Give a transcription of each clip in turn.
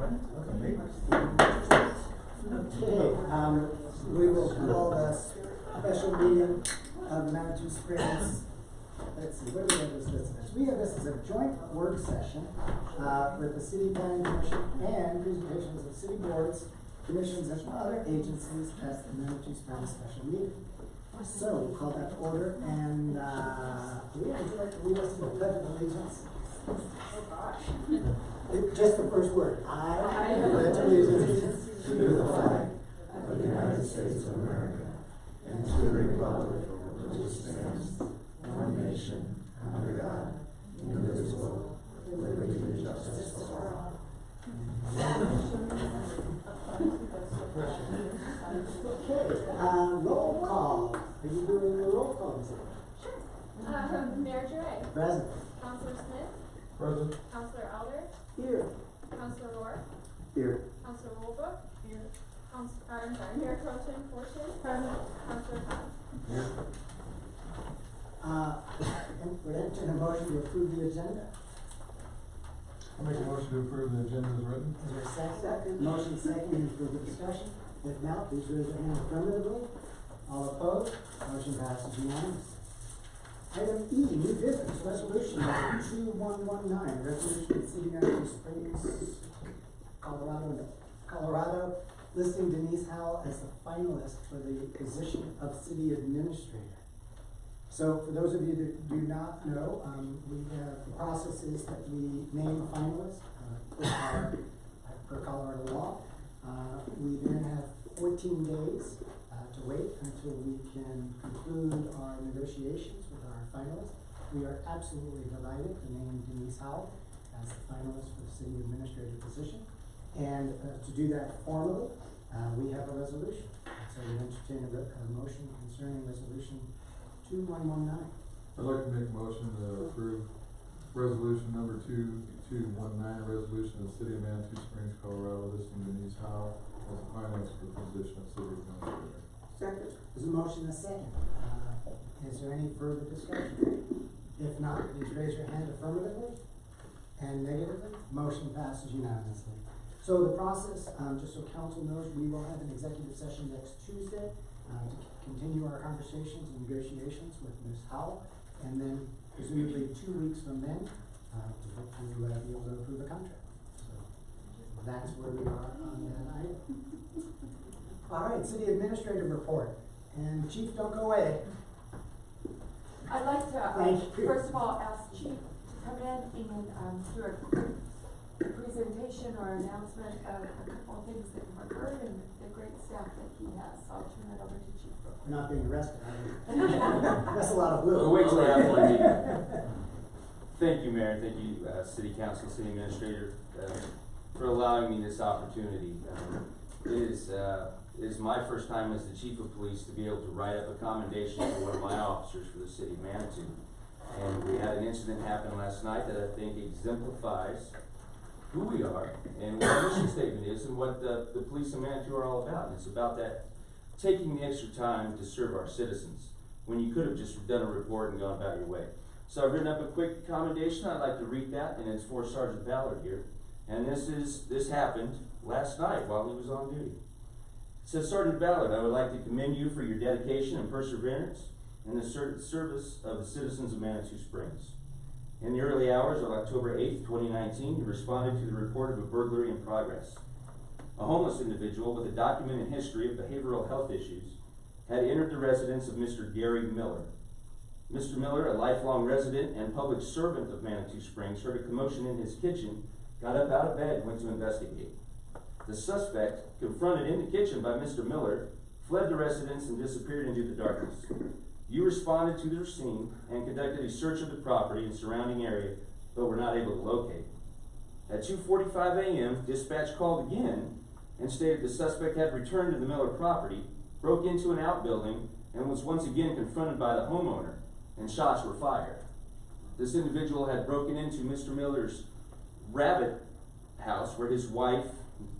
We will call the special meeting of Manitou Springs. Let's see, what do we have this listed as? We have this as a joint work session with the City Planning Commission and presentations of city boards, commissions, and other agencies at the Manitou Springs special meeting. So we'll call that to order, and would you like to lead us to the Pledge of Allegiance? Just the first word. I pledge allegiance to the flag of the United States of America and to the republic for which it stands, one nation, under God, indivisible, with liberty and justice for all. Okay, roll call. Are you doing the roll call? Mayor Jure. Present. Councilor Smith. Present. Councilor Elder. Here. Councilor Rourke. Here. Councilor Wolbrook. Here. Mayor Pro Tem Fortune. Present. Councilor Howe. Here. And we're entering a motion to approve the agenda. I'll make a motion to approve the agenda as written. Is there a second? Motion second, any further discussion? If not, please raise your hand affirmatively. All opposed? Motion passes unanimously. Item E, new business, resolution number 2119, resolution of City of Manitou Springs, Colorado, listing Denise Howell as the finalist for the position of city administrator. So for those of you that do not know, we have the process is that we name a finalist per Colorado law. We then have 14 days to wait until we can conclude our negotiations with our finalists. We are absolutely delighted to name Denise Howell as the finalist for the city administrator position. And to do that formally, we have a resolution. So we entertain a motion concerning resolution 2119. I'd like to make a motion to approve resolution number 2219, resolution of the City of Manitou Springs, Colorado, listing Denise Howell as the finalist for the position of city administrator. Second. There's a motion and a second. Is there any further discussion? If not, please raise your hand affirmatively and negatively. Motion passes unanimously. So the process, just so council knows, we will have an executive session next Tuesday to continue our conversations and negotiations with Ms. Howell, and then presumably 2 weeks from then, to hopefully be able to approve a contract. So that's where we are on that item. All right, city administrator report. And Chief, don't go away. I'd like to, Thank you. first of all, ask Chief to come in and do a quick presentation or announcement of a couple of things that have occurred and the great staff that he has. So I'll turn it over to Chief. We're not being arrested, are we? That's a lot of blue. We'll wait till after the meeting. Thank you, Mayor. Thank you, City Council, City Administrator, for allowing me this opportunity. It is my first time as the Chief of Police to be able to write up a commendation for one of my officers for the City of Manitou. And we had an incident happen last night that I think exemplifies who we are and what our mission statement is and what the police of Manitou are all about. And it's about that taking the extra time to serve our citizens when you could have just done a report and gone about your way. So I've written up a quick commendation. I'd like to read that, and it's for Sergeant Ballard here. And this happened last night while he was on duty. It says, Sergeant Ballard, I would like to commend you for your dedication and perseverance in the service of the citizens of Manitou Springs. In the early hours of October 8th, 2019, you responded to the report of a burglary in progress. A homeless individual with a documented history of behavioral health issues had entered the residence of Mr. Gary Miller. Mr. Miller, a lifelong resident and public servant of Manitou Springs, heard a commotion in his kitchen, got up out of bed, and went to investigate. The suspect, confronted in the kitchen by Mr. Miller, fled the residence and disappeared into the darkness. You responded to the scene and conducted a search of the property and surrounding area, but were not able to locate. At 2:45 a.m., dispatch called again and stated the suspect had returned to the Miller property, broke into an outbuilding, and was once again confronted by the homeowner, and shots were fired. This individual had broken into Mr. Miller's rabbit house where his wife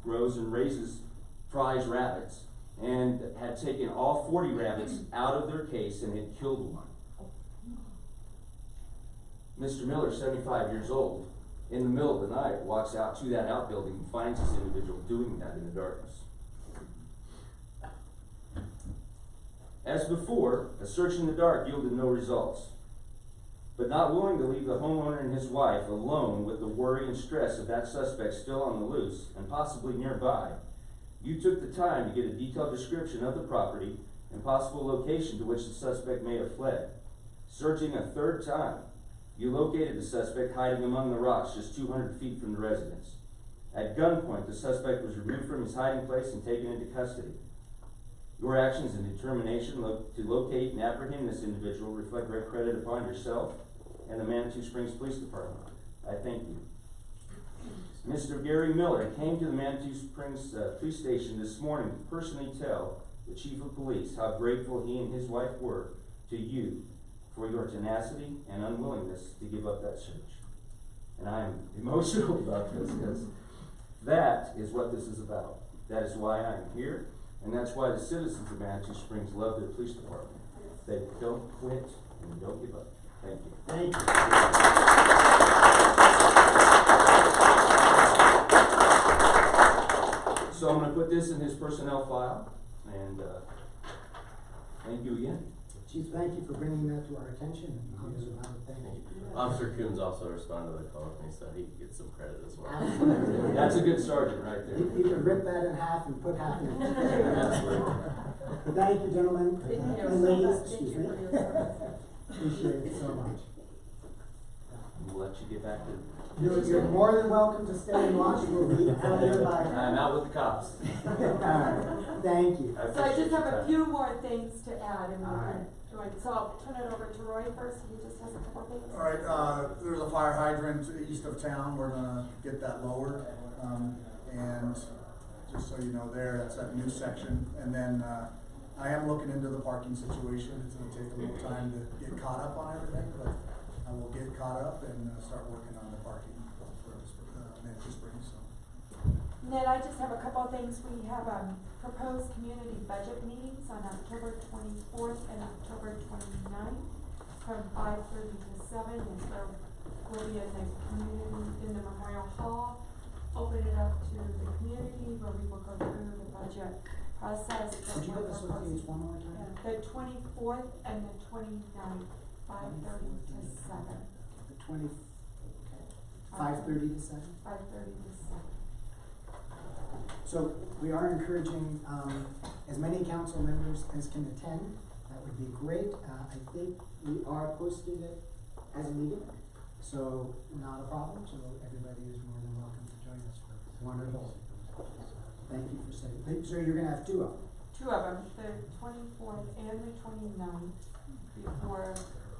grows and raises prize rabbits, and had taken all 40 rabbits out of their case and had killed one. Mr. Miller, 75 years old, in the middle of the night, walks out to that outbuilding and finds this individual doing that in the darkness. As before, a search in the dark yielded no results. But not willing to leave the homeowner and his wife alone with the worry and stress of that suspect still on the loose and possibly nearby, you took the time to get a detailed description of the property and possible location to which the suspect may have fled. Searching a third time, you located the suspect hiding among the rocks just 200 feet from the residence. At gunpoint, the suspect was removed from his hiding place and taken into custody. Your actions and determination to locate and apprehend this individual reflect great credit upon yourself and the Manitou Springs Police Department. I thank you. Mr. Gary Miller came to the Manitou Springs Police Station this morning to personally tell the Chief of Police how grateful he and his wife were to you for your tenacity and unwillingness to give up that search. And I am emotional about this because that is what this is about. That is why I am here, and that's why the citizens of Manitou Springs love their police department. They don't quit and don't give up. Thank you. Thank you. So I'm going to put this in his personnel file, and thank you again. Chief, thank you for bringing that to our attention. Thank you. Officer Coons also responded to the call with me, so he could get some credit as well. Absolutely. That's a good sergeant right there. You can rip that in half and put half in. Absolutely. Thank you, gentlemen. Thank you And so ladies, much. Thank excuse you me. for your service. Appreciate it so much. We'll let you get back to You're more than welcome to stay and watch. We'll be out there by. I'm out with the cops. All right. Thank you. So I appreciate just have your a time. few more things to add and we All can right. join. So I'll turn it over to Roy first. He just has a couple things. All right, there's a fire hydrant east of town, we're gonna get that lowered, and just so you know there, that's that new section, and then, I am looking into the parking situation, it's gonna take a little time to get caught up on everything, but I will get caught up and, start working on the parking for, Manitou Springs, so. And then I just have a couple of things. We have proposed community budget meetings on October 24th and October 29th from 5:30 to 7. And so we'll be in the community, in the Memorial Hall, open it up to the community where we will go through the budget process. Could you give us those dates one more time? The 24th and the 29th, 5:30 to 7. The 5:30 to 7? 5:30 to 7. So we are encouraging as many council members as can attend. That would be great. I think we are posting it as a meeting, so not a problem. So everybody is more than welcome to join us for wonderful. Thank you for saying. So you're going to have two of them. Two of them, the 24th and the 29th, before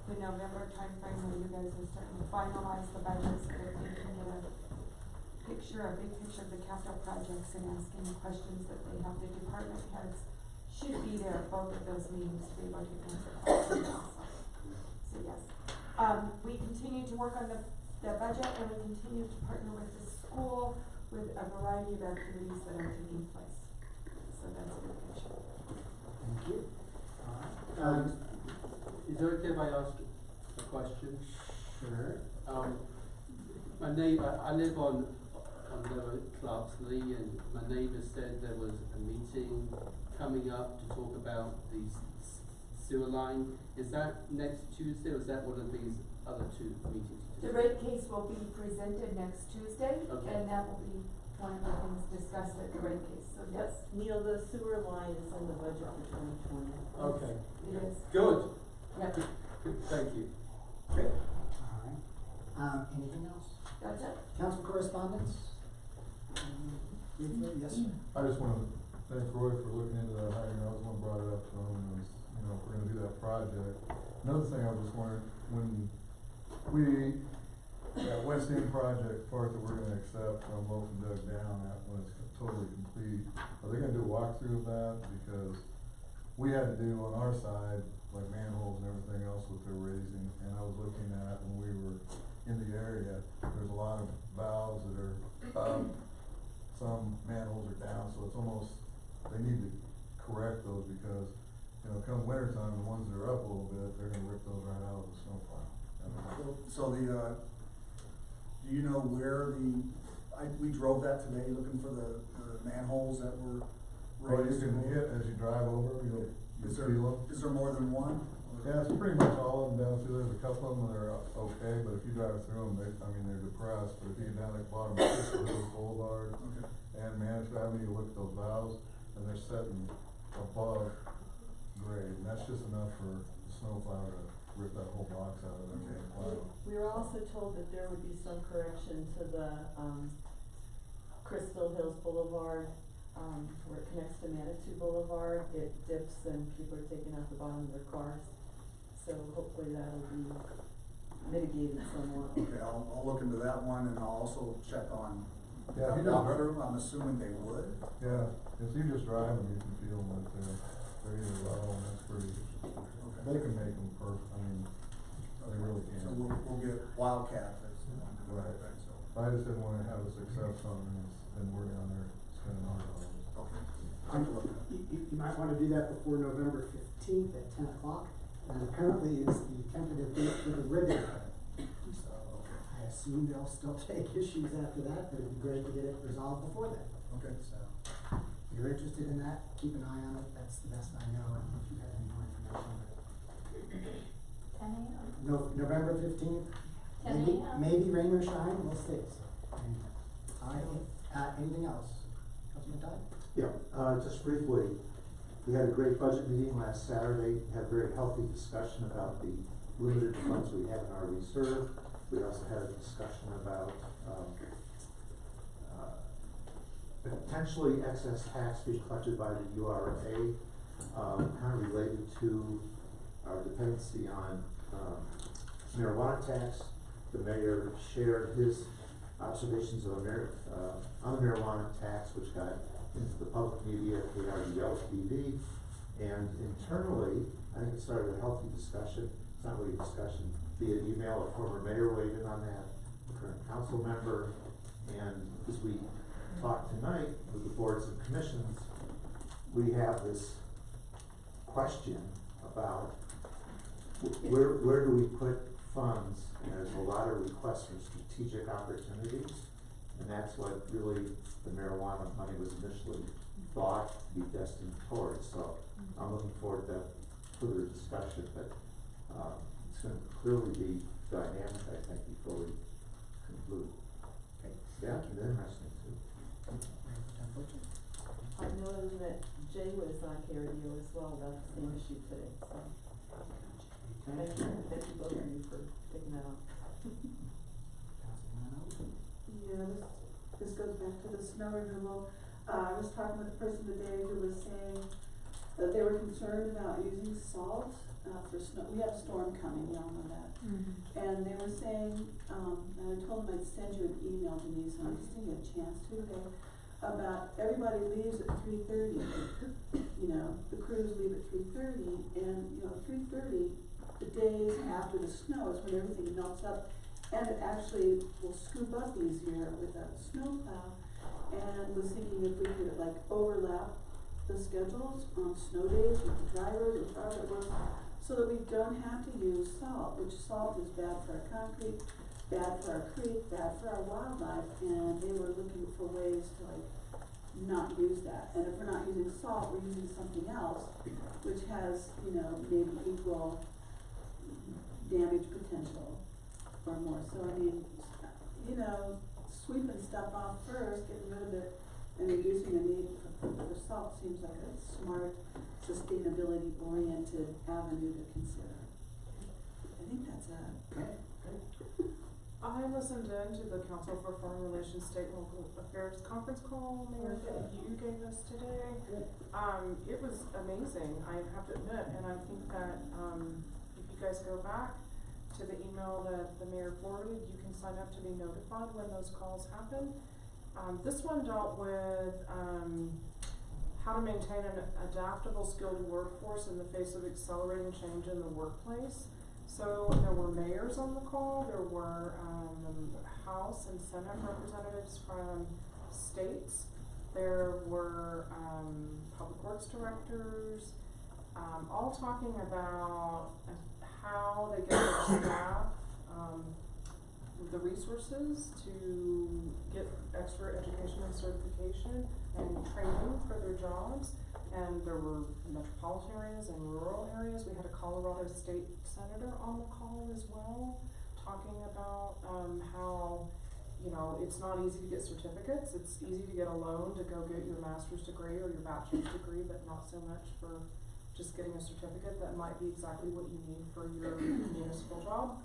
the November timeframe where you guys are starting to finalize the budgets, so that they can get a big picture of the capital projects and ask any questions that they have. The department heads should be there at both of those meetings to be able to answer questions. So yes, we continue to work on the budget, and we continue to partner with the school with a variety of activities that are taking place. So that's a good picture. Thank you. All right. Is it okay if I ask a question? Sure. My neighbour, I live on Lower Clarksley, and my neighbour said there was a meeting coming up to talk about the sewer line. Is that next Tuesday, or is that one of these other two meetings? The rate case will be presented next Tuesday, Okay. and that will be one of the things discussed at the rate case, so yes, Neil, the sewer line is in the budget for 2020. Okay, it is. good. Yep, Good, thank you. Great. All right. Anything else? that's it. Council correspondence? Yes, sir. I just want to thank Roy for looking into that hydrant. I was the one who brought it up to him, and was, you know, if we're gonna do that project. Another thing I was just wondering, when that West End project part that we're gonna accept from Loaf and Doug down, that when it's totally complete, are they gonna do a walkthrough of that? Because we had to do on our side, like manholes and everything else what they're raising, and I was looking at when we were in the area, there's a lot of valves that are up, some manholes are down, so it's almost, they need to correct those because, you know, come winter time, the ones that are up a little bit, they're gonna rip those right out of the snowplow. So Do you know where we drove that today, looking for the manholes that were Well, you raised? can hit, as you drive over, you'll Is feel there, them. is there more than one? Yeah, it's pretty much all of them down through, there's a couple of them that are okay, but if you drive through them, they're depressed, but if you get down at the bottom of Crystal Hills Boulevard Okay. and Manchester Avenue, you look at those valves, and they're setting above grade, and that's just enough for the snowplow to rip that whole box out of there and plow. We were also told that there would be some correction to the, Crystal Hills Boulevard, where it connects to Manitou Boulevard. It dips and people are taking out the bottom of their cars. So hopefully that'll be mitigated somewhat. Okay, I'll look into that one, and I'll also check on Yeah, if you just drive, walkthrough. I'm assuming they would. yeah, if you just drive them, you can feel them that they're either level, and that's pretty, they can make them perfect, I mean, they really So can. we'll get Wildcat, that's, Right. so, I just didn't wanna have a success on it, and we're down there spending our dollars. okay. Take a look. You might wanna do that before November 15th at 10 o'clock. Currently is the tentative date for the ribbon cutting. So I assume they'll still take issues after that, but it'd be great to get it resolved before then. Okay. So if you're interested in that, keep an eye on it. That's the best I know, and if you have any more information. 10 a.m. No, November 15th, 10 maybe, a.m. maybe rain or shine, we'll see. So, anything else? Councilman Todd? Yeah, just briefly, we had a great budget meeting last Saturday, had a very healthy discussion about the limited funds we have in our reserve. We also had a discussion about, potentially excess tax being collected by the URA, kind of related to our dependency on, marijuana tax. The mayor shared his observations on the marijuana tax, which got into the public media, KRDL TV, and internally, I think it started a healthy discussion. It's not really a discussion via email. A former mayor weighed in on that, a current council member, and as we talk tonight with the boards and commissions, we have this question about where do we put funds, and there's a lot of requests for strategic opportunities, and that's what really the marijuana money was initially thought to be destined towards. So I'm looking forward to further discussion, but it's going to clearly be dynamic, I think, before we conclude. Okay. Yeah, it's interesting too. I know that Jay was on KRDO as well about the same issue today, so. Thank you both of you for taking that on. Yeah, this goes back to the snow removal. I was talking with a person today who was saying that they were concerned about using salt, for snow. We have a storm coming, we all know that. And they were saying, and I told them I'd send you an email, Denise, and I just didn't get a chance to today, about everybody leaves at 3:30. You know, the crews leave at 3:30, and, you know, 3:30, the days after the snow is when everything melts up, and it actually will scoop up easier with a snowplow. And was thinking if we could like overlap the schedules on snow days with the drivers or however it works, so that we don't have to use salt, which salt is bad for our concrete, bad for our creek, bad for our wildlife, and they were looking for ways to like not use that. And if we're not using salt, we're using something else, which has, you know, maybe equal damage potential or more. So I mean, you know, sweeping stuff off first, getting rid of it, and reducing the need for salt seems like a smart, sustainability-oriented avenue to consider. I think that's it. Okay, great. I listened in to the Council for Foreign Relations State and Local Affairs conference call, Mayor, that you gave us today. It was amazing, I have to admit, and I think that, if you guys go back to the email that the mayor forwarded, you can sign up to be notified when those calls happen. This one dealt with, how to maintain an adaptable, skilled workforce in the face of accelerating change in the workplace. So there were mayors on the call, there were, House and Senate representatives from states, there were, public works directors, all talking about how they get their staff, the resources to get extra education and certification and training for their jobs. And there were metropolitan areas and rural areas. We had a Colorado state senator on the call as well, talking about, how, you know, it's not easy to get certificates. It's easy to get a loan to go get your master's degree or your bachelor's degree, but not so much for just getting a certificate that might be exactly what you need for your municipal job.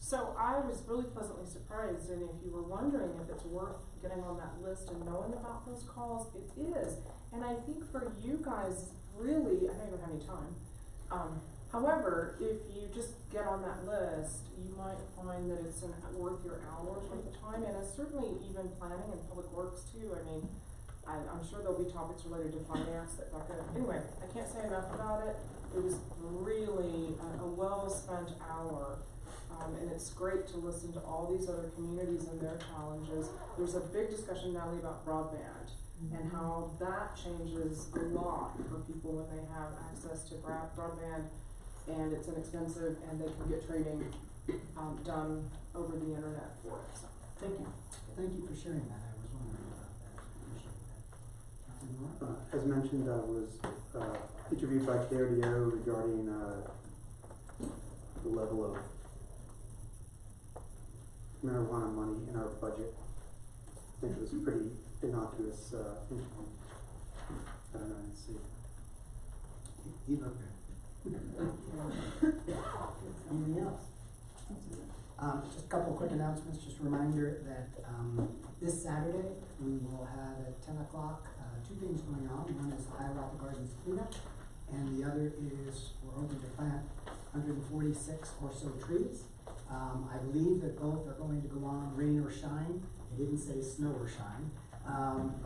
So I was really pleasantly surprised, and if you were wondering if it's worth getting on that list and knowing about those calls, it is. And I think for you guys, really, I don't even have any time. However, if you just get on that list, you might find that it's worth your hours worth of time, and it's certainly even planning and public works too. I mean, I'm sure there'll be topics related to finance that anyway, I can't say enough about it. It was really a well-spent hour. And it's great to listen to all these other communities and their challenges. There's a big discussion, Natalie, about broadband and how that changes a lot for people when they have access to broadband, and it's inexpensive, and they can get training done over the internet for it. So, thank you. Thank you for sharing that. I was wondering about that. Appreciate that. As mentioned, I was interviewed by KRDO regarding the level of marijuana money in our budget. I think it was a pretty innocuous thing. I don't know, let's see. You look good. Anything else? Just a couple quick announcements. Just a reminder that this Saturday we will have at 10 o'clock two things going on. One is the Hiawatha Gardens cleanup, and the other is we're hoping to plant 146 or so trees. I believe that both are going to go on rain or shine. They didn't say snow or shine,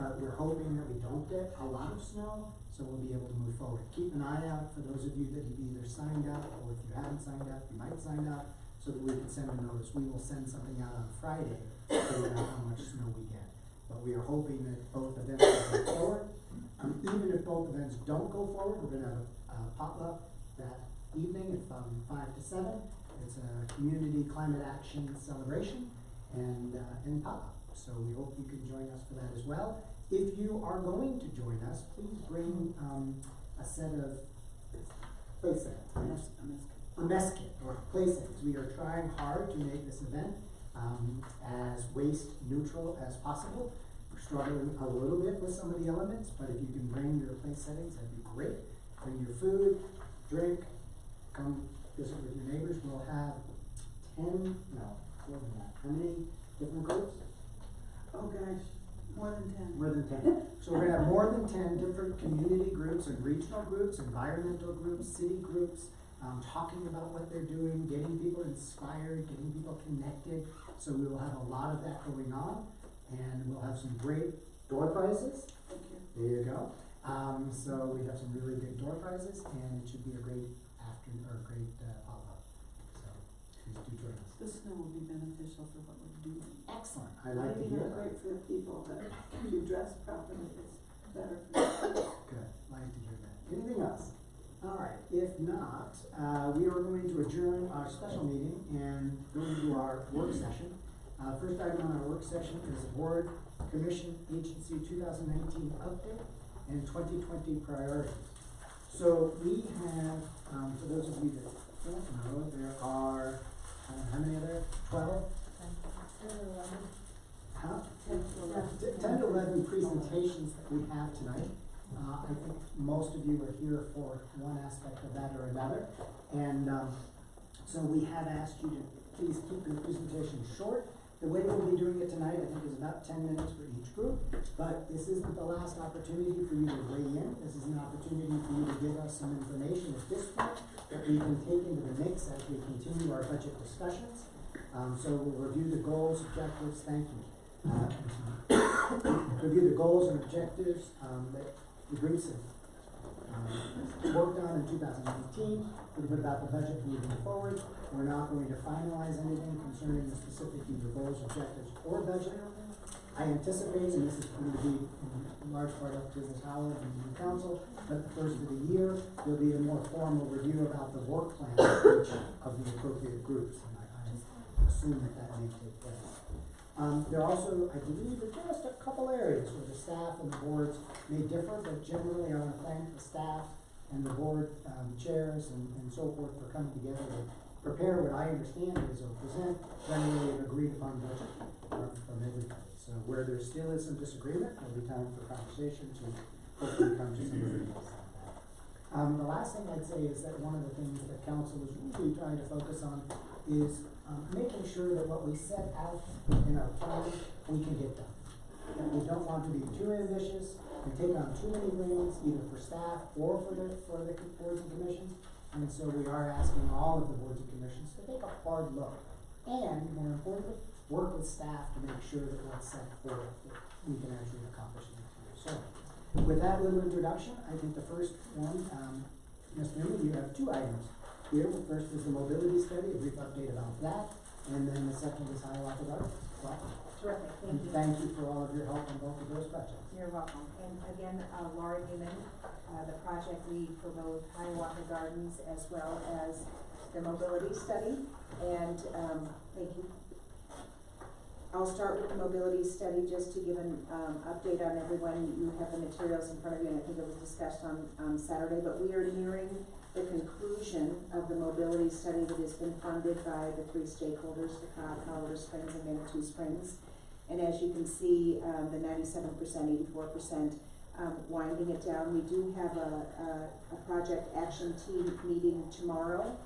but we're hoping that we don't get a lot of snow, so we'll be able to move forward. Keep an eye out for those of you that have either signed up, or if you haven't signed up, you might sign up, so that we can send a notice. We will send something out on Friday to figure out how much snow we get. But we are hoping that both events will go forward. Even if both events don't go forward, we're going to have a potluck that evening from 5 to 7. It's a community climate action celebration and pop-up. So we hope you can join us for that as well. If you are going to join us, please bring a set of play sets. A mess kit or play sets. We are trying hard to make this event as waste neutral as possible. We're struggling a little bit with some of the elements, but if you can bring your play settings, that'd be great. Bring your food, drink, come visit with your neighbors. We'll have 10, no, more than that. How many different groups? Oh gosh, more than 10. More than 10. So we're gonna have more than 10 different community groups and regional groups, environmental groups, city groups, talking about what they're doing, getting people inspired, getting people connected. So we will have a lot of that going on, and we'll have some great door prizes. Thank you. There you go. So we have some really big door prizes, and it should be a great great pop-up. So please do join us. The snow will be beneficial for what we're doing. Excellent. I like to hear Not that. great for the people, but if you dress properly, it's better for the Good. Like to hear that. Anything else? All right. If not, we are going to adjourn our special meeting and go into our work session. First item on our work session is Board, Commission, Agency 2019 update and 2020 priorities. So we have, for those of you that don't know, there are, how many are there? 12? 10 to 11 presentations that we have tonight. I think most of you are here for one aspect of that or another. And so we have asked you to please keep your presentation short. The way we'll be doing it tonight, I think, is about 10 minutes for each group, but this isn't the last opportunity for you to weigh in. This is an opportunity for you to give us some information at this point that we can take into the mix as we continue our budget discussions. So we'll review the goals, objectives, thank you. Review the goals and objectives that the groups have worked on in 2018, a little bit about the budget moving forward. We're not going to finalize anything concerning the specific either goals, objectives, or budget. I anticipate, and this is going to be in large part up to Ms. Howard and the council, but the first of the year, there'll be a more formal review about the work plan for each of the appropriate groups. And I assume that that may take place. There are also, I believe, are just a couple areas where the staff and the boards may differ, but generally I want to thank the staff and the board chairs and so forth for coming together to prepare what I understand is or present generally an agreed upon budget from everybody. So where there still is some disagreement, there'll be time for conversation to hopefully come to some agreement on that. The last thing I'd say is that one of the things that council is really trying to focus on is making sure that what we set out in our plan, we can get done. That we don't want to be too ambitious and take on too many wings, either for staff or for the boards and commissions. And so we are asking all of the boards and commissions to take a hard look. And more importantly, work with staff to make sure that what's set forth, that we can actually accomplish in the year. So with that little introduction, I think the first one, Ms. Newman, you have two items here. The first is the mobility study, a brief update about that, and then the second is Hiawatha Gardens. Well, Terrific, and thank you. thank you for all of your help on both of those projects. You're welcome. And again, Laura Newman, the project lead for both Hiawatha Gardens as well as the mobility study. And thank you. I'll start with the mobility study just to give an update on everyone. You have the materials in front of you, and I think it was discussed on Saturday, but we are nearing the conclusion of the mobility study that has been funded by the three stakeholders, DeKalb, Colorado Springs, and Manitou Springs. And as you can see, the 97%, 84%, winding it down. We do have a project action team meeting tomorrow,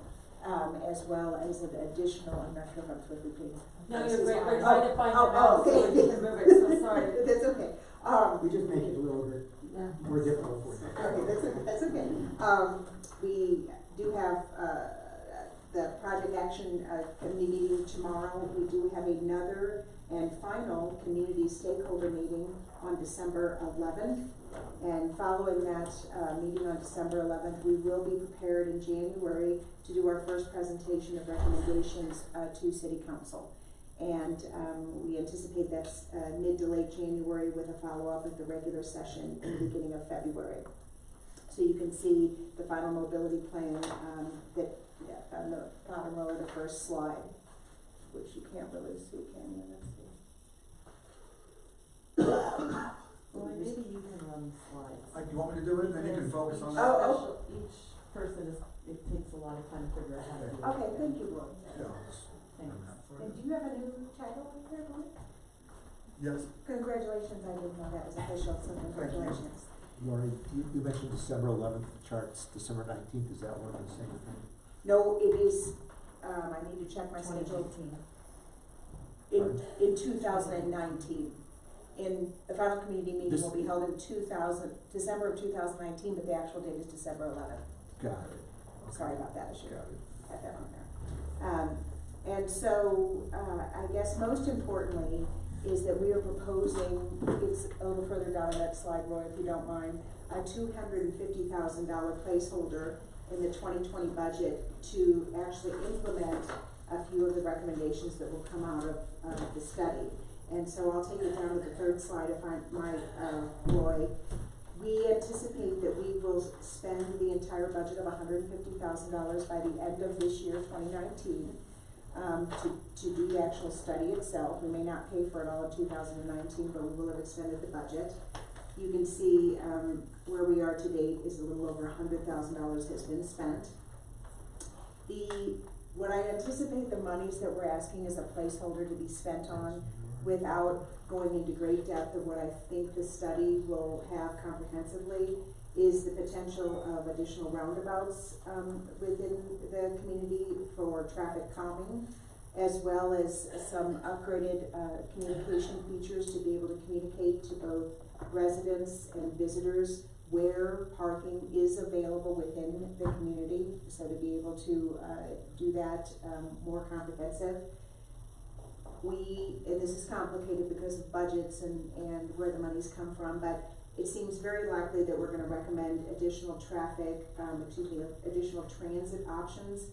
as well as an additional, I'm not sure if I'm quickly please. No, you're great, we're trying to find it out, okay. so we can move it, so sorry. That's okay. We just make it a little bit more difficult for you. Okay, that's okay. We do have, the project action, committee meeting tomorrow. We do have another and final community stakeholder meeting on December 11th. And following that, meeting on December 11th, we will be prepared in January to do our first presentation of recommendations, to City Council. And we anticipate that's mid to late January with a follow-up at the regular session in the beginning of February. So you can see the final mobility plan that on the bottom row of the first slide, which you can't really see, can you? Let's see. Well, maybe you can run the slides. You want me to do it, then you can focus on that? Oh, each person is, it takes a lot of time to figure out how to do it. Okay, thank you, Roy. Yeah. Thanks. And do you have a new title in here, Roy? Yes. Congratulations, I didn't know that was official, so congratulations. Lori, you mentioned December 11th charts, December 19th, is that one and the same thing? No, it is, I need to check my schedule. 2018. In 2019. In, the final community meeting will be held in December of 2019, but the actual date is December 11th. Got it. Okay. Sorry about that, I should Got it. have that on there. And so, I guess most importantly is that we are proposing, it's a little further down on that slide, Roy, if you don't mind, a $250,000 placeholder in the 2020 budget to actually implement a few of the recommendations that will come out of the study. And so I'll take it down to the third slide if I might, Roy. We anticipate that we will spend the entire budget of $150,000 by the end of this year, 2019, to do the actual study itself. We may not pay for it all in 2019, but we will have extended the budget. You can see where we are to date is a little over $100,000 has been spent. What I anticipate the monies that we're asking is a placeholder to be spent on, without going into great depth of what I think the study will have comprehensively, is the potential of additional roundabouts within the community for traffic calming, as well as some upgraded communication features to be able to communicate to both residents and visitors where parking is available within the community, so to be able to do that more comprehensive. And this is complicated because of budgets and where the monies come from, but it seems very likely that we're gonna recommend additional additional transit options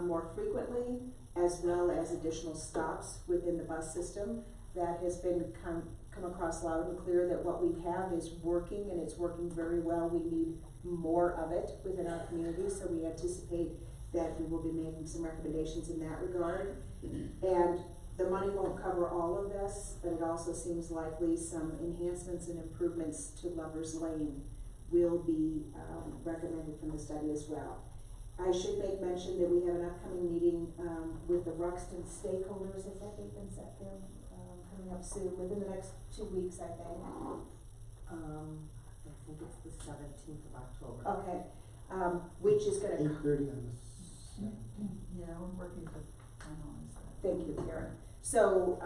more frequently, as well as additional stops within the bus system. That has been come across loud and clear that what we have is working, and it's working very well. We need more of it within our community, so we anticipate that we will be making some recommendations in that regard. And the money won't cover all of this, but it also seems likely some enhancements and improvements to Lover's Lane will be, recommended from the study as well. I should make mention that we have an upcoming meeting, with the Ruxton stakeholders, has that date been set, Kim? Coming up soon, within the next 2 weeks, I think. I think it's the 17th of October. Okay, which is gonna. 8:30 on the Yeah, we're working to finalize that. Thank you, Karen. So,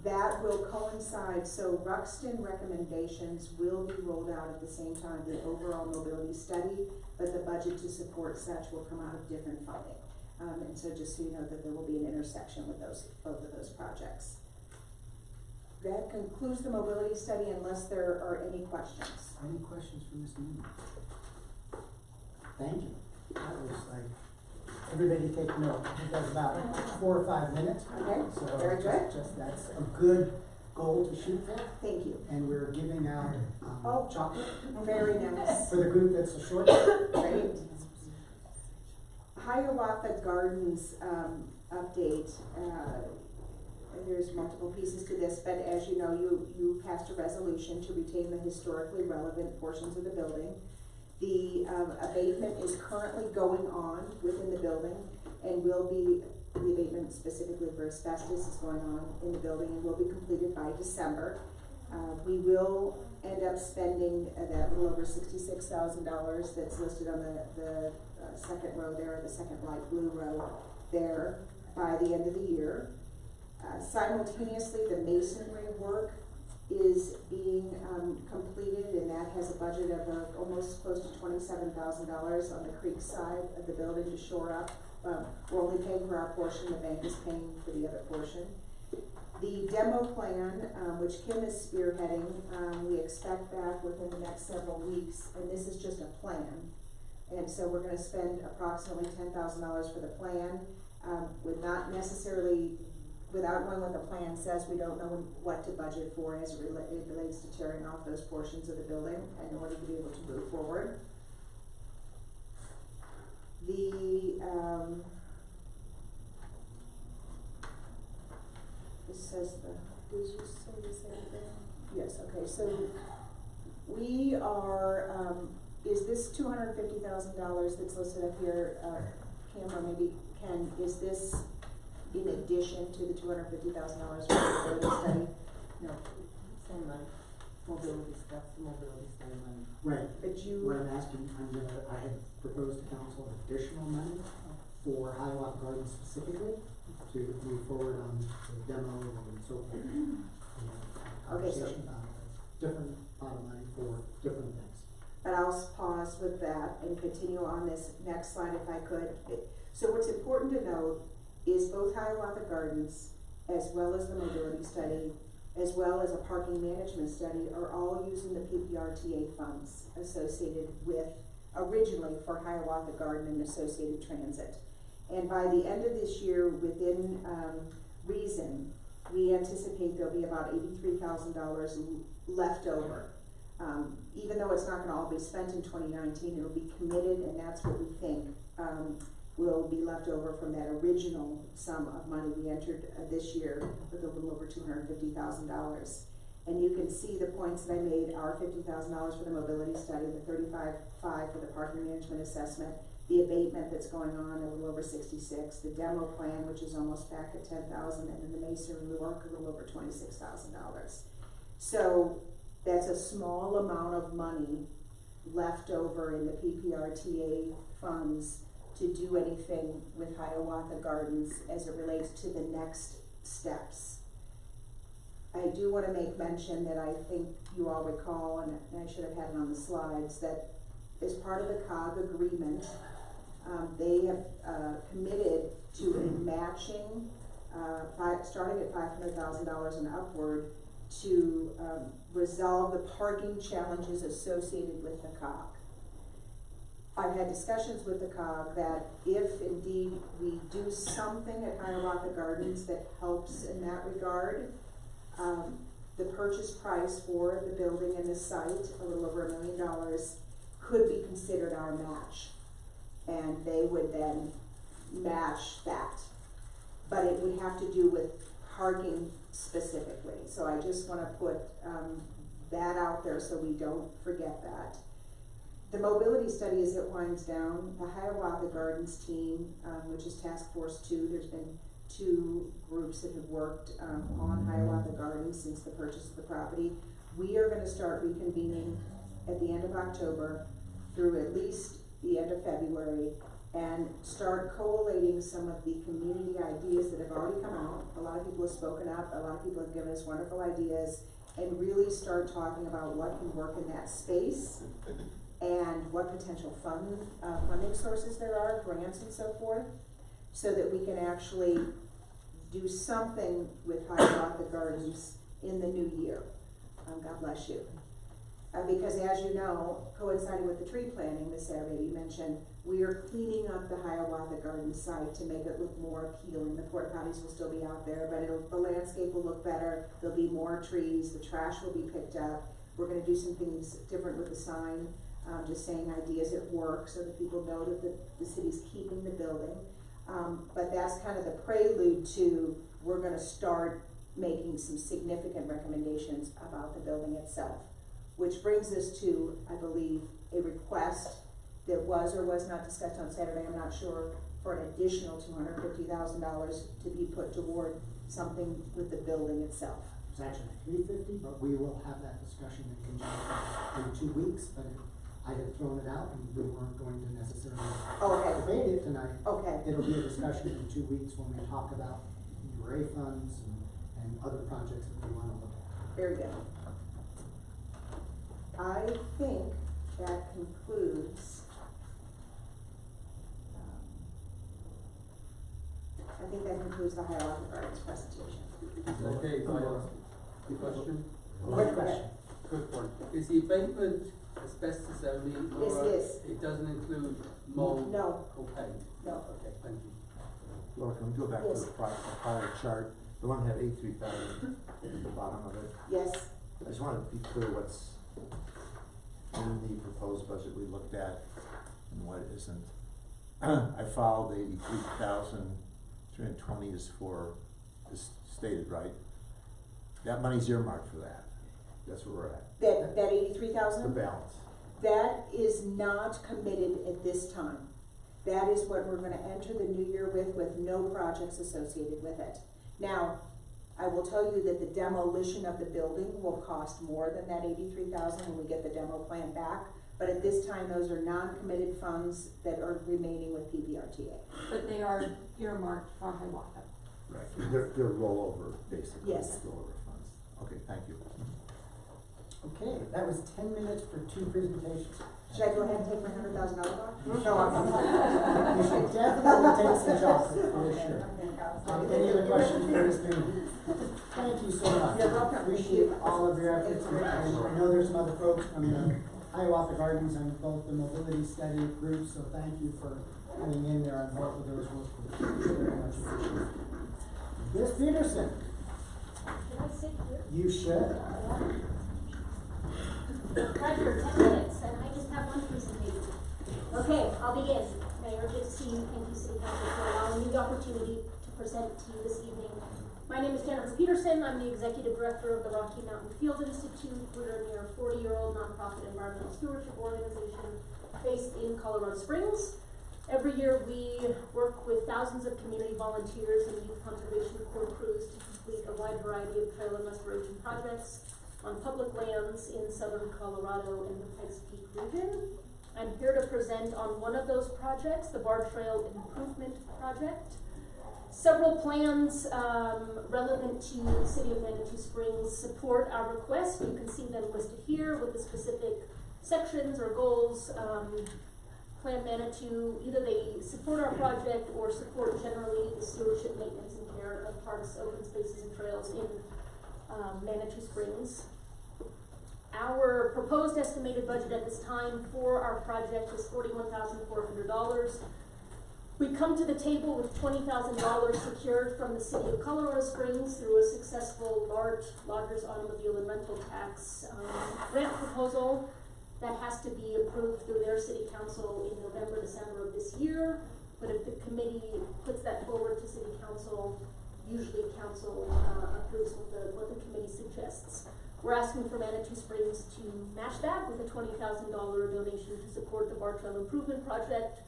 that will coincide, so Ruxton recommendations will be rolled out at the same time, the overall mobility study, but the budget to support such will come out of different funding. And so just so you know that there will be an intersection with those, both of those projects. That concludes the mobility study unless there are any questions. Any questions for Ms. Newman? Thank you. That was like, everybody take note. I think that was about 4 or 5 minutes. Okay, So very good. just that's a good goal to shoot for. Thank you. And we're giving out Oh. chocolate Very nice. for the group that's a short. Great. Hiawatha Gardens, update, there's multiple pieces to this, but as you know, you passed a resolution to retain the historically relevant portions of the building. The, abatement is currently going on within the building and will be, the abatement specifically for asbestos is going on in the building and will be completed by December. We will end up spending that little over $66,000 that's listed on the second row there, the second light blue row there, by the end of the year. Simultaneously, the masonry work is being completed, and that has a budget of almost close to $27,000 on the creek side of the building to shore up. We're only paying for our portion, the bank is paying for the other portion. The demo plan, which Kim is spearheading, we expect back within the next several weeks, and this is just a plan. And so we're gonna spend approximately $10,000 for the plan, with not necessarily, without knowing what the plan says, we don't know what to budget for as it relates to tearing off those portions of the building in order to be able to move forward. This says did you say the same thing? Yes, okay, so we are, is this $250,000 that's listed up here, Kim, or maybe Ken, is this in addition to the $250,000 for the mobility study? No, same money. Mobility stuff, mobility study money. Right. But you. What I'm asking, I had proposed to council additional money for Hiawatha Gardens specifically to move forward on the demo and so forth. Okay, so- Conversation about different pot of money for different things. But I'll pause with that and continue on this next slide if I could. So what's important to note is both Hiawatha Gardens, as well as the mobility study, as well as a parking management study, are all using the PPRTA funds associated with, originally for Hiawatha Garden and Associated Transit. And by the end of this year, within reason, we anticipate there'll be about $83,000 left over. Even though it's not gonna all be spent in 2019, it'll be committed, and that's what we think will be left over from that original sum of money we entered this year with a little over $250,000. And you can see the points that I made are $50,000 for the mobility study, the $35,500 for the parking management assessment, the abatement that's going on a little over 66, the demo plan, which is almost back at 10,000, and then the masonry work a little over $26,000. So that's a small amount of money left over in the PPRTA funds to do anything with Hiawatha Gardens as it relates to the next steps. I do want to make mention that I think you all recall, and I should have had it on the slides, that as part of the COG agreement, they have committed to a matching, starting at $500,000 and upward, to resolve the parking challenges associated with the COG. I've had discussions with the COG that if indeed we do something at Hiawatha Gardens that helps in that regard, the purchase price for the building and the site, a little over $1 million, could be considered our match. And they would then match that. but it would have to do with parking specifically. So I just wanna put, that out there so we don't forget that. The mobility study, as it winds down, the Hiawatha Gardens team, which is Task Force 2, there's been 2 groups that have worked on Hiawatha Gardens since the purchase of the property. We are gonna start reconvening at the end of October through at least the end of February and start collating some of the community ideas that have already come out. A lot of people have spoken up, a lot of people have given us wonderful ideas, and really start talking about what can work in that space and what potential funding sources there are, grants and so forth, so that we can actually do something with Hiawatha Gardens in the new year. God bless you. Because as you know, coinciding with the tree planting this Saturday, you mentioned, we are cleaning up the Hiawatha Gardens site to make it look more appealing. The porta potties will still be out there, but the landscape will look better. There'll be more trees, the trash will be picked up. We're gonna do some things different with the sign, just saying ideas at work so that people know that the city's keeping the building. But that's kind of the prelude to, we're gonna start making some significant recommendations about the building itself. Which brings us to, I believe, a request that was or was not discussed on Saturday, I'm not sure, for an additional $250,000 to be put toward something with the building itself. It's actually $350, but we will have that discussion in conjunction in 2 weeks, but I had thrown it out and we weren't going to necessarily debate it tonight. Okay. It'll be a discussion in 2 weeks when we talk about URA funds and other projects that we wanna look at. Very good. I think that concludes, the Hiawatha Gardens presentation. Okay, if I ask a question? Quick question. Quick one. Is the abatement asbestos only, or Yes. it doesn't include mold No. or paint? No. Okay, thank you. Laura, can we go back to the prior chart? The one that had 83,000 at the bottom of it. Yes. I just want to be clear what's in the proposed budget we looked at and what isn't. I followed the 83,320 is for, is stated, right? That money's earmarked for that. That's where we're at. That 83,000? The balance. That is not committed at this time. That is what we're gonna enter the new year with no projects associated with it. Now, I will tell you that the demolition of the building will cost more than that 83,000 when we get the demo plan back. But at this time, those are non-committed funds that are remaining with PBRTA. But they are earmarked for Hiawatha. Right. They're rollover, basically. Yes. Rollover funds. Okay, thank you. Okay, that was 10 minutes for 2 presentations. Should I go ahead and take my $100,000 off? No, I'm you should definitely take some chocolate, for sure. Any other questions for Ms. Mooney? Thank you so much. You're welcome. Appreciate all of your efforts, and I know there's some other folks from the Hiawatha Gardens and both the mobility study groups, so thank you for coming in there on both of those work groups. Very much appreciated. Ms. Peterson, Can I sit here? you should. Pleasure, 10 minutes, and I just have one presentation. Okay, I'll begin. Mayor, good to see you. Thank you, City Council, for allowing me the opportunity to present to you this evening. My name is Jennifer Peterson. I'm the Executive Director of the Rocky Mountain Field Institute. We're a near 40-year-old nonprofit environmental stewardship organization based in Colorado Springs. Every year we work with thousands of community volunteers and youth conservation corps crews to complete a wide variety of trail and restoration projects on public lands in southern Colorado and the Pikes Peak region. I'm here to present on one of those projects, the Bar Trail Improvement Project. Several plans relevant to the city of Manitou Springs support our request. You can see them listed here with the specific sections or goals. Plan Manitou, either they support our project or support generally the stewardship, maintenance, and care of parks, open spaces, and trails in Manitou Springs. Our proposed estimated budget at this time for our project is $41,400. We come to the table with $20,000 secured from the city of Colorado Springs through a successful Lodgers Automobile and Rental Tax grant proposal that has to be approved through their city council in November, December of this year. But if the committee puts that forward to city council, usually council, approves what the committee suggests. We're asking for Manitou Springs to match that with a $20,000 donation to support the Bar Trail Improvement Project.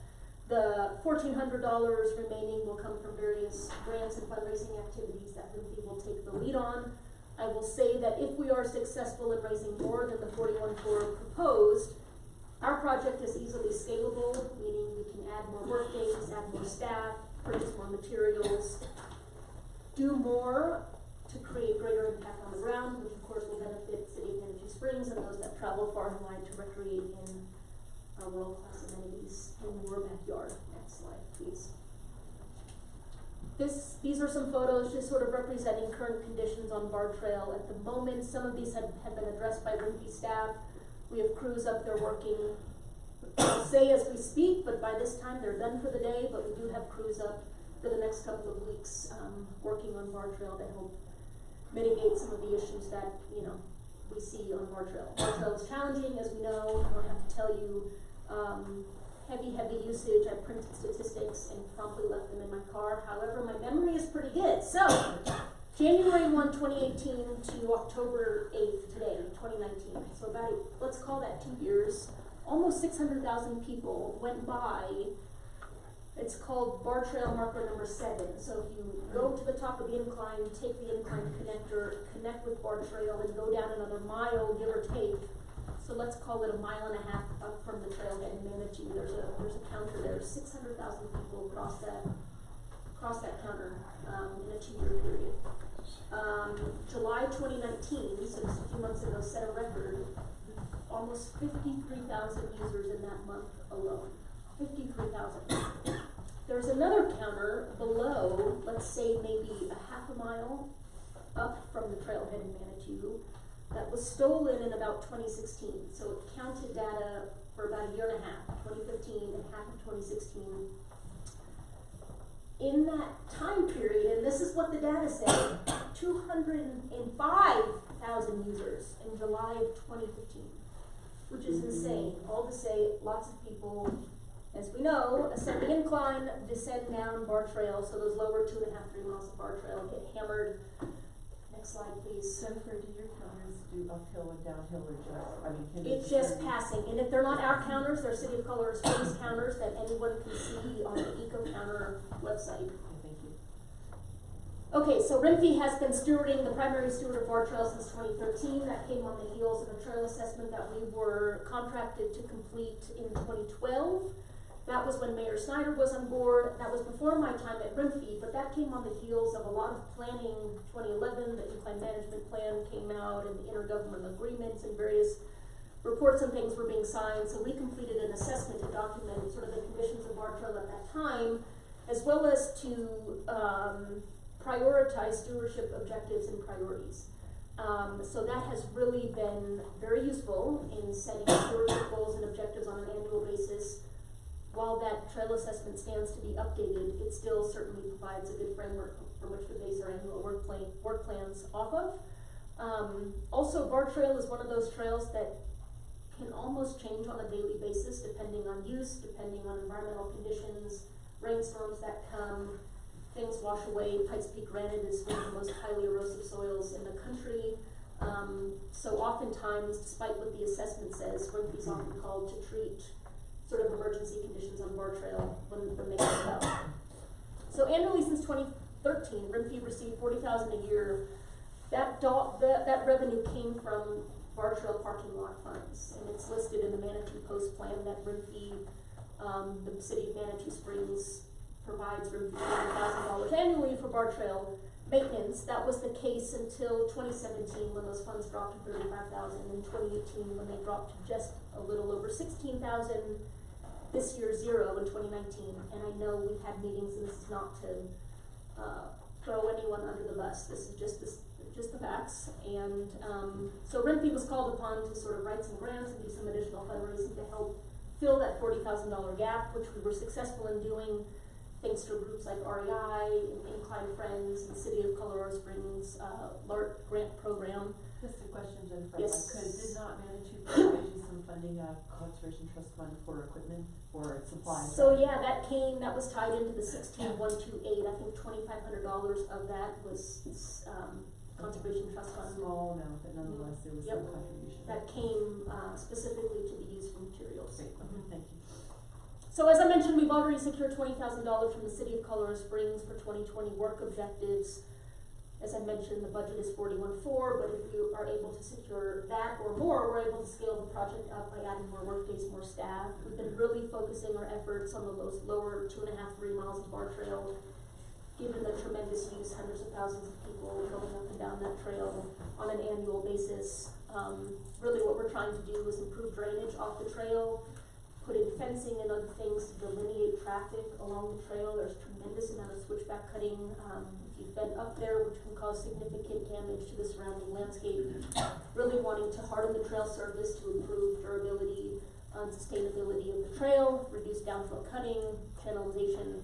The $1,400 remaining will come from various grants and fundraising activities that Renfee will take the lead on. I will say that if we are successful in raising more than the $41,400 proposed, our project is easily scalable, meaning we can add more work days, add more staff, purchase more materials, do more to create greater impact on the ground, which of course will benefit City of Manitou Springs and those that travel far and wide to recreate in our world-class amenities in your backyard. Next slide, please. These are some photos just sort of representing current conditions on Bar Trail. At the moment, some of these have been addressed by Renfee staff. We have crews up there working, I'll say as we speak, but by this time they're done for the day, but we do have crews up for the next couple of weeks, working on Bar Trail to help mitigate some of the issues that, we see on Bar Trail. Bar Trail is challenging, as we know. I don't have to tell you, heavy usage. I printed statistics and promptly left them in my car. However, my memory is pretty good. So, January 1, 2018 to October 8th, today, 2019. So about, let's call that 2 years. Almost 600,000 people went by. It's called Bar Trail marker number 7. So if you go to the top of the incline, take the incline connector, connect with Bar Trail, and go down another mile, give or take. So let's call it 1.5 miles up from the trailhead in Manitou. There's a counter there. 600,000 people cross that counter in a 2-year period. July 2019, so just a few months ago, set a record. Almost 53,000 users in that month alone. 53,000. There's another counter below, let's say maybe 0.5 mile up from the trailhead in Manitou, that was stolen in about 2016. So it counted data for about 1.5 years, 2015 and half of 2016. In that time period, and this is what the data said, 205,000 users in July of 2015, which is insane. All to say, lots of people, as we know, ascend the incline, descend down Bar Trail, so those lower 2.5-3 miles of Bar Trail get hammered. Next slide, please. Jennifer, do your counters do uphill and downhill or can It's just passing, and if they're not our counters, they're City of Colorado Springs counters that anyone can see on the Eco Counter website. Thank you. Okay, so Renfee has been stewarding, the primary steward of Bar Trail since 2013. That came on the heels of a trail assessment that we were contracted to complete in 2012. That was when Mayor Snyder was on board. That was before my time at Renfee, but that came on the heels of a lot of planning. 2011, the incline management plan came out, and the intergovernmental agreements and various reports and things were being signed. So we completed an assessment to document sort of the conditions of Bar Trail at that time, as well as to prioritize stewardship objectives and priorities. So that has really been very useful in setting stewardship goals and objectives on an annual basis. While that trail assessment stands to be updated, it still certainly provides a good framework from which to base our annual work plans off of. Also, Bar Trail is one of those trails that can almost change on a daily basis depending on use, depending on environmental conditions, rainstorms that come, things wash away. Pikes Peak granite is one of the most highly erosive soils in the country. So oftentimes, despite what the assessment says, Renfee is often called to treat sort of emergency conditions on Bar Trail when they come about. So annually since 2013, Renfee received $40,000 a year. That revenue came from Bar Trail parking lot funds, and it's listed in the Manitou Post plan that Renfee, the City of Manitou Springs, provides Renfee $40,000 annually for Bar Trail maintenance. That was the case until 2017 when those funds dropped to $35,000, and 2018 when they dropped to just a little over $16,000. This year, 0 in 2019, and I know we've had meetings, and this is not to throw anyone under the bus. This is just the facts. And so Renfee was called upon to sort of write some grants and do some additional fundraising to help fill that $40,000 gap, which we were successful in doing, thanks to groups like REI, and Incline Friends, and City of Colorado Springs, LART grant program. Just a question, Jennifer. Yes. Did not Manitou provide you some funding funding a conservation trust fund for equipment or supplies? So yeah, that was tied into the 16128, I think $2,500 of that was, conservation trust fund. Small amount, but nonetheless, there was Yep. some contribution. That came, specifically to be used for materials. Great, okay, thank you. So as I mentioned, we've already secured $20,000 from the city of Colorado Springs for 2020 work objectives. As I mentioned, the budget is 41.4, but if we are able to secure that or more, we're able to scale the project up by adding more workdays, more staff. We've been really focusing our efforts on the lower 2.5, 3 miles of our trail, given the tremendous use, hundreds of thousands of people going up and down that trail on an annual basis. Really what we're trying to do is improve drainage off the trail, put in fencing and other things to delineate traffic along the trail. There's tremendous amount of switchback cutting. If you've been up there, which can cause significant damage to the surrounding landscape. Really wanting to harden the trail surface to improve durability and sustainability of the trail, reduce downflow cutting, channelization,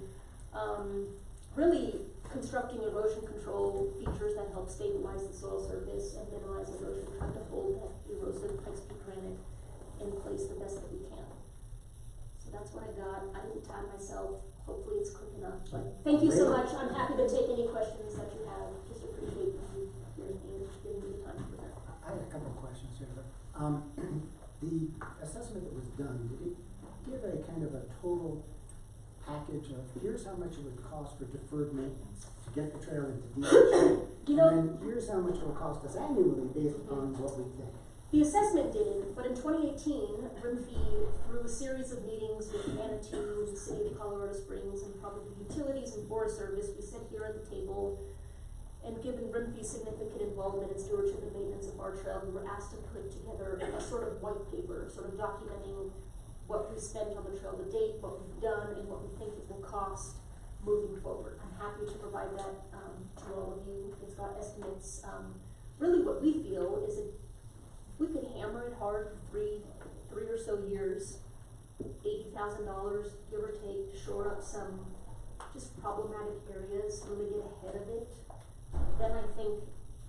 really constructing erosion control features that help stabilize the soil surface and minimize erosion, trying to hold that erosive Pikes Peak granite in place the best that we can. So that's what I got. I didn't time myself. Hopefully it's quick enough. But thank you so much. I'm happy to take any questions that you have. Just appreciate you hearing me and giving me the time to present. I had a couple of questions here, but, the assessment that was done, did it give a kind of a total package of, here's how much it would cost for deferred maintenance to get the trail into decent shape? You know- And then here's how much it will cost us annually based upon what we think. The assessment didn't, but in 2018, RIMFE, through a series of meetings with Manitou, the city of Colorado Springs, and probably utilities and Forest Service, we sat here at the table, and given RIMFE's significant involvement in stewardship and maintenance of our trail, we were asked to put together a sort of white paper, sort of documenting what we spent on the trail to date, what we've done, and what we think it will cost moving forward. I'm happy to provide that to all of you. It's got estimates. Really what we feel is if we could hammer it hard for three or so years, $80,000, give or take, to shore up some just problematic areas, really get ahead of it, then I think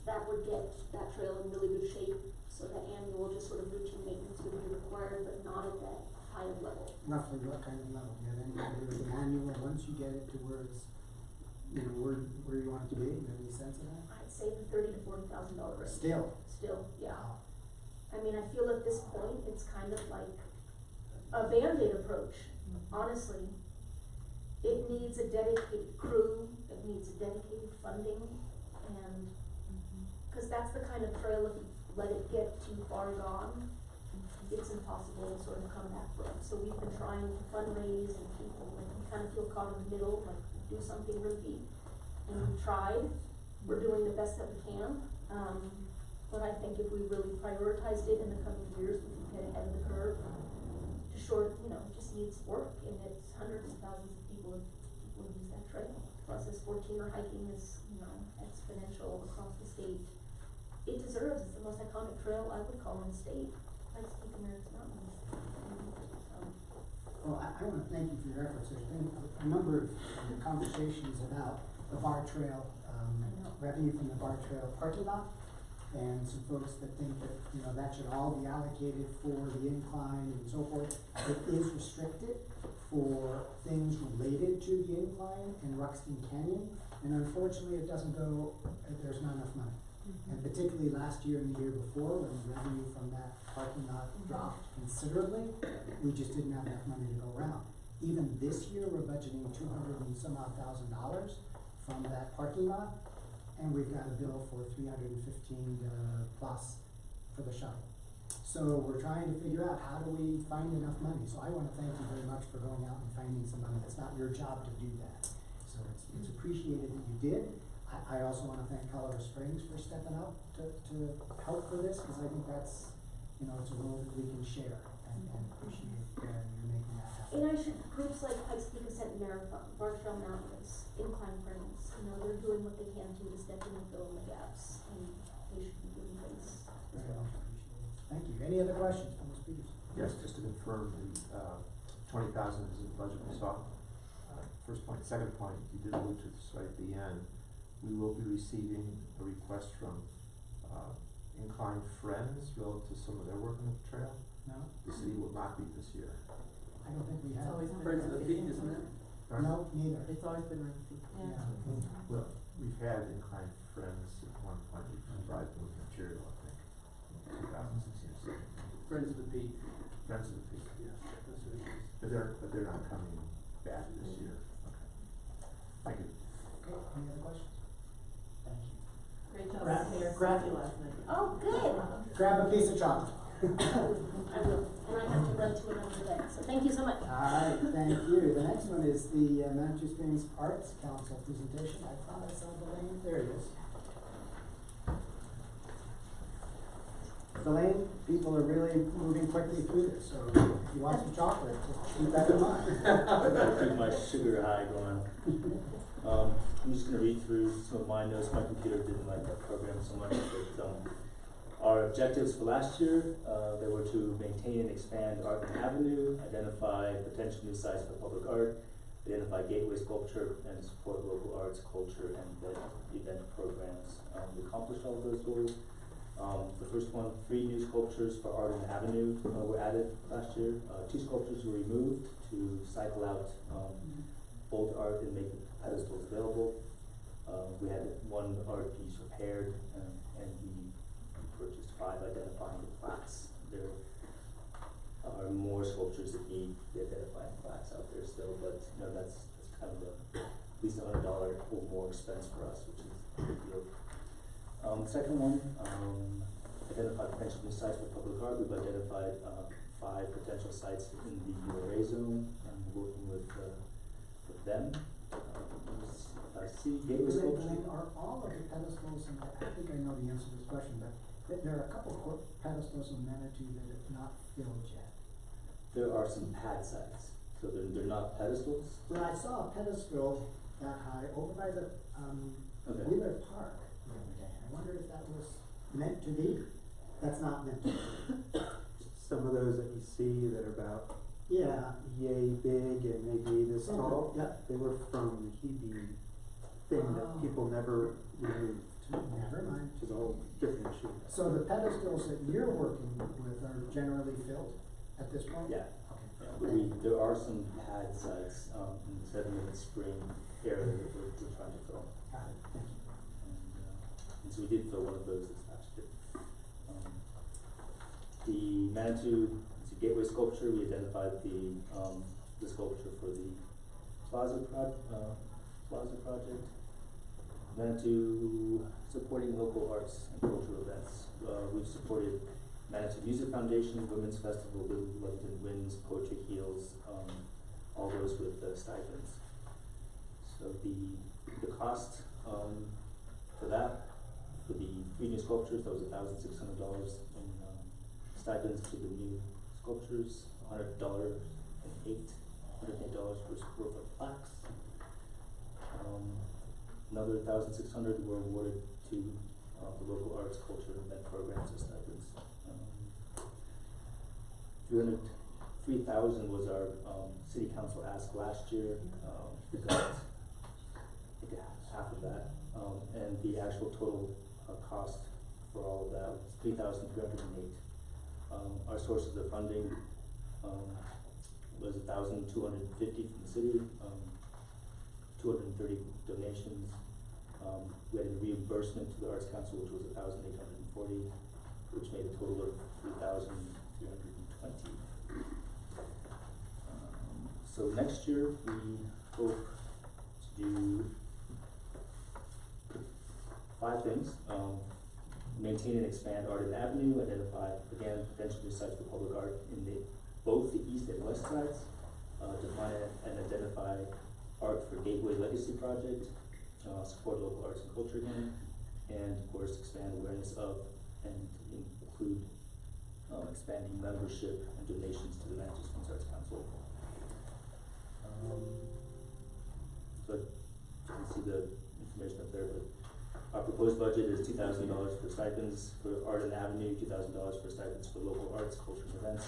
that would get that trail in really good shape, so that annual just sort of routine maintenance would be required, but not at that high of level. Roughly what kind of level? Do you have any idea of the annual, once you get it to where it's, you know, where you want it to be? Do you have any sense of that? I'd say the $30,000 to $40,000 range. Still, yeah. Wow. I mean, I feel at this point, it's kind of like a Band-Aid approach, honestly. It needs a dedicated crew, it needs a dedicated funding, and, cause that's the kind of trail, if you let it get too far gone, it's impossible to sort of come back from. So we've been trying to fundraise and people, and we kind of feel caught in the middle, like, do something really, and we've tried, we're doing the best that we can, but I think if we really prioritized it in the coming years, we can get ahead of the curve. To short, you know, it just needs work, and it's hundreds of thousands of people use that trail. Plus, this 14er hiking is, you know, exponential across the state. It deserves, it's the most iconic trail I would call in the state. Pikes Peak American Mountains. Well, I wanna thank you for your efforts. There's been a number of conversations about the Bar Trail, revenue from the Bar Trail parking lot. And some folks that think that, you know, that should all be allocated for the incline and so forth. It is restricted for things related to the incline in Ruxton Canyon, and unfortunately, it doesn't go, there's not enough money. And particularly last year and the year before, when the revenue from that parking lot dropped considerably, we just didn't have enough money to go around. Even this year, we're budgeting $200,000 and some odd from that parking lot. And we've got a bill for $315 plus for the shuttle. So we're trying to figure out how do we find enough money. So I want to thank you very much for going out and finding some money. It's not your job to do that. So it's appreciated that you did. I also want to thank Colorado Springs for stepping up to help for this, because I think that's, you know, it's a role that we can share, and appreciate you making that happen. And I should, groups like Pikes Peak Ascent Marathon, Bar Trail Mountains, Incline Friends, you know, they're doing what they can to step in and fill in the gaps, and they should be doing things. Very much appreciated. Thank you. Any other questions from the speakers? Yes, just to confirm, the 20,000 is in the budget we saw. First point. Second point, you did allude to this right at the end. We will be receiving a request from Incline Friends relative to some of their work on the trail. No, The city will not be this year. I don't think we It's have. always been Friends of the Ramsey. Peak, isn't it? No, neither. It's always been Ramsey. Yeah. Well, we've had inclined friends at one point, we provided them with material, I think, in 2016. Friends of the Peak, Friends of the Peak. yeah, that's what it is. But they're not coming back this year. Okay. Thank you. Okay, any other questions? Thank you. Great job, Grab- Mayor. grab- Thank you last night. Oh, good. Grab a piece of chocolate. I will, and I have to run to another event, so thank you so much. All right, thank you. The next one is the Manitou Springs Arts Council presentation. I thought I saw Delane. There it is. Delane, people are really moving quickly through this, so if you want some chocolate, just keep that in mind. I'll keep my sugar high going. I'm just gonna read through some of my notes. My computer didn't like that program so much, but, our objectives for last year, they were to maintain and expand Art Avenue, identify potential new sites for public art, identify gateway sculpture, and support local arts, culture, and event programs. We accomplished all of those goals. The first one, 3 new sculptures for Art Avenue were added last year. 2 sculptures were removed to cycle out old art and make pedestals available. We had 1 art piece repaired, and we purchased 5 identifying plaques. There are more sculptures that need the identifying plaques out there still, but you know that's kind of at least $100 or more expense for us, which is a big deal. Second one, identify potential new sites for public art. We've identified 5 potential sites in the URA zone, and we're working with them. See gateway sculpture. Delane, are all of the pedestals, and I think I know the answer to this question, but there are a couple of pedestals in Manitou that are not filled yet. There are some pad sites, so they're not pedestals. Well, I saw a pedestal that high over by the Okay. Wheeler Park the other day. I wondered if that was meant to be. That's not meant to be. Some of those that you see that are about Yeah. yay big and maybe this Something, tall, yeah. they were from the Hebe thing Oh. that people never removed, Never mind. which is a whole different issue. So the pedestals that you're working with are generally filled at this point? Yeah. Okay. There are some pad sites in the 7th Spring area that we're trying to fill. Got it. Thank you. And so we did fill one of those this past year. The Manitou, it's a gateway sculpture. We identified the sculpture for the plaza project. Manitou supporting local arts and cultural events. We've supported Manitou Music Foundation, Women's Festival, Little London Winds, Poetry Heals, all those with stipends. So the cost for that, for the 3 new sculptures, that was $1,600 in stipends to the new sculptures, $108 for support for plaques. Another $1,600 were awarded to the local arts, culture, and event programs as stipends. $303,000 was our city council ask last year. We got I think half of that, and the actual total cost for all of that was $3,308. Our sources of funding was $1,250 from the city, 230 donations. We had a reimbursement to the Arts Council, which was $1,840, which made a total of $3,320. So next year we hope to do 5 things. Maintain and expand Art Avenue, identify, again, potential new sites for public art in both the east and west sides, define and identify art for Gateway Legacy Project, support local arts and culture again, and of course expand awareness of and include expanding membership and donations to the Manitou Springs Arts Council. So you can see the information up there, but our proposed budget is $2,000 for stipends for Art Avenue, $2,000 for stipends for local arts, culture, and events,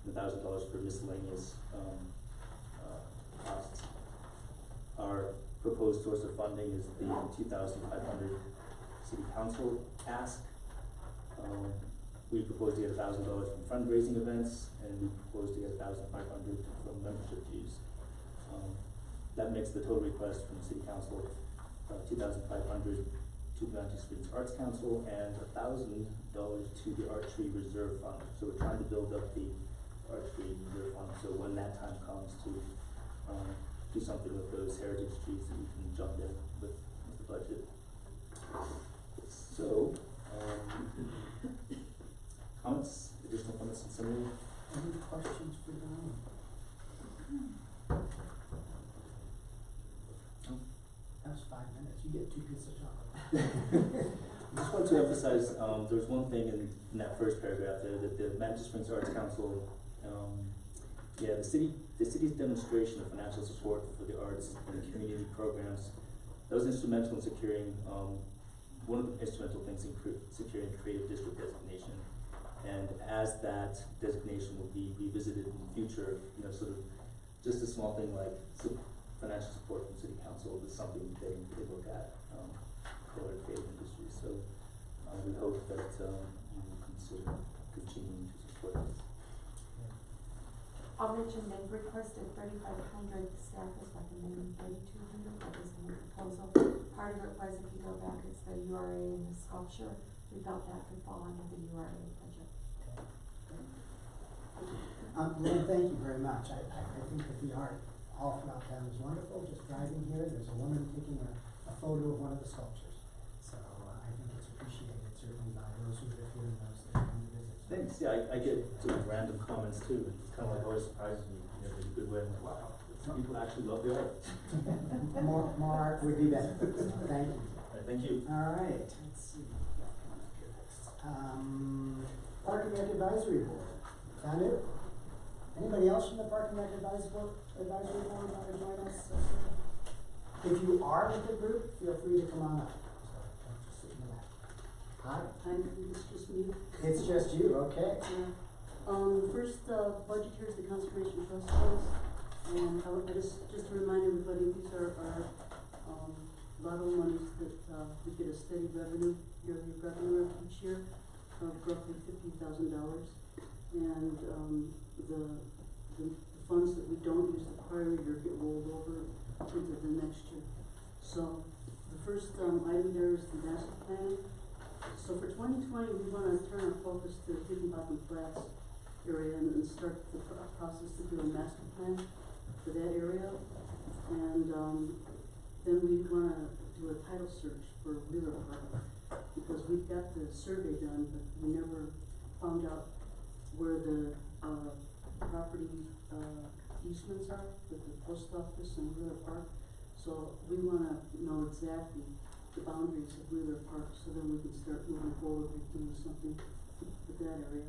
and $1,000 for miscellaneous costs. Our proposed source of funding is the $2,500 City Council ask. we propose to get $1,000 from fundraising events, and we propose to get $1,500 from membership dues. That makes the total request from the City Council, $2,500 to the Atlantic Springs Arts Council and $1,000 to the Art Tree Reserve Fund. So we're trying to build up the Art Tree Reserve Fund, so when that time comes to do something with those heritage trees, that we can jump in with the budget. So, comments, additional comments and summary? Any questions for Don? That was 5 minutes, you get 2 pieces of chocolate. I just want to emphasize, there's one thing in that first paragraph there, that the Atlantic Springs Arts Council, the city's demonstration of financial support for the arts and the community programs, that was instrumental in securing, one of the instrumental things in securing Creative District designation. And as that designation will be revisited in the future, sort of just a small thing like financial support from City Council is something they look at for the creative industry. So we hope that you will consider continuing to support this. I'll mention they've requested 3,500, staff is recommending 3,200, that was in the proposal. Part of it was, if you go back, it's the URA and the sculpture, we felt that could fall under the URA budget. Lynn, thank you very much. I think that the art all throughout town is wonderful. Just driving here, there's a woman taking a photo of one of the sculptures. So I think it's appreciated certainly by those who live here and those that come to visit. Thanks. Yeah, I get sort of random comments too. It's kind of like always surprises me in a good way. I'm like, wow, some people actually love the art. more art would be better. So thank you. Thank you. All right. Let's see. Park and Rec Advisory Board. Tanu? Anybody else from the Park and Rec Advisory Board want to join us? If you are with the group, feel free to come on up. So don't just sit in the back. Hi. It's just me. It's just you, okay. First budget here is the Conservation Trust funds, and I just to remind everybody, these are our lotto monies that we get a steady revenue, yearly revenue each year of roughly $50,000, and the funds that we don't use the prior year get rolled over into the next year. So the first item there is the master plan. So for 2020, we want to turn our focus to Higginbotham Flats area and start the process to do a master plan for that area. And then we want to do a title search for Wheeler Park, because we've got the survey done, but we never found out where the property easements are with the post office and Wheeler Park. So we want to know exactly the boundaries of Wheeler Park, so then we can start moving forward with doing something with that area.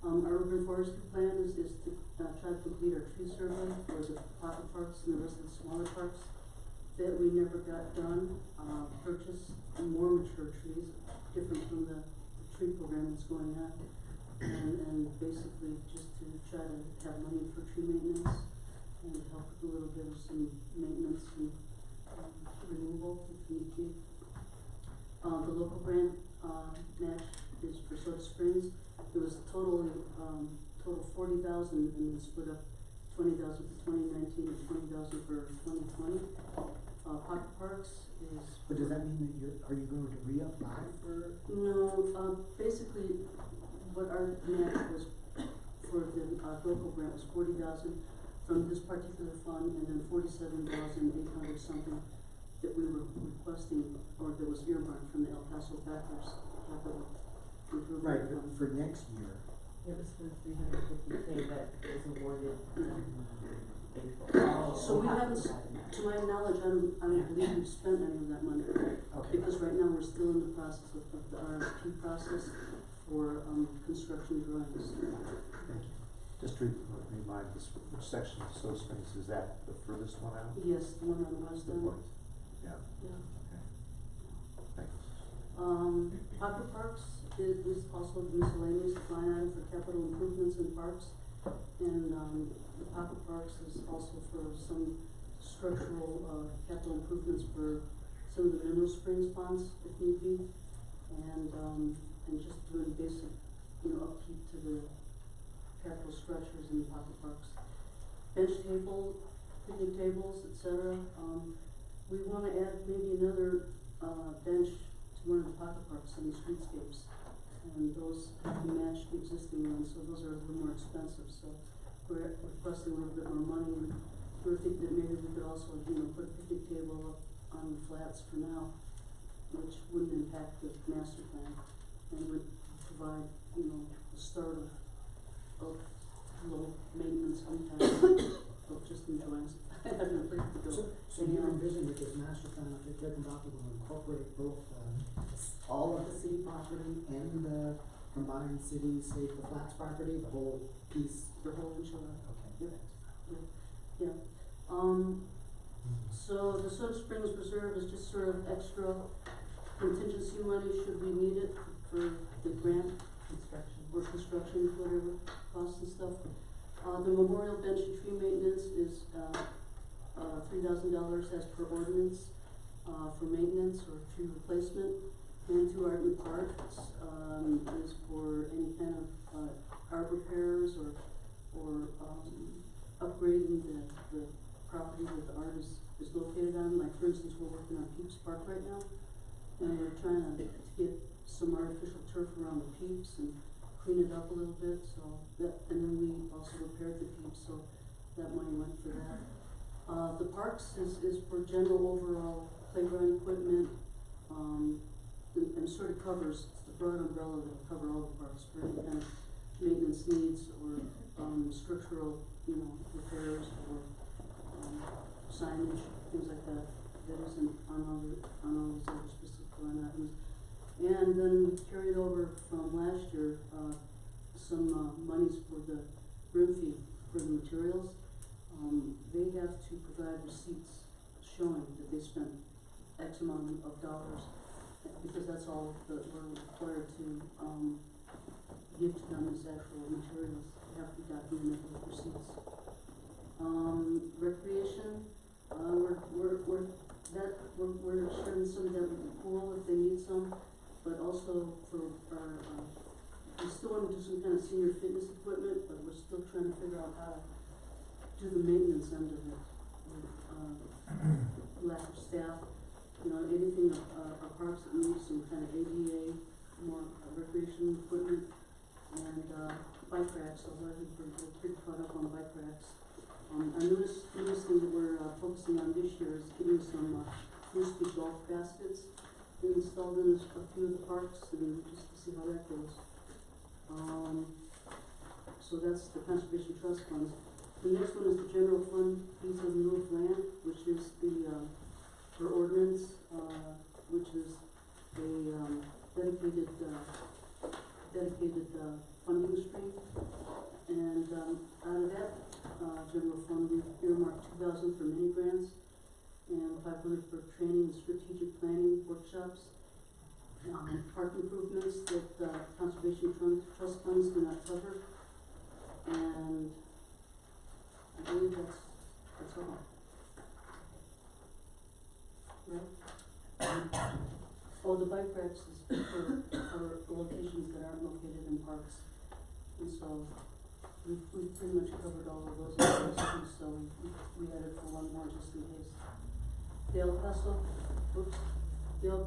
Our urban forestry plan is to try to complete our tree survey for the pocket parks and the rest of the smaller parks that we never got done. Purchase more mature trees, different from the tree program that's going on, and basically just to try to have money for tree maintenance and help with a little bit of some maintenance and removal if need be. The local grant match is for Soda Springs. It was total 40,000, and we split up 20,000 for 2019 and 20,000 for 2020. Pocket Parks is. But does that mean that are you going to reapply for? No, basically, what our match was for the local grant was 40,000 from this particular fund, and then 47,800 something that we were requesting, or that was earmarked from the El Paso Backers Capital Improvement Right, Fund. for next year. It was for $350K that was awarded in April. So we haven't, to my knowledge, I don't believe we've spent any of that money. Okay. Because right now we're still in the process of the RFP process for construction drawings. Thank you. Just to remind us, which section of Soda Springs is that, the furthest one out? Yes, the one on the west end. Yeah. Yeah. Okay. Thanks. Pocket Parks is also the miscellaneous line item for capital improvements in parks. And the Pocket Parks is also for some structural capital improvements for some of the Mineral Springs ponds, if need be. And just doing basic upkeep to the capital structures in the pocket parks. Bench table, picnic tables, et cetera. We wanna add maybe another, bench to one of the pocket parks in the streetscapes. And those have to match the existing ones, so those are a little more expensive, so we're requesting a little bit more money. And we're thinking that maybe we could also, put a picnic table up on the flats for now, which wouldn't impact the master plan, and would provide, the start of low maintenance sometimes, of just enjoying having a place to go. So you envision with this master plan, if you're talking about, will incorporate both, all of the city property and the combined city, state, the flats property, the whole piece? The whole enchilada. Okay. Yeah. So the Soda Springs Reserve is just sort of extra contingency money should we need it for the grant or construction, whatever costs and stuff. The memorial bench and tree maintenance is, $3,000 as per ordinance, for maintenance or tree replacement. And to Art and Parks, is for any kind of, art repairs or, upgrading the property that the art is located on. Like, for instance, we're working on Peeps Park right now, and we're trying to get some artificial turf around the Peeps and clean it up a little bit, so that, and then we also repaired the Peeps, so that money went for that. The parks is for general overall playground equipment, and sort of covers, it's the broad umbrella that will cover all the parks for any kind of maintenance needs or, structural, repairs or, signage, things like that. That isn't on all these other specific line items. And then we carried over from last year, some, monies for the room fee for the materials. They have to provide receipts showing that they spent X amount of dollars, because that's all that we're required to, give to them as actual materials. They have to be documented with receipts. Recreation, we're sharing some of that with the pool if they need some, but also for our, we still want to do some kind of senior fitness equipment, but we're still trying to figure out how to do the maintenance end of it with, lack of staff. Anything, our parks that need some kind of ADA, more recreation equipment, and, bike racks, so we're pretty caught up on bike racks. Our newest thing that we're, focusing on this year is getting some, frisbee golf baskets installed in a few of the parks, and just to see how that goes. So that's the Conservation Trust funds. The next one is the general fund, fees of lieu of land, which is the, for ordinance, which is a, dedicated funding stream. And, out of that, general fund, we've earmarked $2,000 for mini grants and $500 for training and strategic planning workshops. Park improvements that, Conservation Trust funds do not cover. And I believe that's all. Right? Oh, the bike racks is for locations that aren't located in parks. And so we've pretty much covered all of those areas too, so we added for one more just in case. The El Paso, El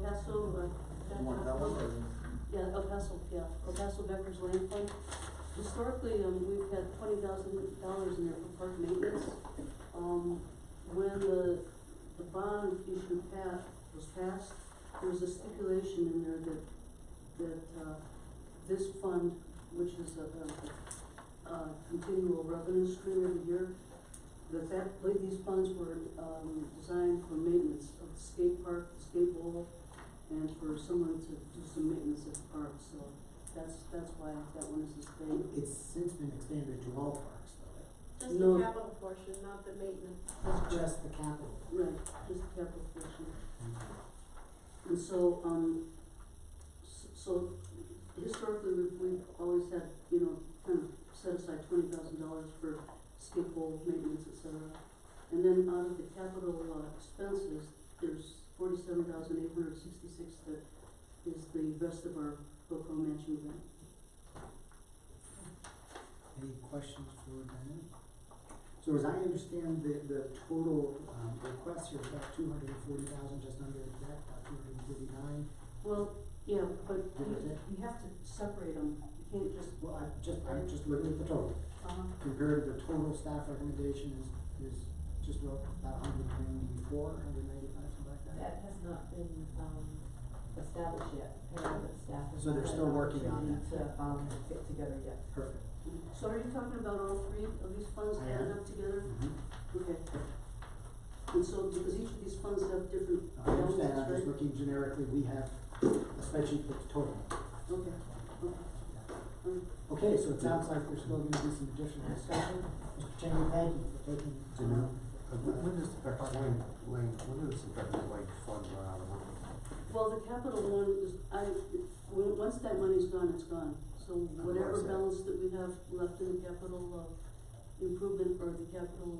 Paso Becker's Land Fund. Historically, we've had $20,000 in there for park maintenance. When the bond issue was passed, there was a stipulation in there that this fund, which is a continual revenue stream every year, these funds were, designed for maintenance of the skate park, the skate bowl, and for someone to do some maintenance at the park, so that's why that one is sustained. It's since been expanded to all parks, though. Just No. the capital portion, not the maintenance. That's just the capital. Right, just the capital portion. And so, so historically, we've always had, kind of set aside $20,000 for skate bowl maintenance, et cetera. And then out of the capital, expenses, there's $47,866 that is the rest of our GoPro matching grant. Any questions for Diane? So as I understand, the total, request here is about 240,000, just under that, about 239. Well, yeah, but Give or take. you have to separate them, you can't just. Well, I'm just looking at the total. Compared to the total staff recommendation is just about 194, 195, something like that. That has not been, established yet, and the staff has So they're not had still an working on opportunity that. to, fit together yet. Perfect. So are you talking about all three of these funds I added am. up together? Mm-hmm. Okay. And so, because each of these funds have different I understand, I'm balances, just right? looking generically, we have a spreadsheet with the total. Okay, okay. Okay, so it sounds like there's still gonna be some additional discussion. Mr. Cheney, thank you for taking. When does the Lane, when does the Lane fund run out of money? Well, the capital one is, once that money's gone, it's gone. So whatever Otherwise, balance that we have left in the capital, improvement or the capital,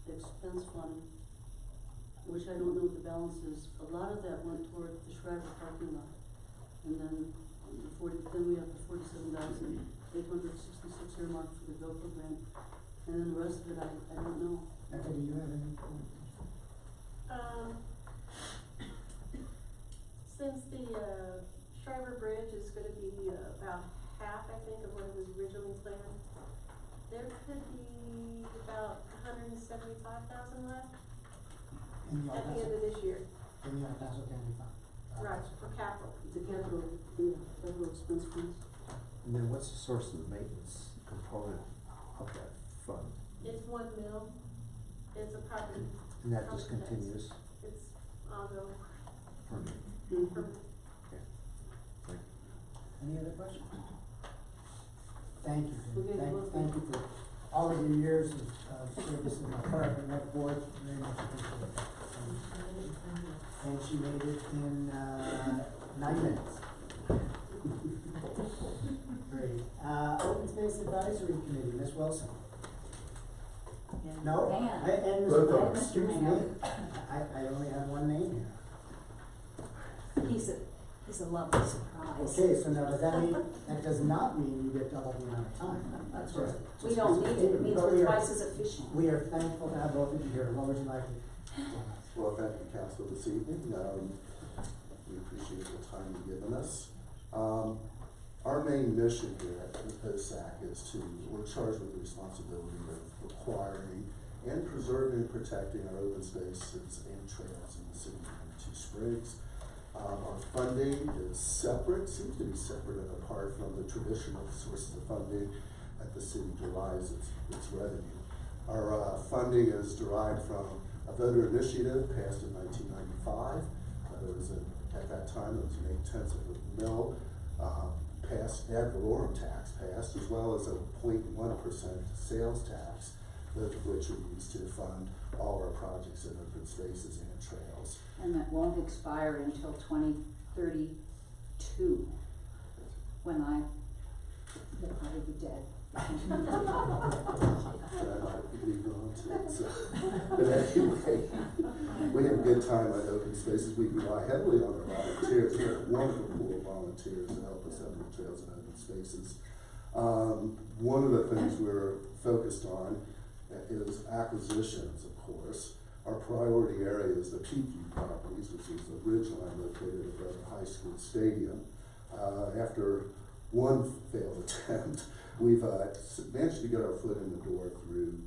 expense fund, which I don't know what the balance is, a lot of that went toward the Shriver parking lot. And then then we have the 47,866 earmarked for the GoPro grant. And then the rest of it, I don't know. Becca, do you have any? Since the, Shriver Bridge is gonna be, about half, I think, of what it was originally planned, there could be about 175,000 left In the at the end El of this year. In the El Paso County Fund. Right, for capital. It's a capital, yeah, capital expense funds. And then what's the source of the maintenance component of that fund? It's 1 mil, it's a property. And that just property tax. continues It's ongoing. for me? Okay. Thank you. Any other questions? Thank you. Okay, well, Thank you for all of your years of service in the park and rec board, very much appreciated. And she made it in, 9 minutes. Great. Open Space Advisory Committee, Ms. Wilson. No, and Ms. Both of Wilson, them. excuse me, I only have one name here. He's a lovely surprise. Okay, so now does that mean, that does not mean you get double the amount of time? That's right. We don't need it, it means But we we're are- twice as efficient. We are thankful to have both of you here. What would you like to? Well, thank you, Council, this evening. We appreciate the time you've given us. Our main mission here at the POSAC is we're charged with the responsibility of acquiring and preserving and protecting our open spaces and trails in the city of Manitou Springs. Our funding is separate, seems to be separate and apart from the traditional sources of funding that the city derives its revenue. Our funding is derived from a voter initiative passed in 1995. There was at that time, it was an 8/10 of a mil passed, ad valorem tax passed, as well as a 0.1% sales tax, both of which are used to fund all our projects in open spaces and trails. And that won't expire until 2032, when I will probably be dead. That might be gone too, so. But anyway, we have a good time at open spaces. We rely heavily on our volunteers. We have a wonderful pool of volunteers that help us out on the trails and open spaces. One of the things we're focused on is acquisitions, of course. Our priority area is the Peakview properties, which is the ridgeline located above the high school stadium. After one failed attempt, we've managed to get our foot in the door through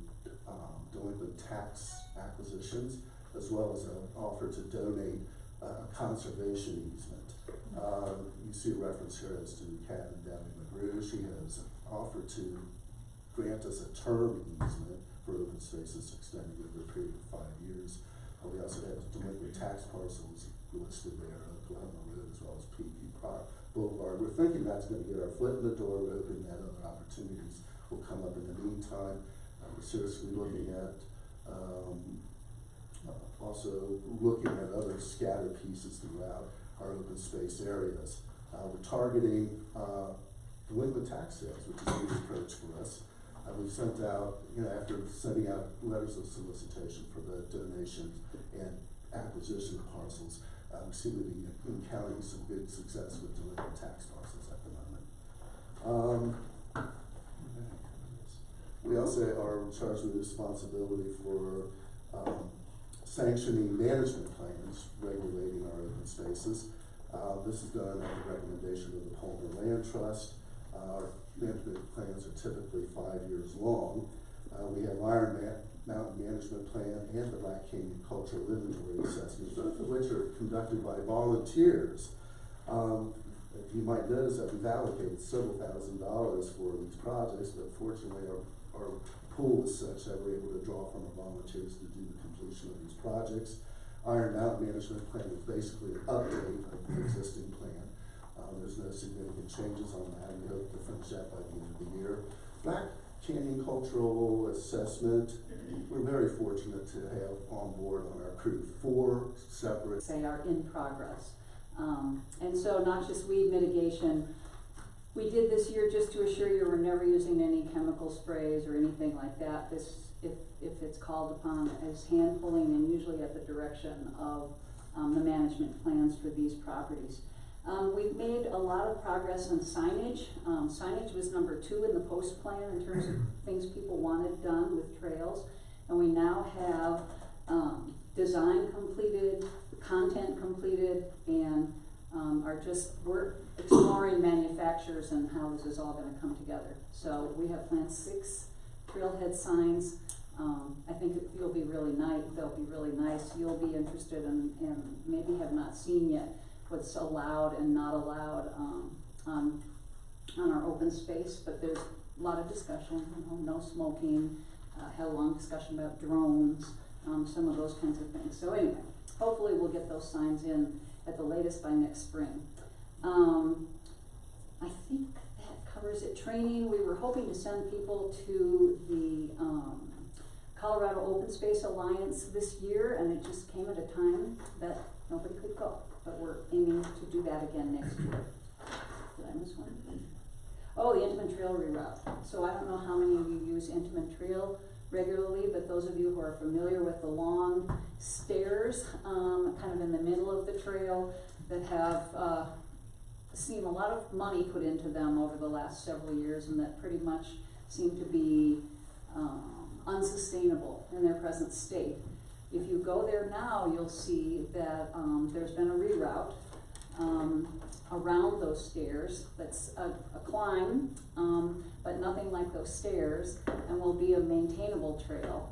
delinquent tax acquisitions, as well as an offer to donate a conservation easement. You see a reference here as to Captain Debbie McGrew. She has offered to grant us a term easement for open spaces extending over a period of 5 years. We also have delinquent tax parcels listed there, Oklahoma Road as well as Peakview Boulevard. We're thinking that's going to get our foot in the door. We're hoping that other opportunities will come up in the meantime. We're seriously looking at also looking at other scattered pieces throughout our open space areas. We're targeting delinquent tax sales, which is a new approach for us. We've sent out, after sending out letters of solicitation for the donations and acquisition of parcels, we seem to be encountering some good success with delinquent tax parcels at the moment. towns that are charged with responsibility for, sanctioning management plans regulating our open spaces. This is done at the recommendation of the Palmer Land Trust. Our management plans are typically 5 years long. We have Iron Mountain Management Plan and the Black Canyon Cultural Inventory Assessment, both of which are conducted by volunteers. You might notice that we've allocated several $1,000s for these projects, but fortunately our pool is such that we're able to draw from our volunteers to do the completion of these projects. Iron Mountain Management Plan is basically an update of the existing plan. There's no significant changes on that. We hope to finish that by the end of the year. Black Canyon Cultural Assessment, we're very fortunate to have on board on our crew 4 separate. Say are in progress. And so noxious weed mitigation, we did this year just to assure you we're never using any chemical sprays or anything like that. This, if it's called upon, as hand pulling and usually at the direction of the management plans for these properties. We've made a lot of progress on signage. Signage was number 2 in the post plan in terms of things people wanted done with trails. And we now have design completed, content completed, and we're exploring manufacturers and how this is all gonna come together. So we have planned 6 trailhead signs. I think you'll be really nice, they'll be really nice. You'll be interested in, and maybe have not seen yet what's allowed and not allowed on our open space, but there's a lot of discussion, no smoking, had a long discussion about drones, some of those kinds of things. So anyway, hopefully we'll get those signs in at the latest by next spring. I think that covers it. Training, we were hoping to send people to the Colorado Open Space Alliance this year, and it just came at a time that nobody could go. But we're aiming to do that again next year. Did I miss one? Oh, the Intamin Trail reroute. So I don't know how many of you use Intamin Trail regularly, but those of you who are familiar with the long stairs, kind of in the middle of the trail, that have seen a lot of money put into them over the last several years, and that pretty much seem to be unsustainable in their present state. If you go there now, you'll see that there's been a reroute around those stairs. That's a climb, but nothing like those stairs, and will be a maintainable trail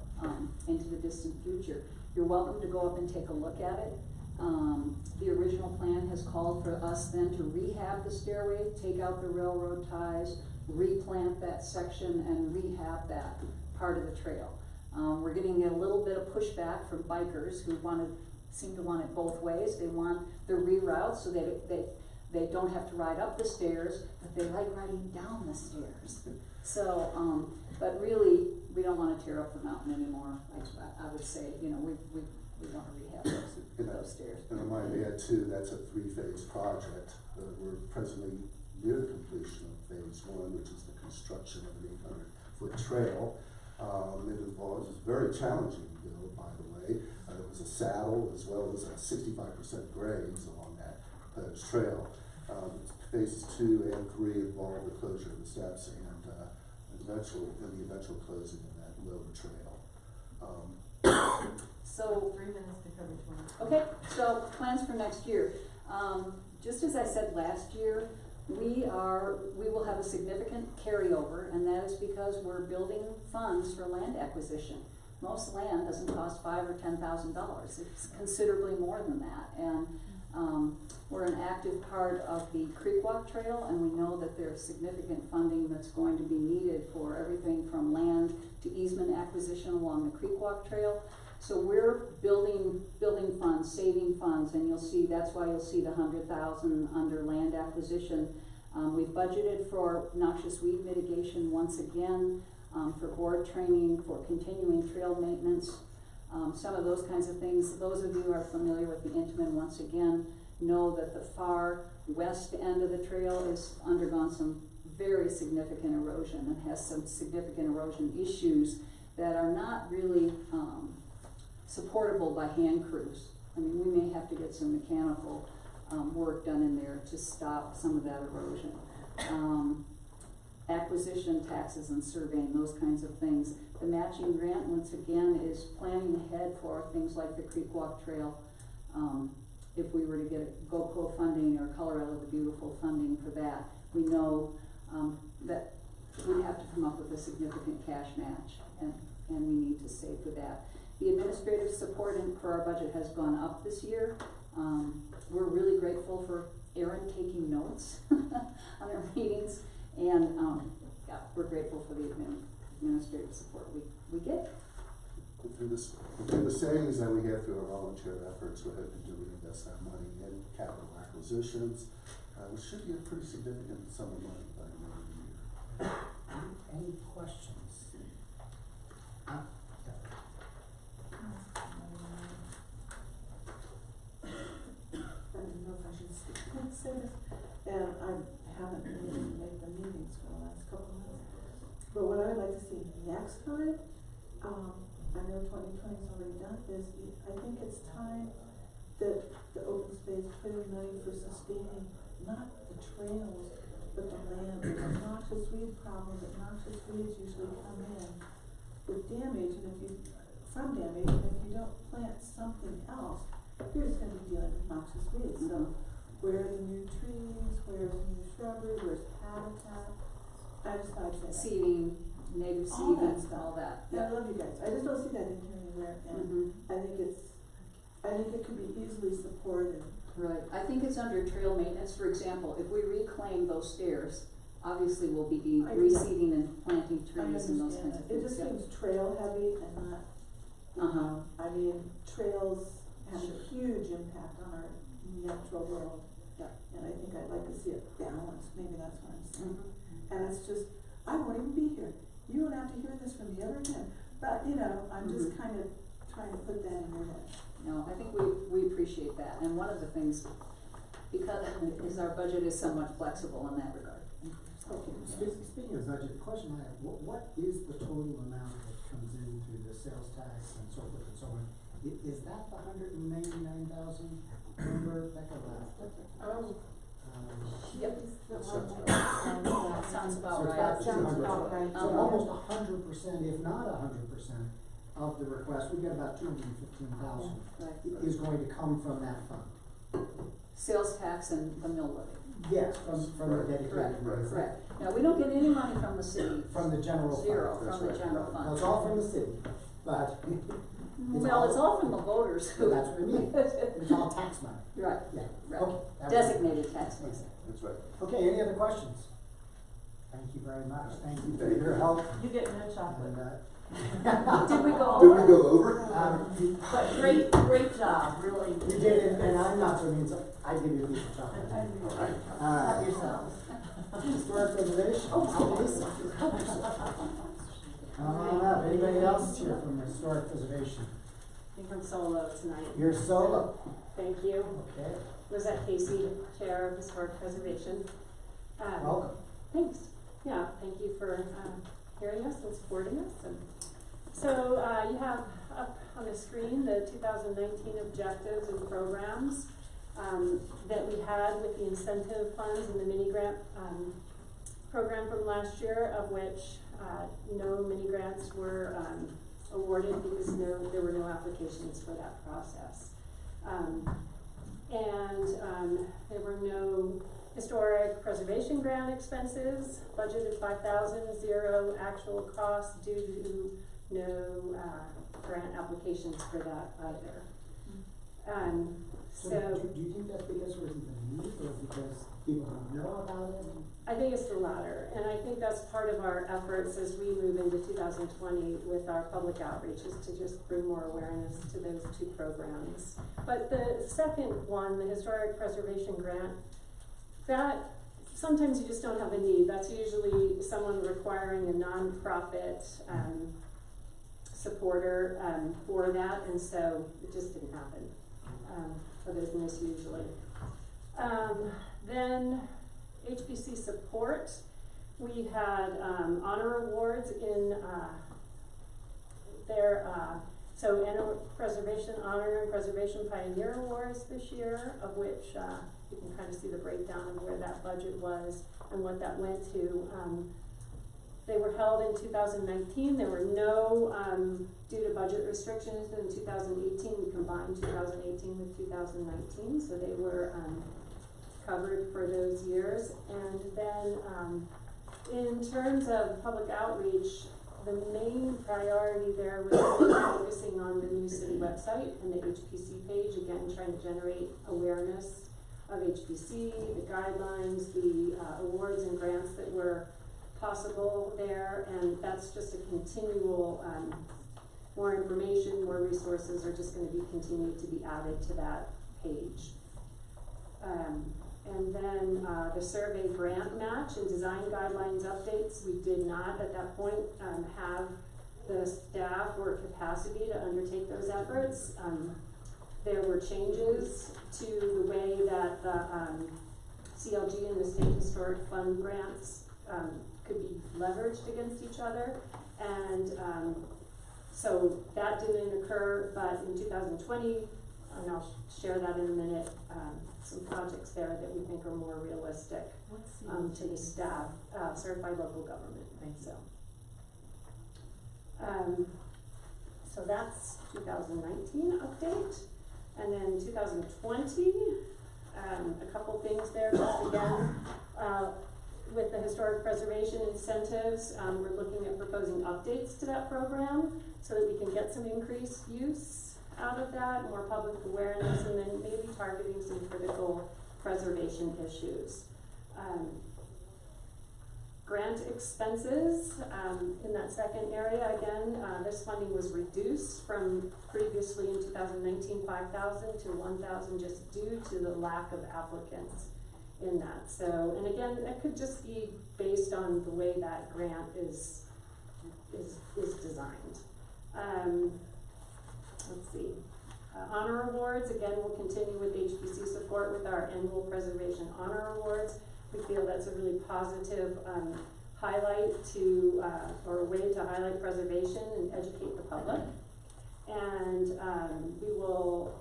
into the distant future. You're welcome to go up and take a look at it. The original plan has called for us then to rehab the stairway, take out the railroad ties, replant that section, and rehab that part of the trail. We're getting a little bit of pushback from bikers who seem to want it both ways. They want the reroute so that they don't have to ride up the stairs, but they like riding down the stairs. So, but really, we don't want to tear up the mountain anymore. I would say, we want to rehab those stairs. And I might add too, that's a 3-phase project. We're presently near the completion of phase 1, which is the construction of an 800-foot trail. It involves, it's very challenging to build, by the way. It was a saddle as well as a 65% grades along that proposed trail. Phases 2 and 3 involve the closure of the steps and the eventual closing of that lower trail. So 3 minutes to cover 20. Okay, so plans for next year. Just as I said last year, we will have a significant carryover, and that is because we're building funds for land acquisition. Most land doesn't cost $5,000 or $10,000. It's considerably more than that. And we're an active part of the Creek Walk Trail, and we know that there's significant funding that's going to be needed for everything from land to easement acquisition along the Creek Walk Trail. So we're building funds, saving funds, and that's why you'll see the $100,000 under land acquisition. We've budgeted for noxious weed mitigation once again, for board training, for continuing trail maintenance, some of those kinds of things. Those of you who are familiar with the Intamin, once again, know that the far west end of the trail has undergone some very significant erosion and has some significant erosion issues that are not really supportable by hand crews. I mean, we may have to get some mechanical work done in there to stop some of that erosion. acquisition taxes and surveying, those kinds of things. The matching grant, once again, is planning ahead for things like the Creek Walk Trail. If we were to get GoCo funding or Colorado the Beautiful funding for that, we know, that we have to come up with a significant cash match, and we need to save for that. The administrative support for our budget has gone up this year. We're really grateful for Erin taking notes on our meetings, and, yeah, we're grateful for the administrative support we get. Through the savings that we get through our volunteer efforts, we're hoping to reinvest that money in capital acquisitions, which should be a pretty significant sum of money by the end of the year. Any questions? Yeah. I don't know if I should say this, and I haven't really made the meetings for the last couple of months. But what I'd like to see next time, I know 2020's already done, is I think it's time that the open space put in money for sustaining, not the trails, but the land. There's a noxious weed problem, that noxious weeds usually come in with damage, and if you don't plant something else, you're just gonna be dealing with noxious weeds. So where are the new trees, where's the new shrubbery, where's habitat? I just thought I'd say that. Seeding, native All that seeding, stuff. all that. Yeah, I love you guys. I just don't see that in here anywhere, and I think it could be easily supported. Right, I think it's under trail maintenance, for example, if we reclaim those stairs, obviously we'll be I reseeding and planting I trees and those understand kinds of that. It things. just yeah. seems trail heavy and not, I mean, trails have a huge impact on our natural world. Yeah. And I think I'd like to see it balanced, maybe that's what I'm saying. Mhm. And it's just, I won't even be here. You won't have to hear this from me ever again. But, I'm just kind of trying to put that in your head. No, I think we appreciate that, and one of the things, because our budget is somewhat flexible in that regard. Okay, speaking of budget, the question I have, what is the total amount that comes in through the sales tax and so forth and so on? Is that the $199,000 number, Becca, Yep. That sounds about so right. it's about 200. So almost 100%, if not 100%, of the request, we get about 215,000 Right. is going to come from that fund. Sales tax and the mill levy. Yes, from the dedicated. Correct. Now, we don't get any money from the city. From the general fund. Zero, from the general fund. Now, it's all from the city, but. Well, it's all from the voters who. That's what I mean. It's all tax money. Right, Yeah. right. Okay. that was- Designated tax money. That's right. Okay, any other questions? Thank you very much. Thank you for your help. You get no chocolate. Did we go Did over? we go over? But great job, really. You did it, and I'm not so mean, so I give you a piece of chocolate. Help yourselves. Historic preservation. Come on up. Anybody else here from historic preservation? I'm from Solo tonight. You're solo. Thank you. Okay. Lizette Casey, Chair of Historic Preservation. Welcome. Thanks. Yeah, thank you for hearing us and supporting us. And so you have up on the screen the 2019 objectives and programs that we had with the incentive funds and the mini grant program from last year, of which no mini grants were awarded because there were no applications for that process. There were no historic preservation grant expenses, budgeted 5,000, zero actual costs due to no grant applications for that either. So do you think that's because there isn't a need, or because people don't know about it? I think it's the latter, and I think that's part of our efforts as we move into 2020 with our public outreach, is to just bring more awareness to those two programs. But the second one, the Historic Preservation Grant, that sometimes you just don't have a need. That's usually someone requiring a nonprofit supporter for that, and so it just didn't happen. Other than this usually. Then HPC support, we had honor awards in so Preservation Honor and Preservation Pioneer Awards this year, of which you can kind of see the breakdown of where that budget was and what that went to. They were held in 2019. There were no, due to budget restrictions in 2018, we combined 2018 with 2019, so they were covered for those years. And then in terms of public outreach, the main priority there was really focusing on the new city website and the HPC page, again, trying to generate awareness of HPC, the guidelines, the awards and grants that were possible there, and that's just a continual, more information, more resources are just gonna be continued to be added to that page. And then the survey grant match and design guidelines updates, we did not at that point have the staff or capacity to undertake those efforts. There were changes to the way that the CLG and the State Historic Fund grants could be leveraged against each other. And so that didn't occur, but in 2020, and I'll share that in a minute, some projects there that we think are more realistic to the staff, certified local government. So that's 2019 update. And then 2020, a couple things there, just again, with the historic preservation incentives, we're looking at proposing updates to that program so that we can get some increased use out of that, more public awareness, and then maybe targeting some critical preservation issues. Grant expenses, in that second area, again, this funding was reduced from previously in 2019, 5,000 to 1,000 just due to the lack of applicants in that. So, and again, that could just be based on the way that grant is designed. Let's see. Honor awards, again, we'll continue with HPC support with our annual preservation honor awards. We feel that's a really positive highlight to, or a way to highlight preservation and educate the public. And we will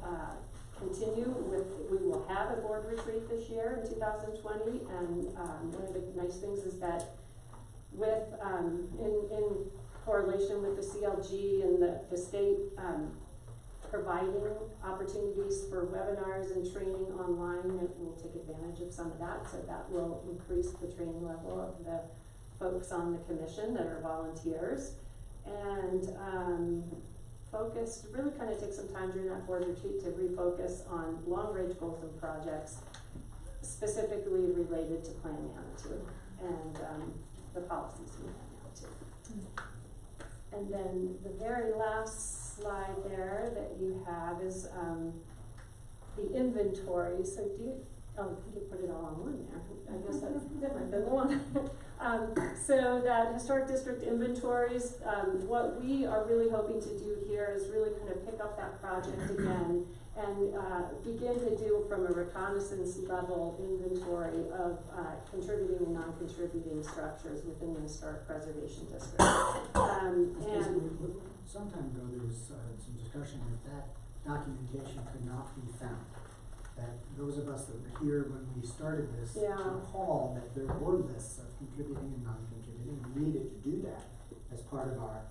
continue with, we will have a board retreat this year in 2020. And one of the nice things is that with, in correlation with the CLG and the state providing opportunities for webinars and training online, that we'll take advantage of some of that, so that will increase the training level of the folks on the commission that are volunteers. And really kind of take some time during that board retreat to refocus on long-range goals and projects specifically related to Plan Manitou and the policies in Plan Manitou. And then the very last slide there that you have is the inventory. So do you, oh, you put it all on one there. I guess that's different than the one. So that historic district inventories, what we are really hoping to do here is really kind of pick up that project again and begin to do from a reconnaissance level inventory of contributing and non-contributing structures within the historic preservation district. Some time ago, there was some discussion that documentation could not be found. That those of us that were here when we started this recall that there were lists of contributing and non-contributing. We needed to do that as part of our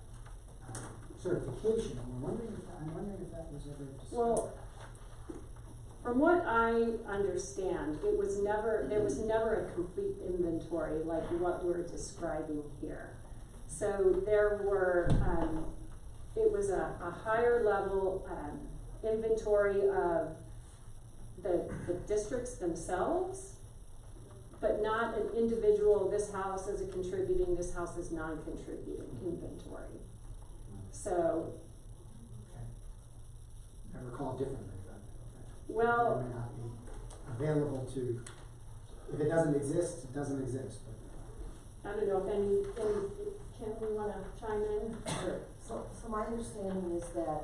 certification. I'm wondering if that was ever discussed. Well, from what I understand, there was never a complete inventory like what we're describing here. So there were, it was a higher level inventory of the districts themselves, but not an individual, this house is a contributing, this house is non-contributing inventory. So. Okay. I recall differently, but well, it may not be available to, if it doesn't exist, it doesn't exist. But. I don't know if any Kim, we want to chime in? Sure. So my understanding is that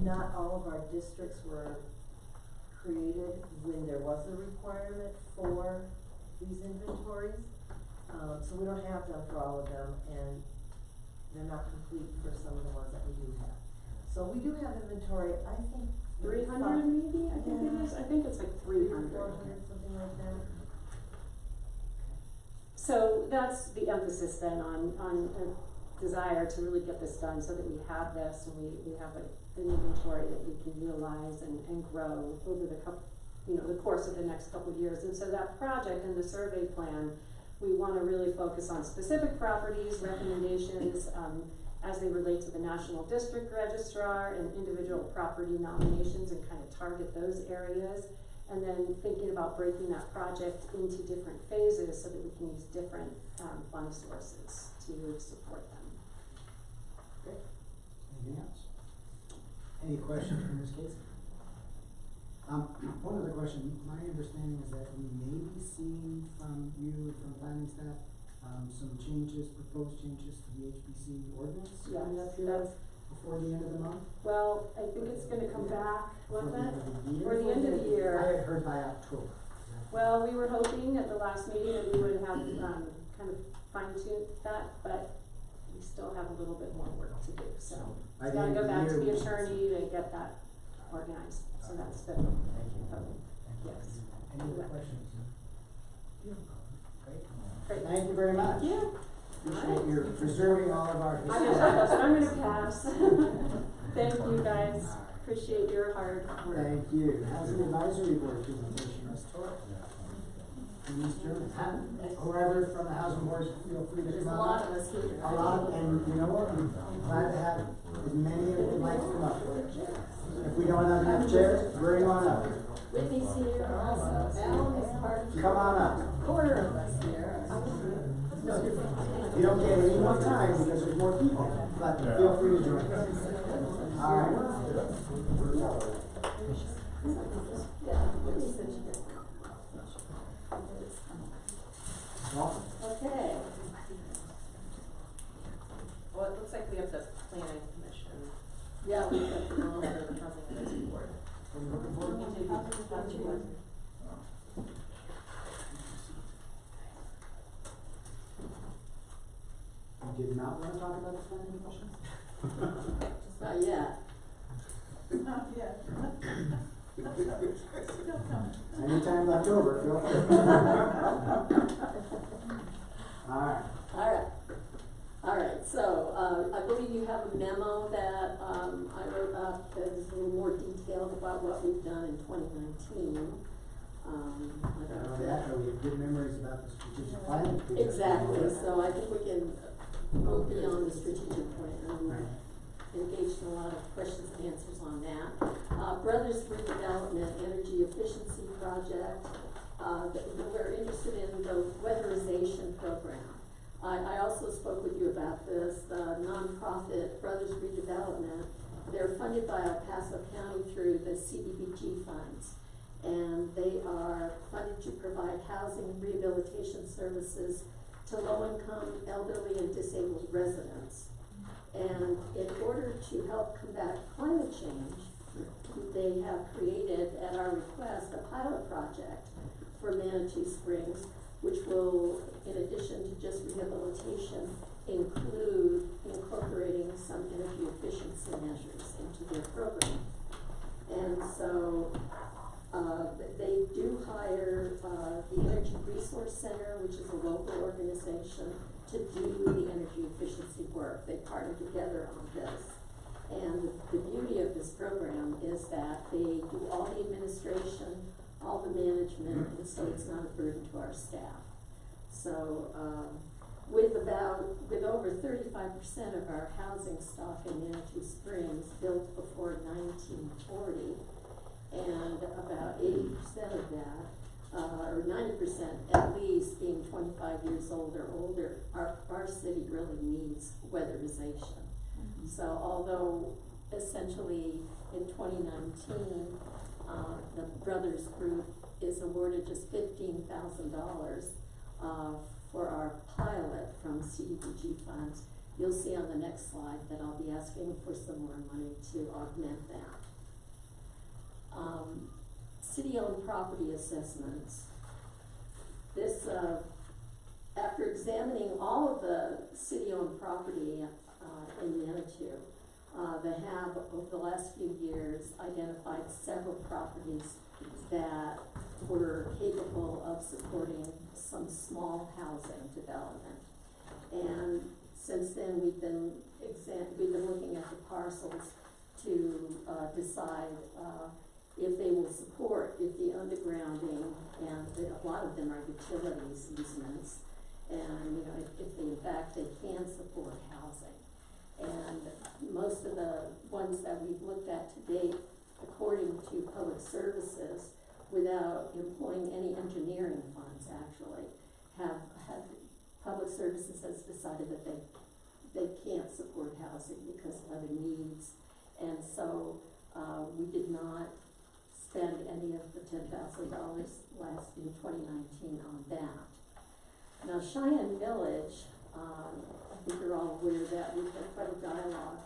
not all of our districts were created when there was a requirement for these inventories. So we don't have them for all of them, and they're not complete for some of the ones that we do have. So we do have inventory, I think. 300 maybe, I think it is. I think it's like 300. 400, something like that. So that's the emphasis then on a desire to really get this done so that we have this and we have an inventory that we can utilize and grow over the the course of the next couple of years. And so that project and the survey plan, we wanna really focus on specific properties, recommendations, as they relate to the National District Registrar and individual property nominations and kind of target those areas. And then thinking about breaking that project into different phases so that we can use different fund sources to support them. Great. Anything else? Any questions for Ms. Casey? One other question. My understanding is that we may be seeing from you, from planning staff, some changes, proposed changes to the HPC ordinance. Yeah, that's before the end of the month? Well, I think it's gonna come back, wasn't it? For the end of the year? For the end of the year. I had heard by October. Well, we were hoping at the last meeting that we would have, kind of fine-tuned that, but we still have a little bit more work to do, so. By It's the gotta end go of the back to year, the we- attorney to get that organized, so that's the, Thank you. yes. Any other questions? Great. Great. Thank you very much. Thank you. Appreciate your preserving all of our history. I'm gonna pass. Thank you, guys. Appreciate your hard work. Thank you. Housing Advisory Board presentation, Ms. Torres. And Mr. Whoever from the Housing Board, feel free to There's come a up. lot of us here. A lot, and you know what, I'm glad to have as many as would like to come up. If we don't have enough chairs, bring on up. Whitney's here also. Alan is part of. Come on up. Quarter of us here. You don't get any more time because there's more people, but feel free to join us. All right. Yeah, Whitney said she did. Welcome. Okay. Well, it looks like we have the planning commission. Yeah, we've got the wrong. And the housing advisory board. You did not want to talk about the planning commission? Not yet. Not yet. Still coming. Anytime left over, feel free. All right. Alright, so, I believe you have a memo that, I wrote up that is a little more detailed about what we've done in 2019. I don't know if that- We have good memories about the strategic plan. Exactly, so I think we can move beyond the strategic plan and engage in a lot of questions and answers on that. Brothers Redevelopment Energy Efficiency Project, we're interested in the weatherization program. I also spoke with you about this, the nonprofit Brothers Redevelopment. They're funded by El Paso County through the CDBG funds. And they are funded to provide housing and rehabilitation services to low-income, elderly, and disabled residents. And in order to help combat climate change, they have created, at our request, a pilot project for Manitou Springs, which will, in addition to just rehabilitation, include incorporating some energy efficiency measures into their program. And so, they do hire, the Energy Resource Center, which is a local organization, to do the energy efficiency work. They partner together on this. And the beauty of this program is that they do all the administration, all the management, and so it's not a burden to our staff. So, with over 35% of our housing stock in Manitou Springs built before 1940, and about 80% of that, or 90% at least, being 25 years old or older, our city really needs weatherization. So although essentially in 2019, the Brothers Group is awarded just $15,000 for our pilot from CDBG funds, you'll see on the next slide that I'll be asking for some more money to augment that. City-owned property assessments. This, after examining all of the city-owned property in Manitou, they have, over the last few years, identified several properties that were capable of supporting some small housing development. And since then, we've been looking at the parcels to decide if they will support, if the undergrounding, and a lot of them are utilities easements, and if they, in fact, they can support housing. And most of the ones that we've looked at to date, according to public services, without employing any engineering funds actually, have public services has decided that they can't support housing because of other needs. And so we did not spend any of the $10,000 last in 2019 on that. Now Cheyenne Village, I think you're all aware that we've had quite a dialogue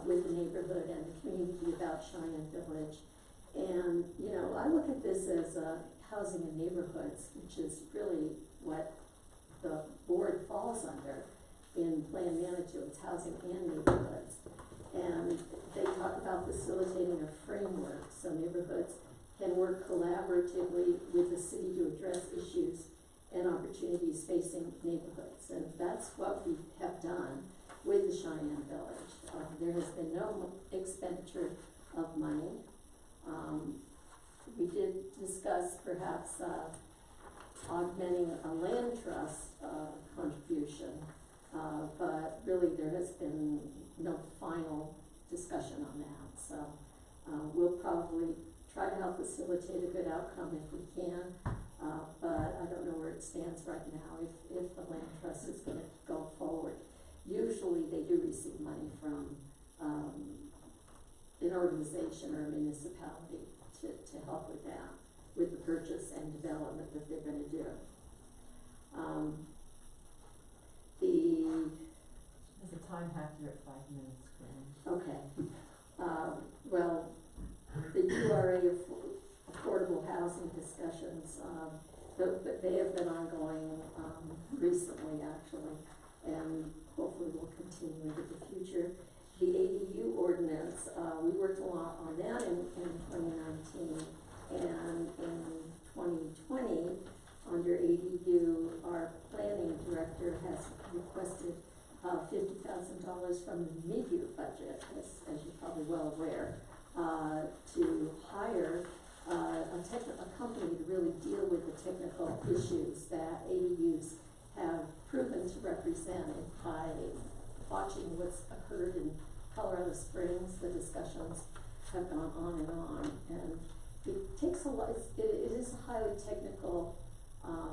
with the neighborhood and the community about Cheyenne Village. And, I look at this as housing in neighborhoods, which is really what the board falls under in Plan Manitou. It's housing and neighborhoods. And they talk about facilitating a framework so neighborhoods can work collaboratively with the city to address issues and opportunities facing neighborhoods. And that's what we have done with the Cheyenne Village. There has been no expenditure of money. We did discuss perhaps augmenting a land trust contribution, but really there has been no final discussion on that. So we'll probably try to help facilitate a good outcome if we can, but I don't know where it stands right now if the land trust is going to go forward. Usually they do receive money from an organization or a municipality to help with that, with the purchase and development that they're going to do. There's a time factor at 5 minutes, Corinne. Okay. Well, the URA affordable housing discussions, but they have been ongoing recently actually, and hopefully will continue into the future. The ADU ordinance, we worked a lot on that in 2019, and in 2020, under ADU, our planning director has requested $50,000 from the mid-year budget, as you're probably well aware, to hire a company to really deal with the technical issues that ADUs have proven to represent. By watching what's occurred in Colorado Springs, the discussions have gone on, and it takes a lot. It is a highly technical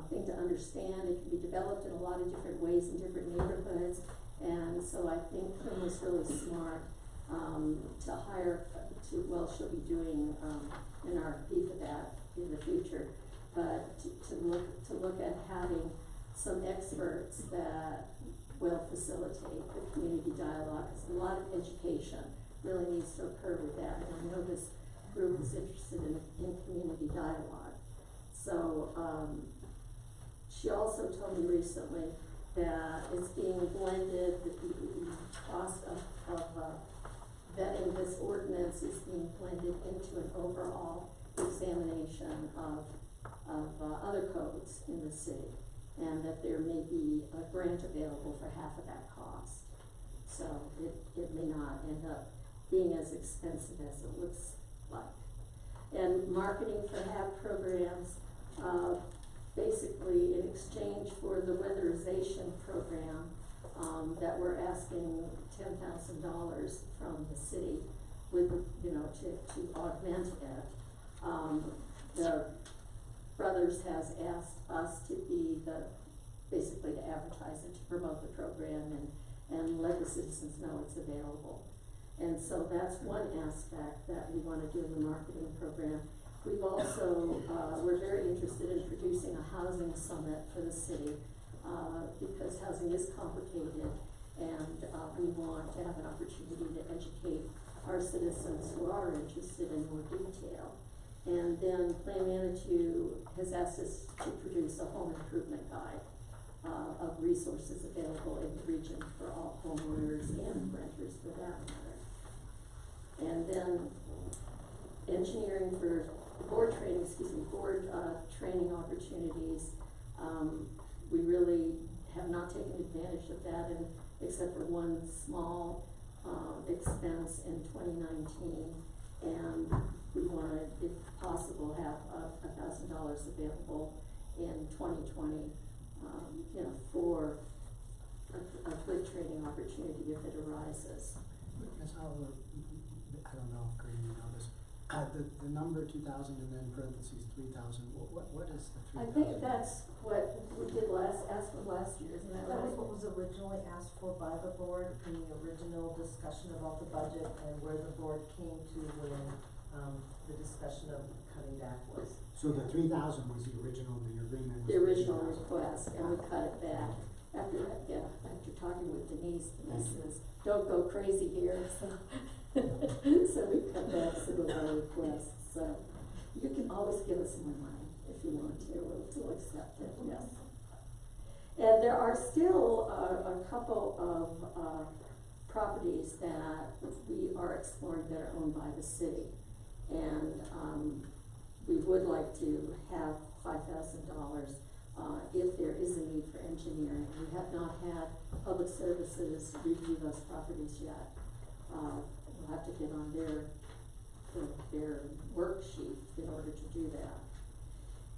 thing to understand. It can be developed in a lot of different ways in different neighborhoods, and so I think Kim was really smart to hire. She'll be doing an RFP for that in the future, but to look at having some experts that will facilitate the community dialogue. Because a lot of education really needs to occur with that, and I know this group is interested in community dialogue. So she also told me recently that it's being blended, the cost of vetting this ordinance is being blended into an overall examination of other codes in the city, and that there may be a grant available for half of that cost. So it may not end up being as expensive as it looks like. And marketing for HAB programs, basically in exchange for the weatherization program, that we're asking $10,000 from the city with, to augment it. The Brothers has asked us to be basically to advertise it, to promote the program and let the citizens know it's available. And so that's one aspect that we want to do in the marketing program. We've also, we're very interested in producing a housing summit for the city, because housing is complicated, and we want to have an opportunity to educate our citizens who are interested in more detail. And then Plan Manitou has asked us to produce a home improvement guide of resources available in the region for all homeowners and renters for that matter. And then engineering for board training opportunities. We really have not taken advantage of that, and except for one small expense in 2019, and we want to, if possible, have $1,000 available in 2020, for a good training opportunity if it arises. Ms. Howell, I don't know if Grady, you know this, the number 2,000 and then parentheses 3,000, what is the 3,000? I think that's what we did ask for last year, isn't that That right? was what was originally asked for by the board in the original discussion about the budget and where the board came to when, the discussion of cutting back was. So the 3,000 was the original, the agreement was The original 3,000. request, and we cut it back. After talking with Denise says, don't go crazy here, so, so we cut back some of our requests, so you can always give us more money if you want to, we'll accept it, yes. And there are still a couple of properties that we are exploring that are owned by the city, and we would like to have $5,000 if there is a need for engineering. We have not had public services review those properties yet. We'll have to get on their worksheet in order to do that.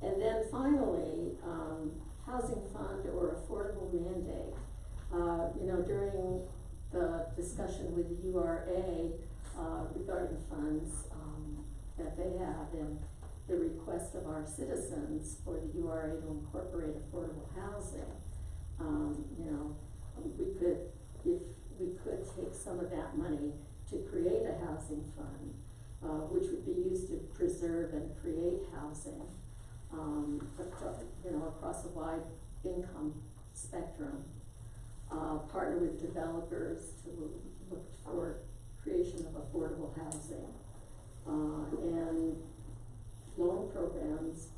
And then finally, housing fund or affordable mandate. During the discussion with the URA regarding funds that they have and the request of our citizens for the URA to incorporate affordable housing, we could take some of that money to create a housing fund, which would be used to preserve and create housing, across a wide income spectrum. Partner with developers to look for creation of affordable housing, and loan programs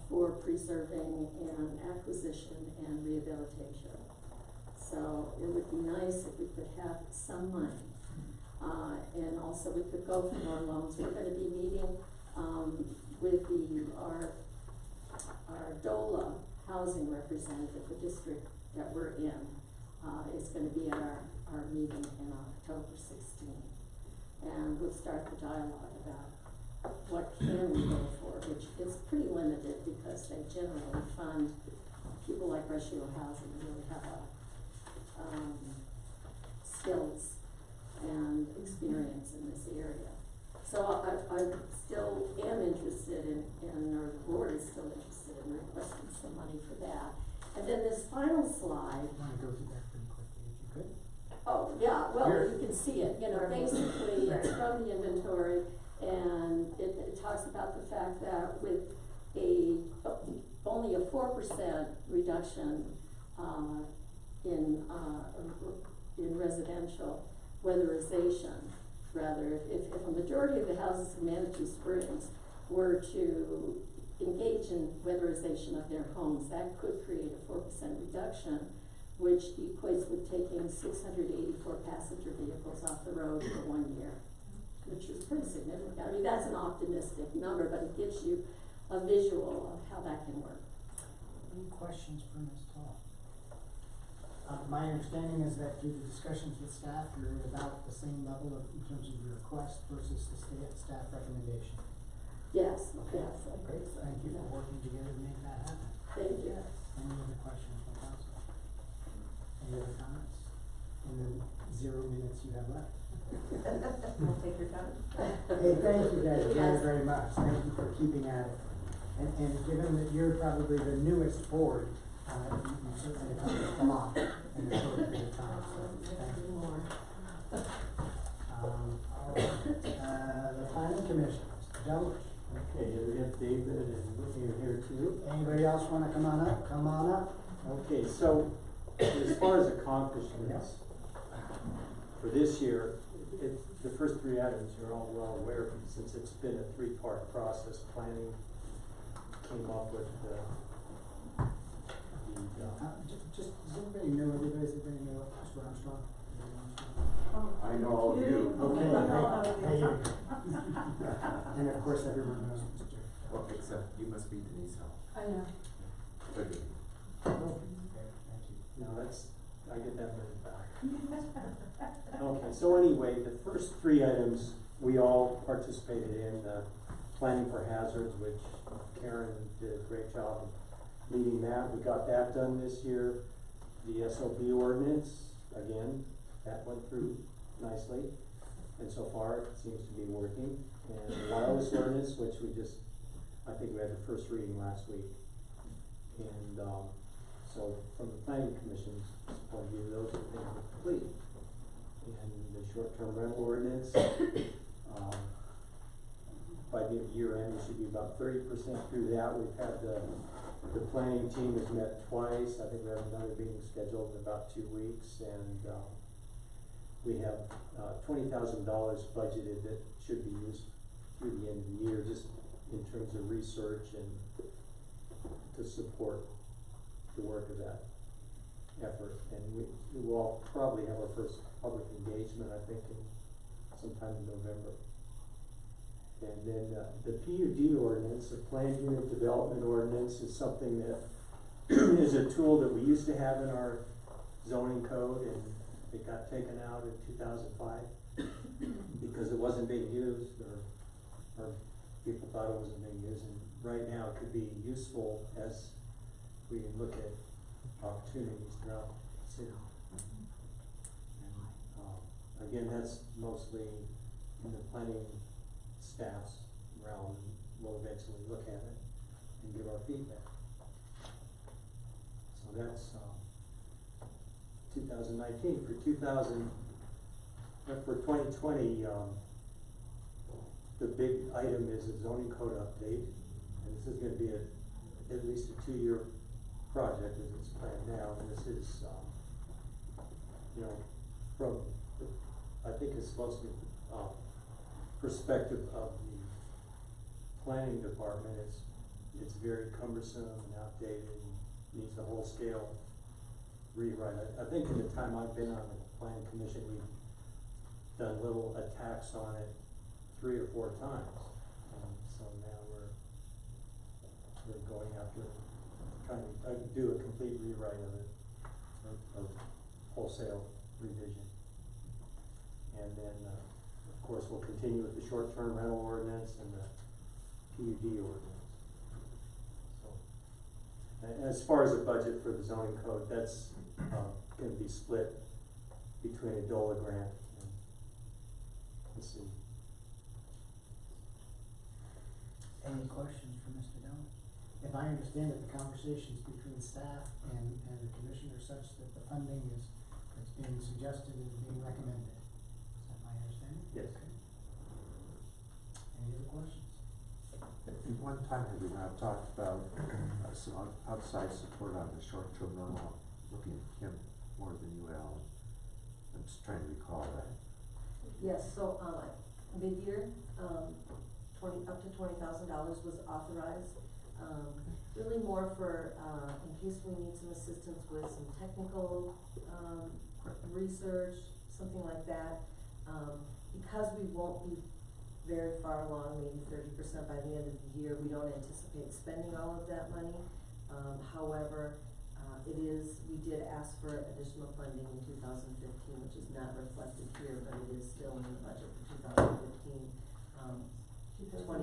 for preserving and acquisition and rehabilitation. So it would be nice if we could have some money. And also we could go for more loans. We're going to be meeting with our DOLA housing representative, the district that we're in. Is going to be at our meeting in October 16th. And we'll start the dialogue about what can we go for, which is pretty limited because they generally fund people like Ratio Housing who really have skills and experience in this area. So I still am interested in, or the board is still interested in requesting some money for that. And then this final slide. I want to go through that pretty quickly if you could. Oh, yeah, well, you can see it, basically it's from the inventory, and it talks about the fact that with only a 4% reduction in residential weatherization, rather, if a majority of the houses in Manitou Springs were to engage in weatherization of their homes, that could create a 4% reduction, which equates with taking 684 passenger vehicles off the road for 1 year, which is pretty significant. I mean, that's an optimistic number, but it gives you a visual of how that can work. Any questions for Ms. Tall? My understanding is that through the discussions with staff, you're at about the same level in terms of your request versus the staff recommendation. Yes, Okay. yes. Great, thank you for working together to make that happen. Thank you. Any other questions from council? Any other comments? In the 0 minutes you have left? We'll take your time. Hey, thank you guys very, very much. Thank you for keeping at it. And given that you're probably the newest board, you certainly accomplished a lot in a short period of time, so thank you. The planning commission, Mr. Deloach. Okay, we have David and Whitney are here too. Anybody else wanna come on up? Come on up. Okay, so as far as accomplishments for this year, the first 3 items you're all well aware of, since it's been a 3-part process. Planning came up with Does everybody know, everybody know Mr. Armstrong? I know all of you. Okay, hey, and of course everyone knows Mr. Well, except you must be Denise Howell. I know. Very good. No, that's, I get that minute back. Okay, so anyway, the first three items, we all participated in, planning for hazards, which Karen did a great job of leading that. We got that done this year. The SOB ordinance, again, that went through nicely, and so far it seems to be working. And the wireless ordinance, which we just, I think we had the first reading last week. And, so from the planning commission's point of view, those are things are complete. And the short-term rental ordinance, by the year end, we should be about 30% through that. We've had the planning team has met twice. I think we have another meeting scheduled in about 2 weeks, and we have $20,000 budgeted that should be used through the end of the year, just in terms of research and to support the work of that effort. And we will all probably have our first public engagement, I think, sometime in November. And then the PUD ordinance, the Planned Unit Development Ordinance, is something that is a tool that we used to have in our zoning code, and it got taken out in 2005 because it wasn't being used, or people thought it wasn't being used. And right now it could be useful as we look at opportunities throughout the city. Again, that's mostly in the planning staff's realm. We'll eventually look at it and give our feedback. So that's 2019. For 2020, the big item is a zoning code update, and this is going to be at least a 2-year project as it's planned now. And this is, from I think it's mostly perspective of the planning department. It's very cumbersome and outdated and needs a whole scale rewrite. I think in the time I've been on the planning commission, we've done little attacks on it 3 or 4 times. So now we're going after trying to do a complete rewrite of it, or wholesale revision. And then, of course, we'll continue with the short-term rental ordinance and the PUD ordinance. So, as far as the budget for the zoning code, that's going to be split between a DOLA grant and the city. Any questions for Mr. Dillon? If I understand it, the conversations between staff and the commission are such that the funding that's being suggested is being recommended. Is that my understanding? Yes. Okay. Any other questions? At one time, have we not talked about some outside support on the short-term rental? Looking at Kim more than you, Al. I'm just trying to recall that. Yes, so, mid-year, up to $20,000 was authorized. Really more for, in case we need some assistance with some technical, research, something like that. Because we won't be very far along, maybe 30% by the end of the year, we don't anticipate spending all of that money. However, we did ask for additional funding in 2015, which is not reflected here, but it is still in the budget for 2015. 2020. I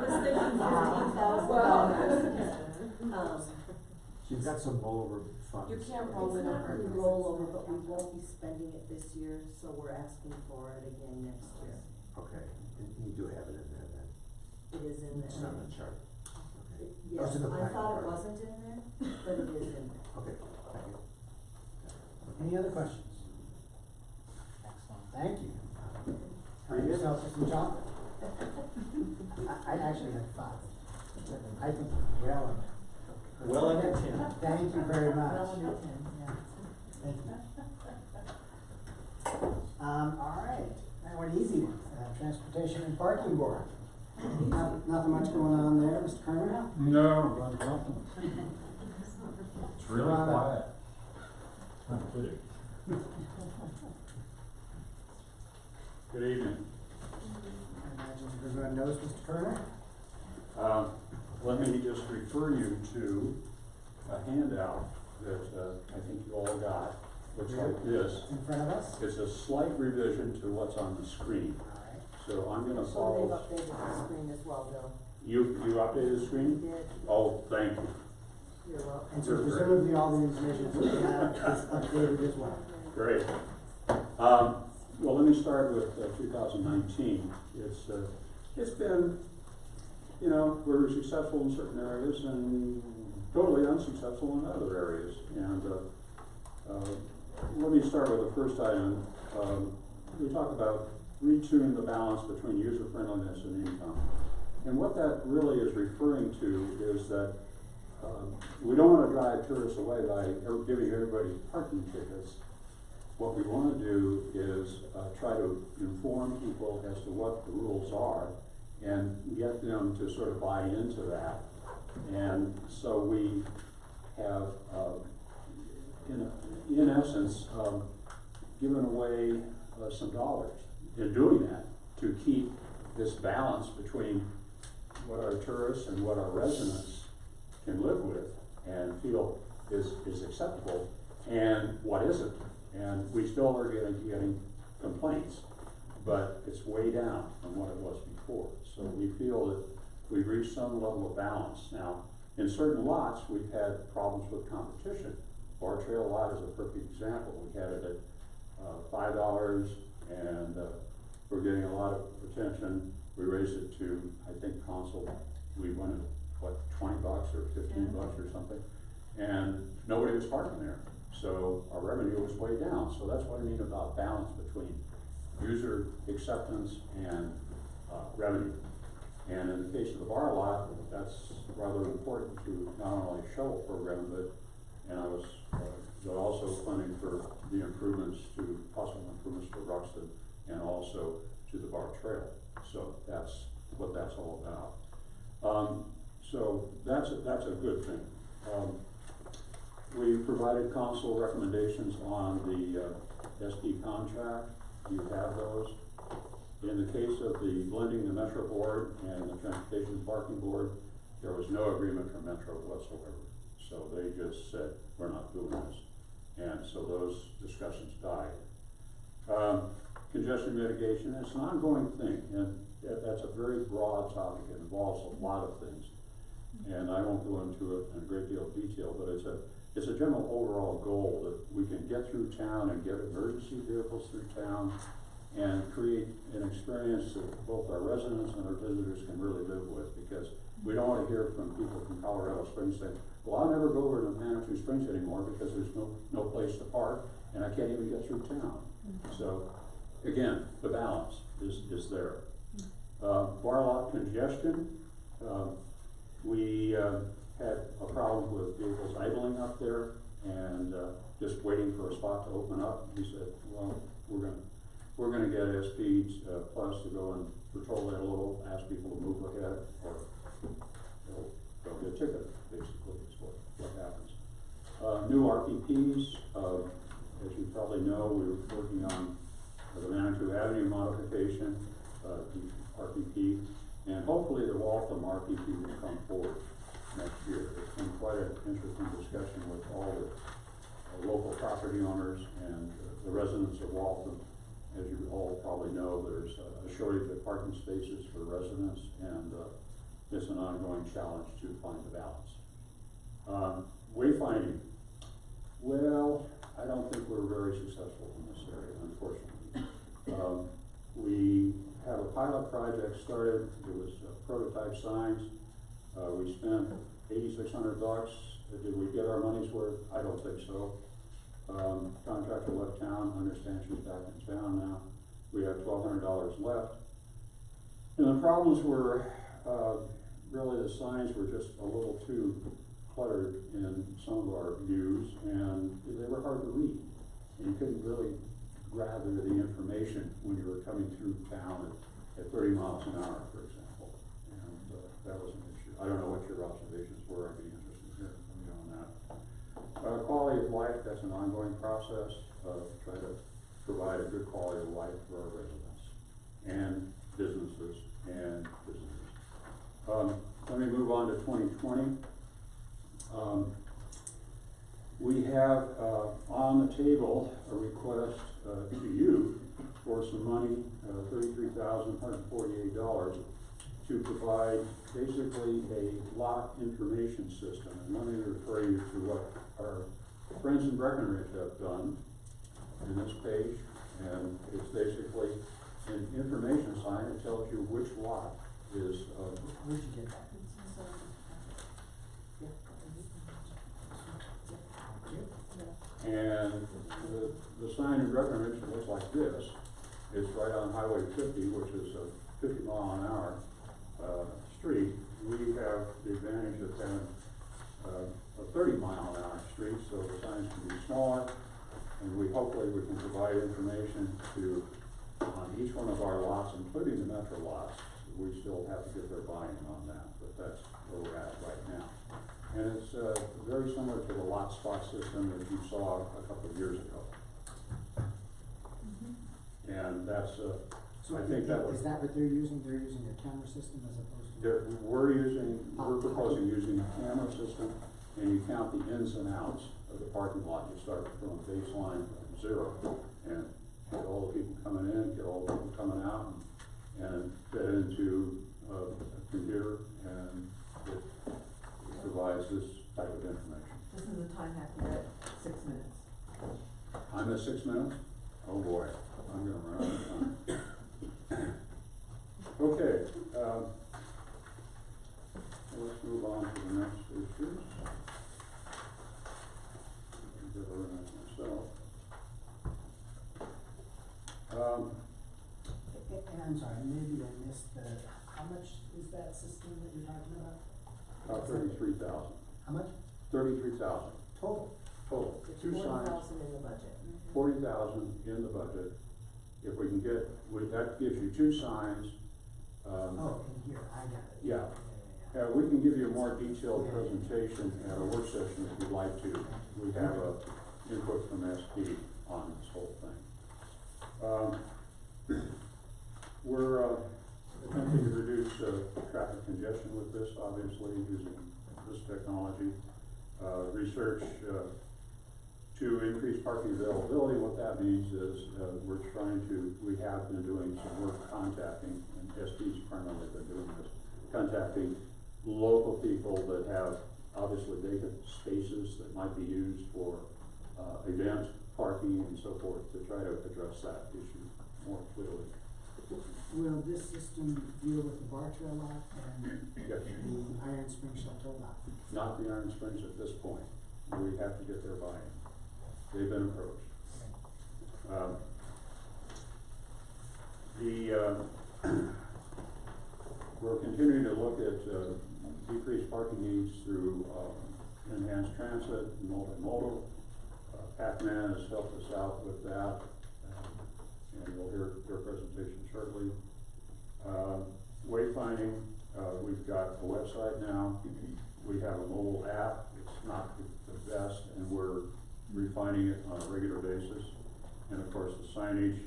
was thinking $15,000. You've got some rollover funds. You can't roll it over, but we won't be spending it this year, so we're asking for it again next year. Okay, and you do have it in there then? It is in there. It's on the chart. Okay. Yes, in the I planning thought it part. wasn't in there, but it is in there. Okay, thank you. Any other questions? Excellent, thank you. Very Have good. yourself some chocolate. I actually had 5. I think Well under 10. Thank you very much. Well under 10, yeah. Thank you. All right, now an easy one, Transportation and Parking Board. Nothing much going on there, Mr. Kerner? No, nothing. It's really Come on up. quiet. I'm kidding. Good evening. as everyone knows, Mr. Turner. Let me just refer you to a handout that, I think you all got, looks like this. In front of us. It's a slight revision to what's on the screen. Alright. So I'm gonna So follow. they've updated the screen as well, Bill. You updated the screen? Did, Oh, thank you. you're welcome. And so presumably all the information that we have is updated as well. Great. Well, let me start with 2019. It's been, you know, we were successful in certain areas and totally unsuccessful in other areas. And let me start with the first item. We talk about retuning the balance between user friendliness and income. And what that really is referring to is that we don't want to drive tourists away by giving everybody parking tickets. What we want to do is try to inform people as to what the rules are and get them to sort of buy into that. And so we have, in essence, given away some dollars in doing that to keep this balance between what our tourists and what our residents can live with and feel is acceptable and what isn't. And we still are getting complaints, but it's way down from what it was before. So we feel that we've reached some level of balance. Now, in certain lots, we've had problems with competition. Bar Trail lot is a perfect example. We had it at $5 and we're getting a lot of attention. We raised it to, I think, Consul, we went at, what, $20 or $15 or something. And nobody was parking there. So our revenue was way down. So that's what I mean about balance between user acceptance and revenue. And in the case of the bar lot, that's rather important to not only shuttle program, but, and I was also funding for the improvements to, possible improvements to Ruxton and also to the Bar Trail. So that's what that's all about. So that's a good thing. We provided council recommendations on the SD contract. You have those. In the case of the blending the Metro Board and the Transportation Parking Board, there was no agreement from Metro whatsoever. So they just said, we're not doing this. And so those discussions died. Congestion mitigation, it's an ongoing thing, and that's a very broad topic. It involves a lot of things. And I won't go into it in a great deal of detail, but it's a general overall goal that we can get through town and get emergency vehicles through town and create an experience that both our residents and our visitors can really live with, because we don't want to hear from people from Colorado Springs saying, well, I'll never go over to Manitou Springs anymore because there's no place to park and I can't even get through town. So again, the balance is there. Bar lot congestion, we had a problem with vehicles idling up there and just waiting for a spot to open up. We said, well, we're gonna get SPs plus to go and patrol that a little, ask people to move ahead, or they'll get a ticket, basically, is what happens. New RPPs, as you probably know, we were working on the Manitou Avenue modification, RPP, and hopefully the Waltham RPP will come forward next year. It's been quite an interesting discussion with all the local property owners and the residents of Waltham. As you all probably know, there's a shortage of parking spaces for residents, and it's an ongoing challenge to find the balance. Wayfinding. Well, I don't think we're very successful in this area, unfortunately. We have a pilot project started. It was prototype signs. We spent $8,600. Did we get our money's worth? I don't think so. Contractor left town, understand she's back in town now. We have $1,200 left. And the problems were, really the signs were just a little too cluttered in some of our views, and they were hard to read. And you couldn't really gather the information when you were coming through town at 30 miles an hour, for example. And that was an issue. I don't know what your observations were. I'd be interested to hear from you on that. Quality of life, that's an ongoing process. Try to provide a good quality of life for our residents. And businesses and visitors. Let me move on to 2020. We have on the table a request to you for some money, $33,148, to provide basically a lot information system. And let me refer you to what our friends in Breckenridge have done in this page. And it's basically an information sign that tells you which lot is. Where'd you get that? And the sign in Breckenridge looks like this. It's right on Highway 50, which is a 50-mile-an-hour street. We have the advantage of having a 30-mile-an-hour street, so the signs can be smaller, and hopefully we can provide information on each one of our lots, including the metro lots. We still have to get their buy-in on that, but that's where we're at right now. And it's very similar to the lot spot system that you saw a couple of years ago. And that's, So I think that was. Is that what they're using? They're using a camera system as opposed to? We're proposing using a camera system, and you count the ins and outs of the parking lot. You start from a baseline of 0, and get all the people coming in, get all the people coming out, and fit into a computer, and it provides this type of information. This is a time accurate 6 minutes. I'm at 6 minutes? Oh boy, I'm gonna run out of time. Okay, let's move on to the next issues. Get organized myself. And I'm sorry, maybe I missed how much is that system that you're talking about? About 33,000. How much? 33,000. Total? Total. It's Two signs. 40,000 in the budget. 40,000 in the budget. If we can get, that gives you 2 signs. Oh, in here, I got it. Yeah. We can give you a more detailed presentation at a work session if you'd like to. We have a input from SP on this whole thing. We're attempting to reduce traffic congestion with this, obviously, using this technology. Research to increase parking availability. What that means is we have been doing some work contacting, and SP's primarily been doing this, contacting local people that have obviously vacant spaces that might be used for event parking and so forth, to try to address that issue more clearly. Will this system deal with the Bar Trail lot and Yes. the Iron Springs Chateau lot? Not the Iron Springs at this point. We have to get their buy-in. They've been approached. We're continuing to look at decreased parking needs through enhanced transit, multimodal. Pac-Man has helped us out with that, and you'll hear their presentation shortly. Wayfinding, we've got a website now. We have a mobile app. It's not the best, and we're refining it on a regular basis. And of course, the signage.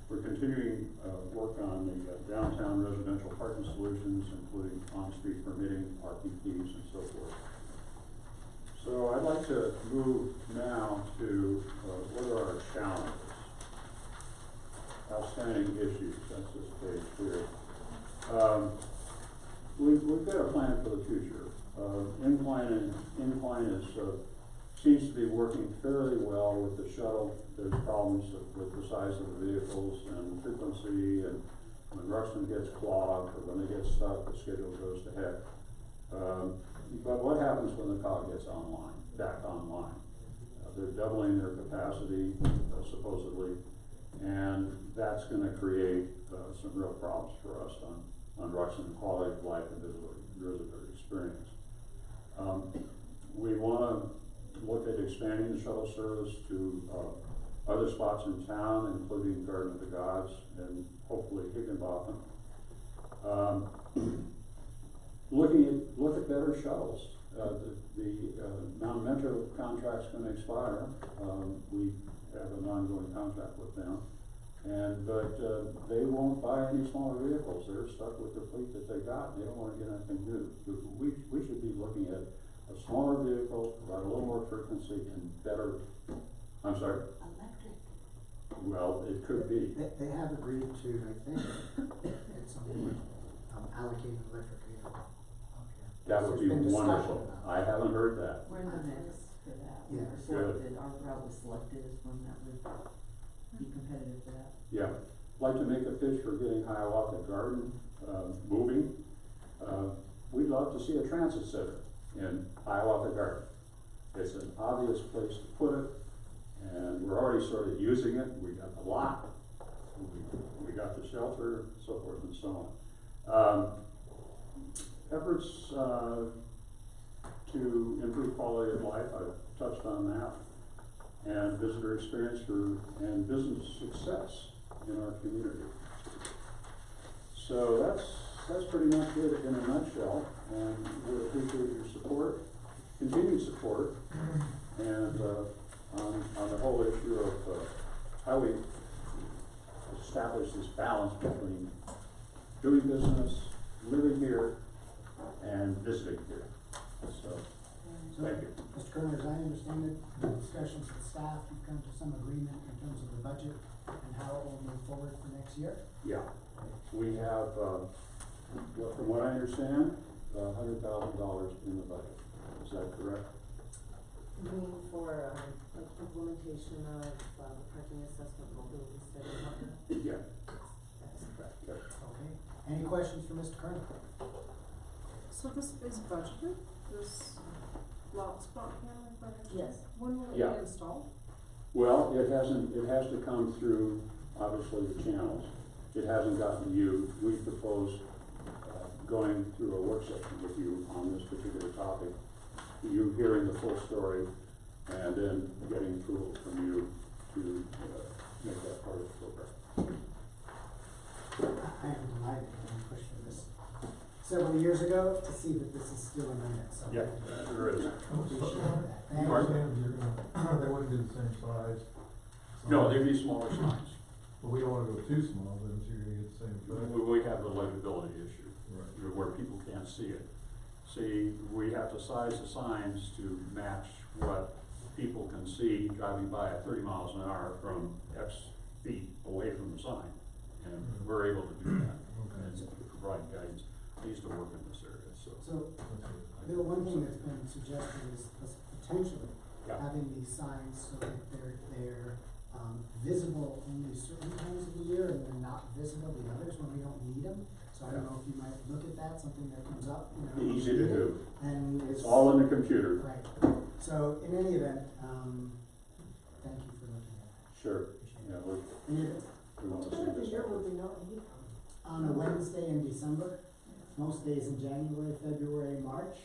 We're continuing work on the downtown residential parking solutions, including on-street permitting, RPPs, and so forth. So I'd like to move now to what are our challenges? Outstanding issues. That's this page here. We've got a plan for the future. Incline seems to be working fairly well with the shuttle. There's problems with the size of the vehicles and frequency, and when Ruxton gets clogged or when they get stuck, the schedule goes to heck. But what happens when the cog gets back online? They're doubling their capacity, supposedly, and that's going to create some real problems for us on Ruxton quality of life and visitor experience. We want to look at expanding the shuttle service to other spots in town, including Garden of the Gods and hopefully Higginbotham. Look at better shuttles. The Mountain Metro contract's going to expire. We have an ongoing contract with them. But they won't buy any smaller vehicles, they're stuck with the fleet that they got, they don't wanna get anything new. We should be looking at a smaller vehicle, about a little more frequency and better, I'm sorry? Electric. Well, it could be. They have agreed to, I think, at some point, allocate an electric vehicle. That would be There's been discussion wonderful. about I haven't heard that. We're in the mix for that. We Yeah. were selected, our route was selected as one that would be competitive for that. Yeah, like to make a pitch for getting Hiawatha Garden, moving. We'd love to see a transit center in Hiawatha Garden. It's an obvious place to put it, and we're already sort of using it. We got the lot, we got the shelter, so forth and so on. Efforts to improve quality of life, I've touched on that, and visitor experience and business success in our community. So that's pretty much it in a nutshell, and we appreciate your support, continued support, and on the whole issue of how we establish this balance between doing business, living here, and visiting here. So, thank you. Mr. Kerner, as I understand it, the discussions with staff, you've come to some agreement in terms of the budget and how it will move forward for next year? Yeah, we have, from what I understand, $100,000 in the budget. Is that correct? You mean for, like implementation of, parking assessment mobility study? Yeah. That's correct. Okay. Any questions for Mr. Kerner? So this is budgeted, this lot spot camera? Yes. When will it Yeah. be installed? Well, it has to come through, obviously, the channels. It hasn't gotten to you. We propose going through a work session with you on this particular topic, you hearing the full story, and then getting approval from you to make that part of the program. I am delighted that we pushed for this several years ago to see that this is still in the mix. So Yeah, sure is. appreciate that. Thank Mark, you. they wouldn't be the same size. No, they'd be smaller signs. But we don't wanna go too small, then you're gonna get the same effect. We have the legibility issue, Right. where people can't see it. See, we have to size the signs to match what people can see driving by at 30 miles an hour from X feet away from the sign. And we're able to do that, and to provide guidance. I used to work in this area, so. So, Bill, one thing that's been suggested is potentially Yeah. having these signs so that they're visible only certain times of the year and they're not visible the others when we don't need them. So I don't know if you might look at that, something that comes up, you know. Easy to do. And It's all in the computer. Right. So in any event, thank you for looking at that. Sure. Yeah, we want to see What time of the this. year would we not need them? On a Wednesday in December, most days in January, February, March,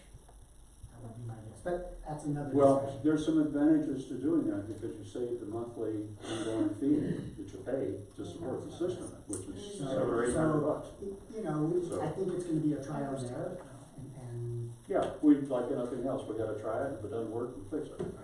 that would be my guess, but that's another Well, discussion. there's some advantages to doing that because you save the monthly ongoing fee that you pay to support the system, which is So- $700 or $800. You know, I think it's gonna be a trial and error, and Yeah, we'd like anything else, we gotta try it, if it doesn't work, we fix it.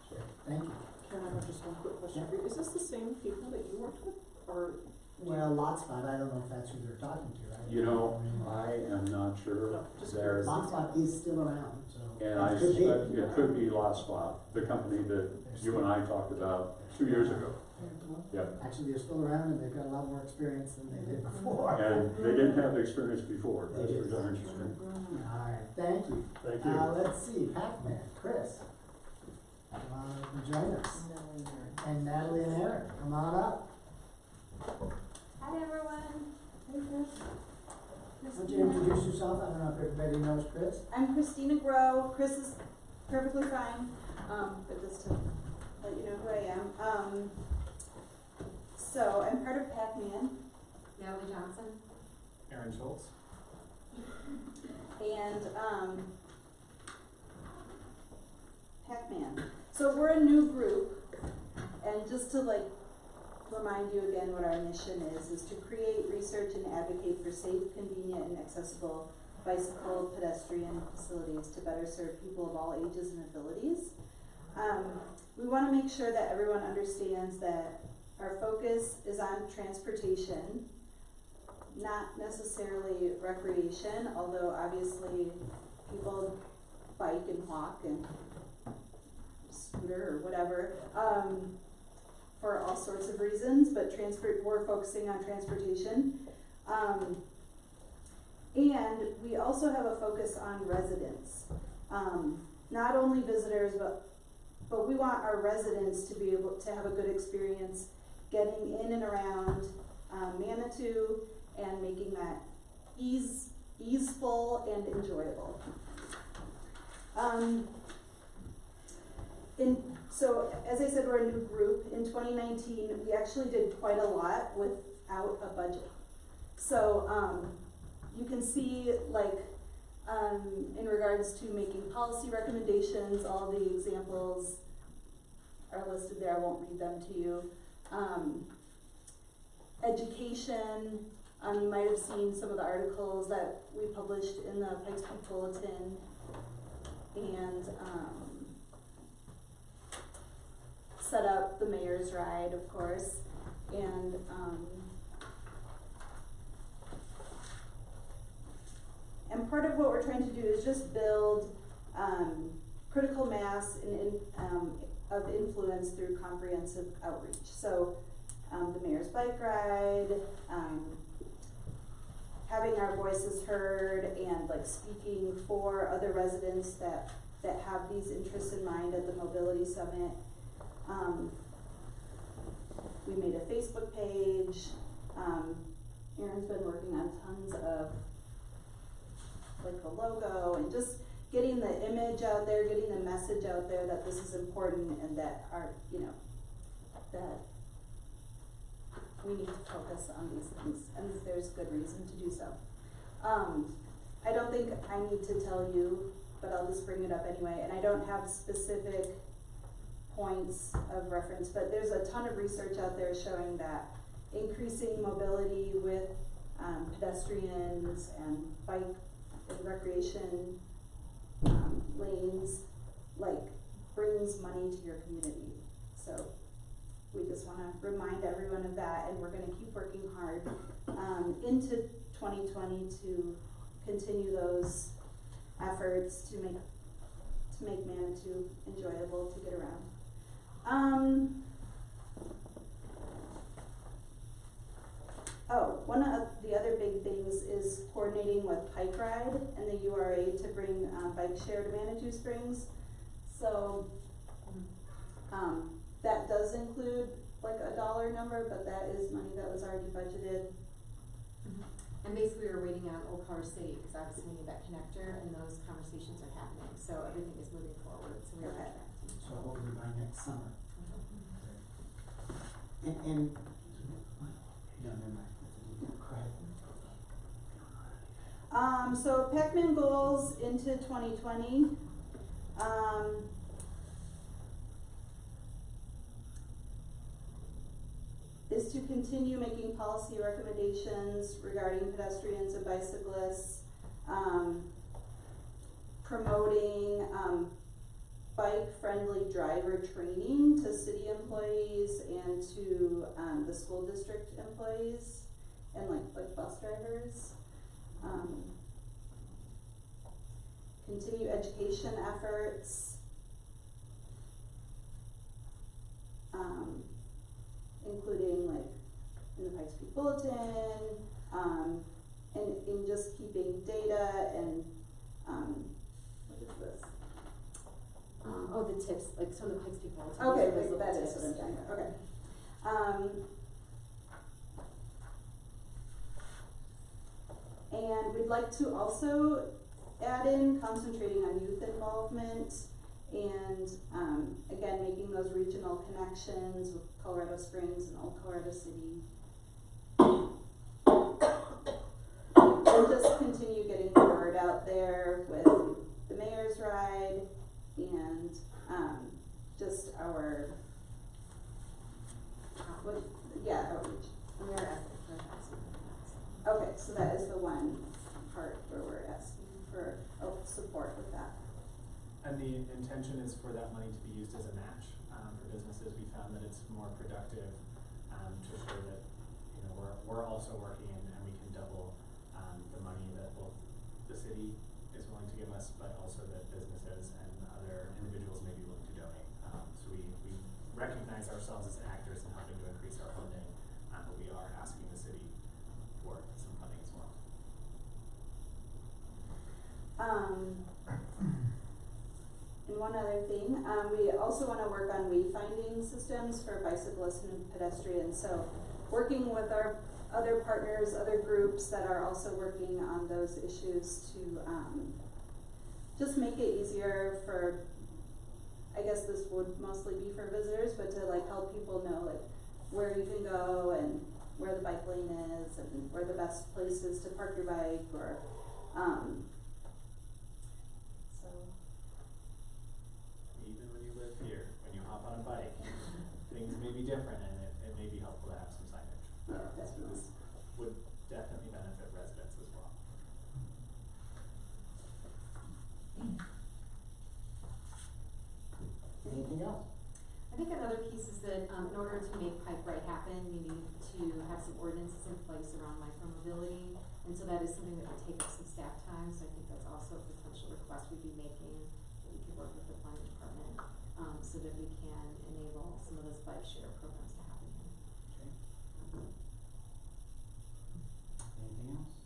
So, thank you. Can I have just one quick question for you? Is this the same people that you worked with, or? Well, Lotspot, I don't know if that's who they're talking to, right? You know, I am not sure. No, just There, Lotspot is still around, so. and I it could be. suspect it could be Lotspot, the company that you and I talked about 2 years ago. Yep. Actually, they're still around and they've got a lot more experience than they did before. And they didn't have the experience before, that's They for did. darn sure. Alright, thank you. Thank you. Let's see, Pac-Man, Chris. Come on, join us. And Natalie and Aaron, come on up. Hi, everyone. Hey, Chris. Would you introduce yourself? I don't know if everybody knows Chris. I'm Christina Grow. Chris is perfectly fine, but just to let you know who I am. So I'm part of Pac-Man. Natalie Johnson. Aaron Schultz. And Pac-Man. So we're a new group, and just to remind you again what our mission is to create, research, and advocate for safe, convenient, and accessible bicycle pedestrian facilities to better serve people of all ages and abilities. we wanna make sure that everyone understands that our focus is on transportation, not necessarily recreation, although obviously people bike and walk and scooter or whatever, for all sorts of reasons, but we're focusing on transportation. And we also have a focus on residents. Not only visitors, but we want our residents to be able to have a good experience getting in and around Manitou and making that easeful and enjoyable. So as I said, we're a new group. In 2019, we actually did quite a lot without a budget. So you can see, like, in regards to making policy recommendations, all the examples are listed there. I won't read them to you. Education, you might have seen some of the articles that we published in the Pikes Peak Bulletin, and set up the mayor's ride, of course, and part of what we're trying to do is just build critical mass of influence through comprehensive outreach. So the mayor's bike ride, having our voices heard, and like speaking for other residents that have these interests in mind at the Mobility Summit. We made a Facebook page. Erin's been working on tons of like the logo and just getting the image out there, getting the message out there that this is important and that that we need to focus on these things, and there's good reason to do so. I don't think I need to tell you, but I'll just bring it up anyway, and I don't have specific points of reference, but there's a ton of research out there showing that increasing mobility with pedestrians and bike and recreation lanes, like, brings money to your community. So we just want to remind everyone of that, and we're going to keep working hard into 2020 to continue those efforts to make Manitou enjoyable to get around. One of the other big things is coordinating with Pike Ride and the URA to bring bike share to Manitou Springs. So that does include like a dollar number, but that is money that was already budgeted. And basically we're waiting on Old Color City, because obviously we need that connector, and those conversations are happening, so everything is moving forward, so we're on track. So hopefully by next summer. So Pac-Man goals into 2020. Is to continue making policy recommendations regarding pedestrians and bicyclists, promoting bike-friendly driver training to city employees and to the school district employees and like bus drivers. Continue education efforts, including like in the Pikes Peak Bulletin, and in just keeping data and what is this? The tips, like some of the Pikes Peak Bulletin. Okay, wait, that is what I'm talking about. Okay. And we'd like to also add in concentrating on youth involvement and again making those regional connections with Colorado Springs and Old Colorado City. And just continue getting the word out there with the mayor's ride and just our outreach. And we're asking for that. Okay, so that is the one part where we're asking for support with that. And the intention is for that money to be used as a match for businesses. We found that it's more productive, to show that, you know, we're also working and we can double, the money that both the city is willing to give us, but also that businesses and other individuals may be willing to donate. So we recognize ourselves as actors in helping to increase our funding, but we are asking the city for some funding as well. And one other thing, we also want to work on wayfinding systems for bicyclists and pedestrians. So working with our other partners, other groups that are also working on those issues to just make it easier for, I guess this would mostly be for visitors, but to like help people know like where you can go and where the bike lane is and where the best place is to park your bike, or so. Even when you live here, when you hop on a bike, things may be different, and it may be helpful to have some signage. This would definitely benefit residents as well. Anything else? I think another piece is that, in order to make Pike Right happen, we need to have some ordinances in place around micromobility, and so that is something that would take up some staff time, so I think that's also a potential request we'd be making, that we could work with the planning department, so that we can enable some of those bike share programs to happen here. Anything else?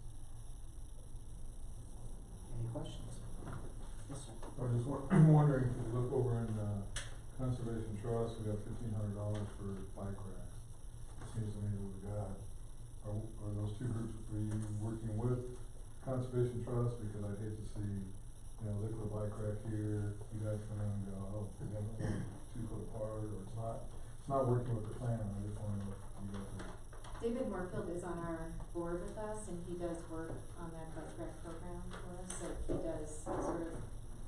Any questions? Yes, sir. I was just wondering, if you look over in, Conservation Trust, we got $1,500 for bike racks. It seems to me that we got, are those two groups, are you working with Conservation Trust? Because I'd hate to see, you know, liquid bike rack here, you guys come in and go, oh, we're gonna 2 foot apart, or it's not working with the plan. I just wanna know if you guys are. David Moorfield is on our board with us, and he does work on that bike rack program for us, so he does sort of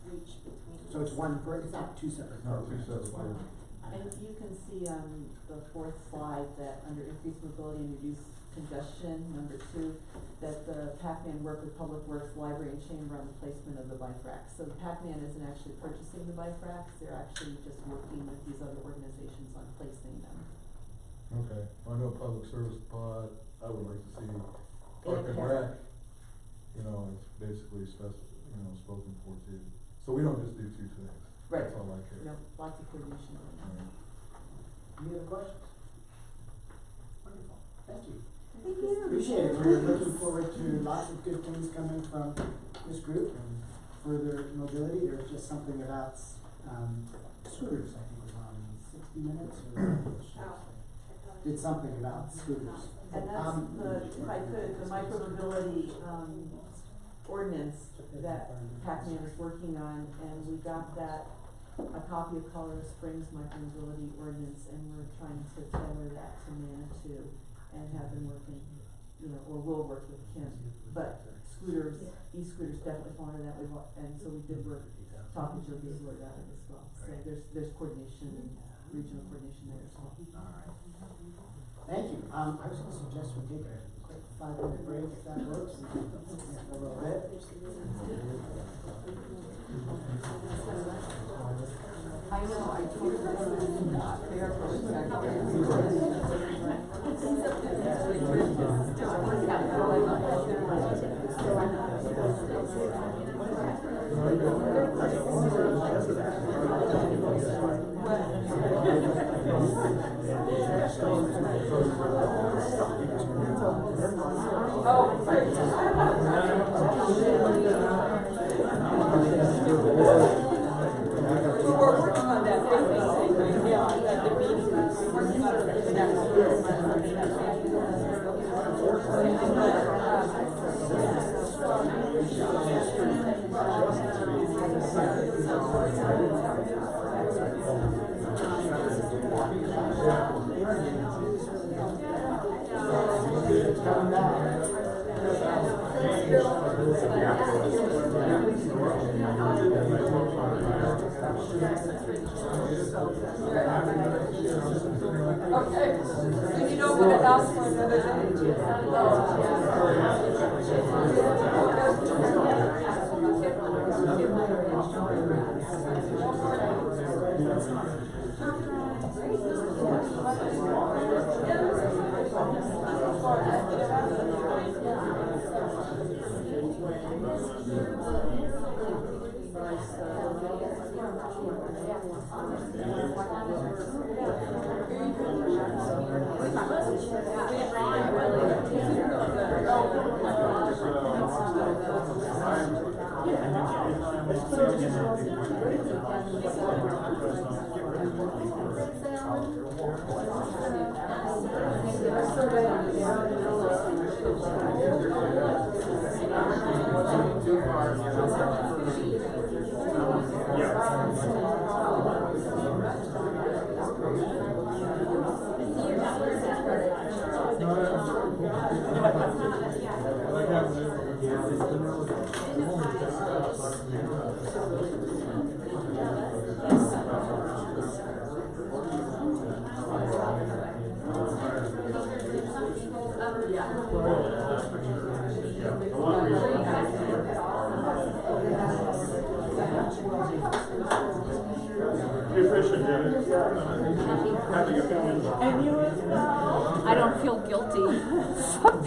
reach between. So it's one, it's not two separate No, programs. 2 separate It's one. programs. And you can see on the fourth slide that under increased mobility and reduced congestion, number 2, that the Pac-Man work with Public Works, Library, and Chamber on the placement of the bike racks. So the Pac-Man isn't actually purchasing the bike racks, they're actually just working with these other organizations on placing them. Okay, I know Public Service Pod, I would like to see Park and Rec, you know, it's basically spoken for too. So we don't just do 2 things. Right. That's all I care. No, lots of coordination going on. Any other questions? Wonderful, thank you. Thank you. Appreciate it, we're looking forward to lots of good things coming from this group and further mobility. There's just something about, scooters, I think was on 60 Minutes or did something about scooters. And that's if I could, the micromobility, ordinance that Pac-Man is working on, and we got that, a copy of Colorado Springs micromobility ordinance, and we're trying to tailor that to Manitou, and have been working, or will work with Kim. But scooters, e-scooters definitely fall under that, and so we did work, talking to Joe Giesler about it as well. So there's coordination and regional coordination there as well. All right. Thank you. I was gonna suggest we take a quick 5-minute break if that works. A little bit. I know, I told her it's not fair for a We're working on that thing they say right now, at the meeting, we're working on it Okay, so you don't want to ask for another day? I don't feel guilty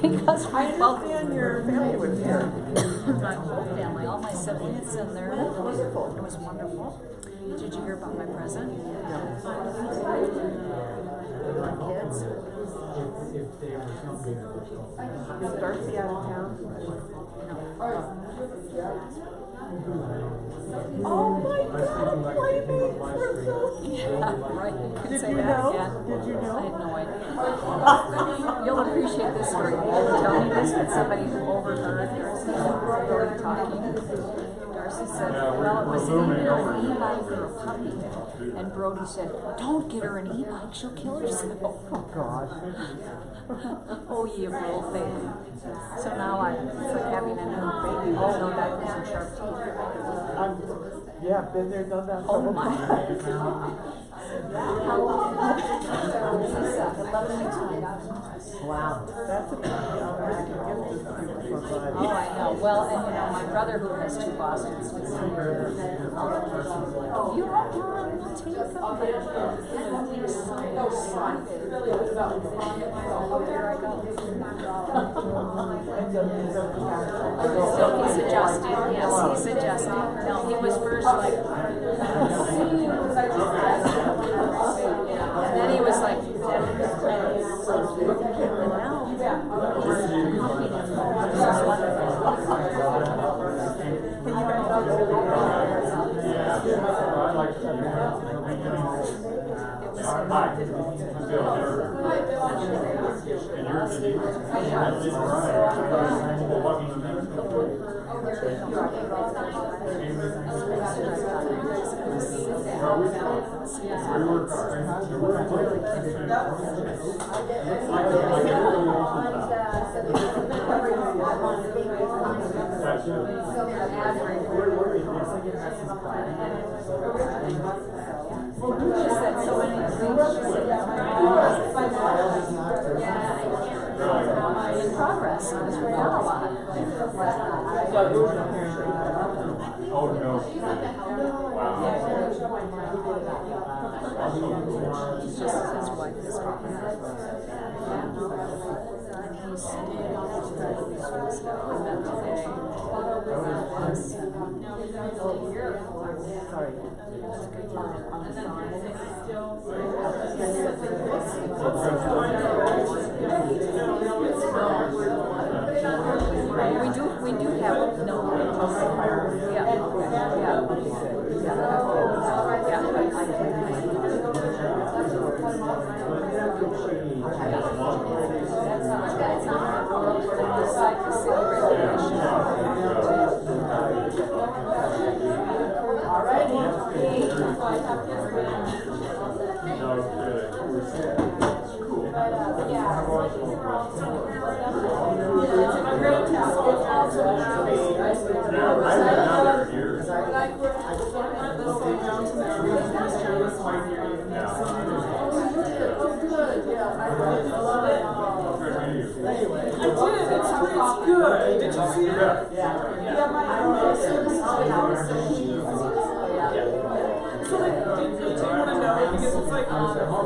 because I understand your family was here. my whole family, all my siblings, and they're wonderful. It was wonderful. Did you hear about my present? My kids. Is Darcy out of town? Oh my God, playmates were so cute. Yeah, right. Did you Say that know? again. Did you know? I had no idea. You'll appreciate this story. You didn't tell me this, but somebody who overheard Darcy and Brody talking. Darcy said, well, it was either an e-bike or a puppy. And Brody said, don't get her an e-bike, she'll kill herself. Oh gosh. Oh, you little thing. So now it's like having a new baby with no diapers and sharp teeth. Yeah, been there, done that. Oh my. How old? He's 11 weeks old. Wow, that's a big deal. Oh, I know. Well, and you know, my brother who has two Bostons was here. You don't mind, we'll take them. He was so excited. Oh, here I go. So he's adjusting. Yes, he's adjusting. No, he was first like, and then he was like, and now he's in progress. Not a lot. Oh, no. He's just his wife is talking. He's Sorry. We do have no. Yeah.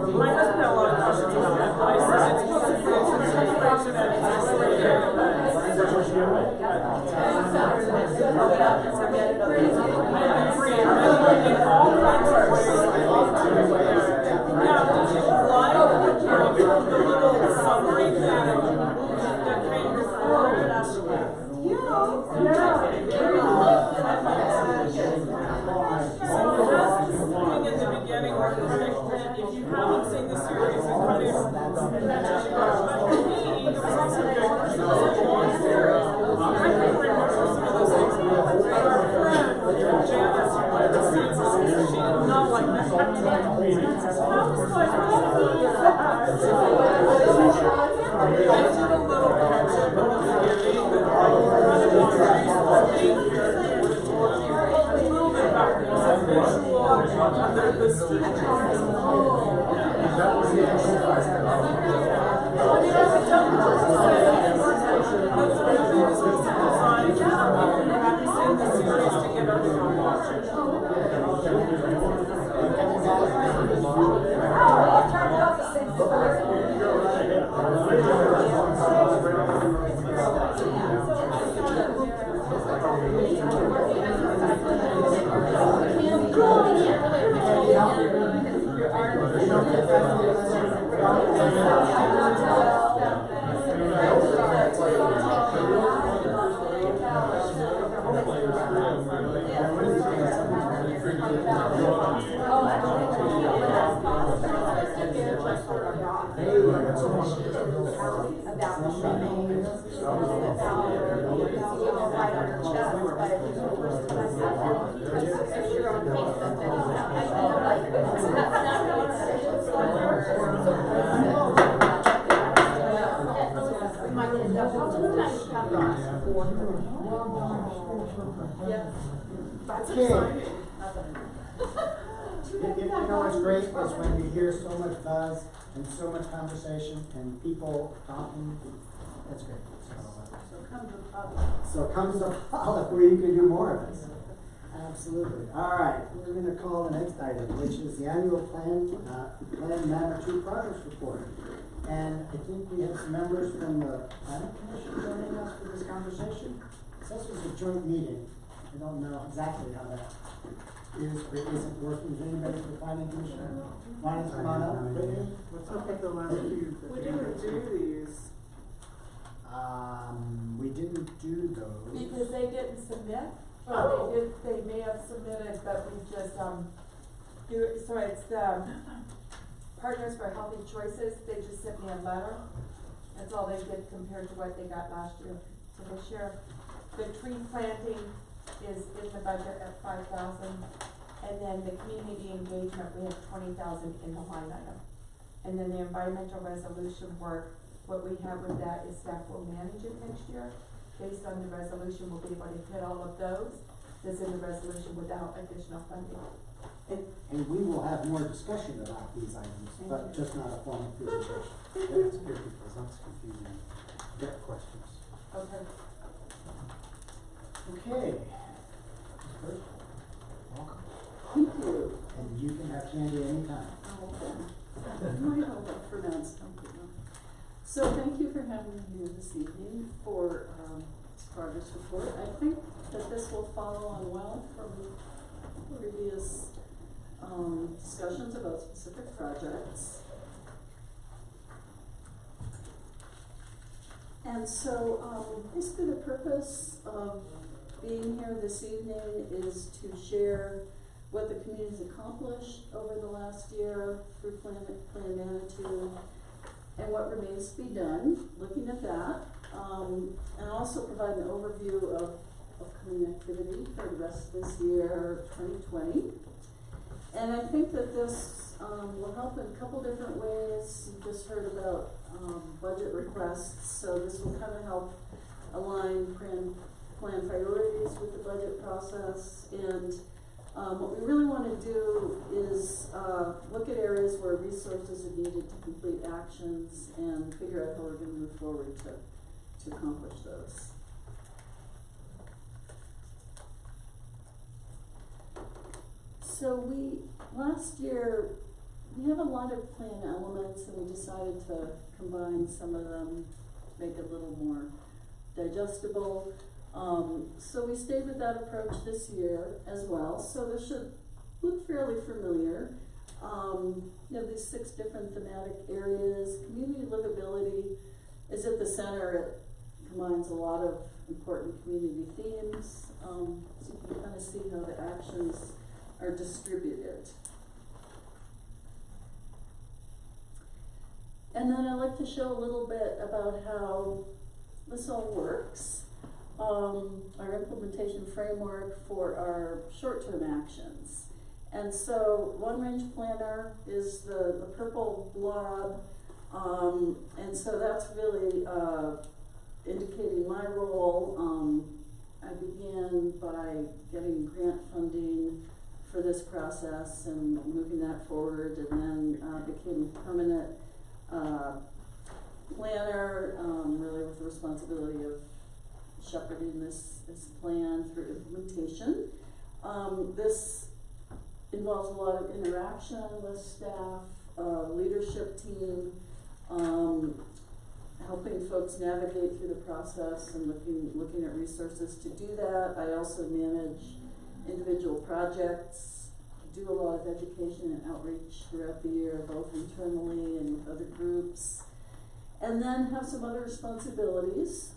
My husband had a lot of questions if you haven't seen the series, it's kind of, but for me, there was also good series. I can't remember some of those things, but our friend, Janice, the series, she did not like that. I was like, what is that? I did a little project at the beginning, but like, one of the series, the main character, a little bit backwards, a visual, and then the student. I mean, I would definitely say that's the movie was designed to have you seen the series to get everyone watching. That's exciting. You know what's great is when you hear so much buzz and so much conversation and people talking, that's great. So come to the Pollock where you can do more of this. Absolutely. All right, we're gonna call the next item, which is the annual plan Manor 2 progress report. And I think we have some members from the planning commission joining us for this conversation. So this was a joint meeting. I don't know exactly how that is, but isn't working. Is anybody from the planning commission? Want to come on up? What's up with the last few? We didn't do these. We didn't do those. Because they didn't submit, or Oh. they may have submitted, but we just, so it's the Partners for Healthy Choices, they just sent me a letter. That's all they did compared to what they got last year for this year. The tree planting is in the budget at 5,000, and then the community engagement, we have 20,000 in the line item. And then the environmental resolution work, what we have with that is staff will manage it next year. Based on the resolution, we'll be able to hit all of those that's in the resolution without additional funding. And we will have more discussion about these items, but just not a formal presentation. That's good because that's confusing. Get questions. Okay. Okay. First, welcome. Thank you. And you can have candy anytime. Might hold up for now, so thank you for having me here this evening for this progress report. I think that this will follow on well from previous discussions about specific projects. And so basically the purpose of being here this evening is to share what the community's accomplished over the last year through Plan Manitou and what remains to be done, looking at that, and also provide an overview of upcoming activity for the rest of this year, 2020. And I think that this will help in a couple different ways. You just heard about budget requests, so this will kind of help align plan priorities with the budget process. And what we really want to do is look at areas where resources are needed to complete actions and figure out how we're going to move forward to accomplish those. So last year, we have a lot of plan elements and we decided to combine some of them to make it a little more digestible. So we stayed with that approach this year as well. So this should look fairly familiar. You have these 6 different thematic areas. Community livability is at the center. It combines a lot of important community themes. So you can kind of see how the actions are distributed. And then I'd like to show a little bit about how this all works. Our implementation framework for our short-term actions. And so Long Range Planner is the purple blob, and so that's really indicating my role. I began by getting grant funding for this process and moving that forward, and then became a permanent planner, really with the responsibility of shepherding this plan through implementation. This involves a lot of interaction with staff, leadership team, helping folks navigate through the process and looking at resources to do that. I also manage individual projects, do a lot of education and outreach throughout the year, both internally and with other groups, and then have some other responsibilities,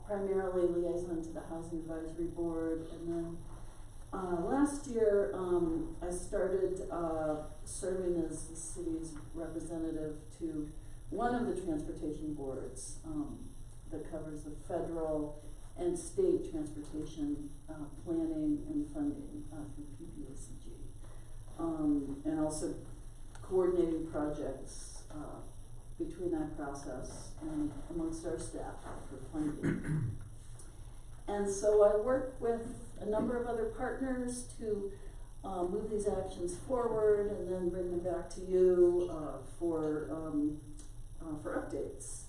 primarily liaison to the Housing Advisory Board. And then last year I started serving as the city's representative to one of the transportation boards that covers the federal and state transportation planning and funding through PPACG, and also coordinating projects between that process and amongst our staff for funding. And so I work with a number of other partners to move these actions forward and then bring them back to you for updates.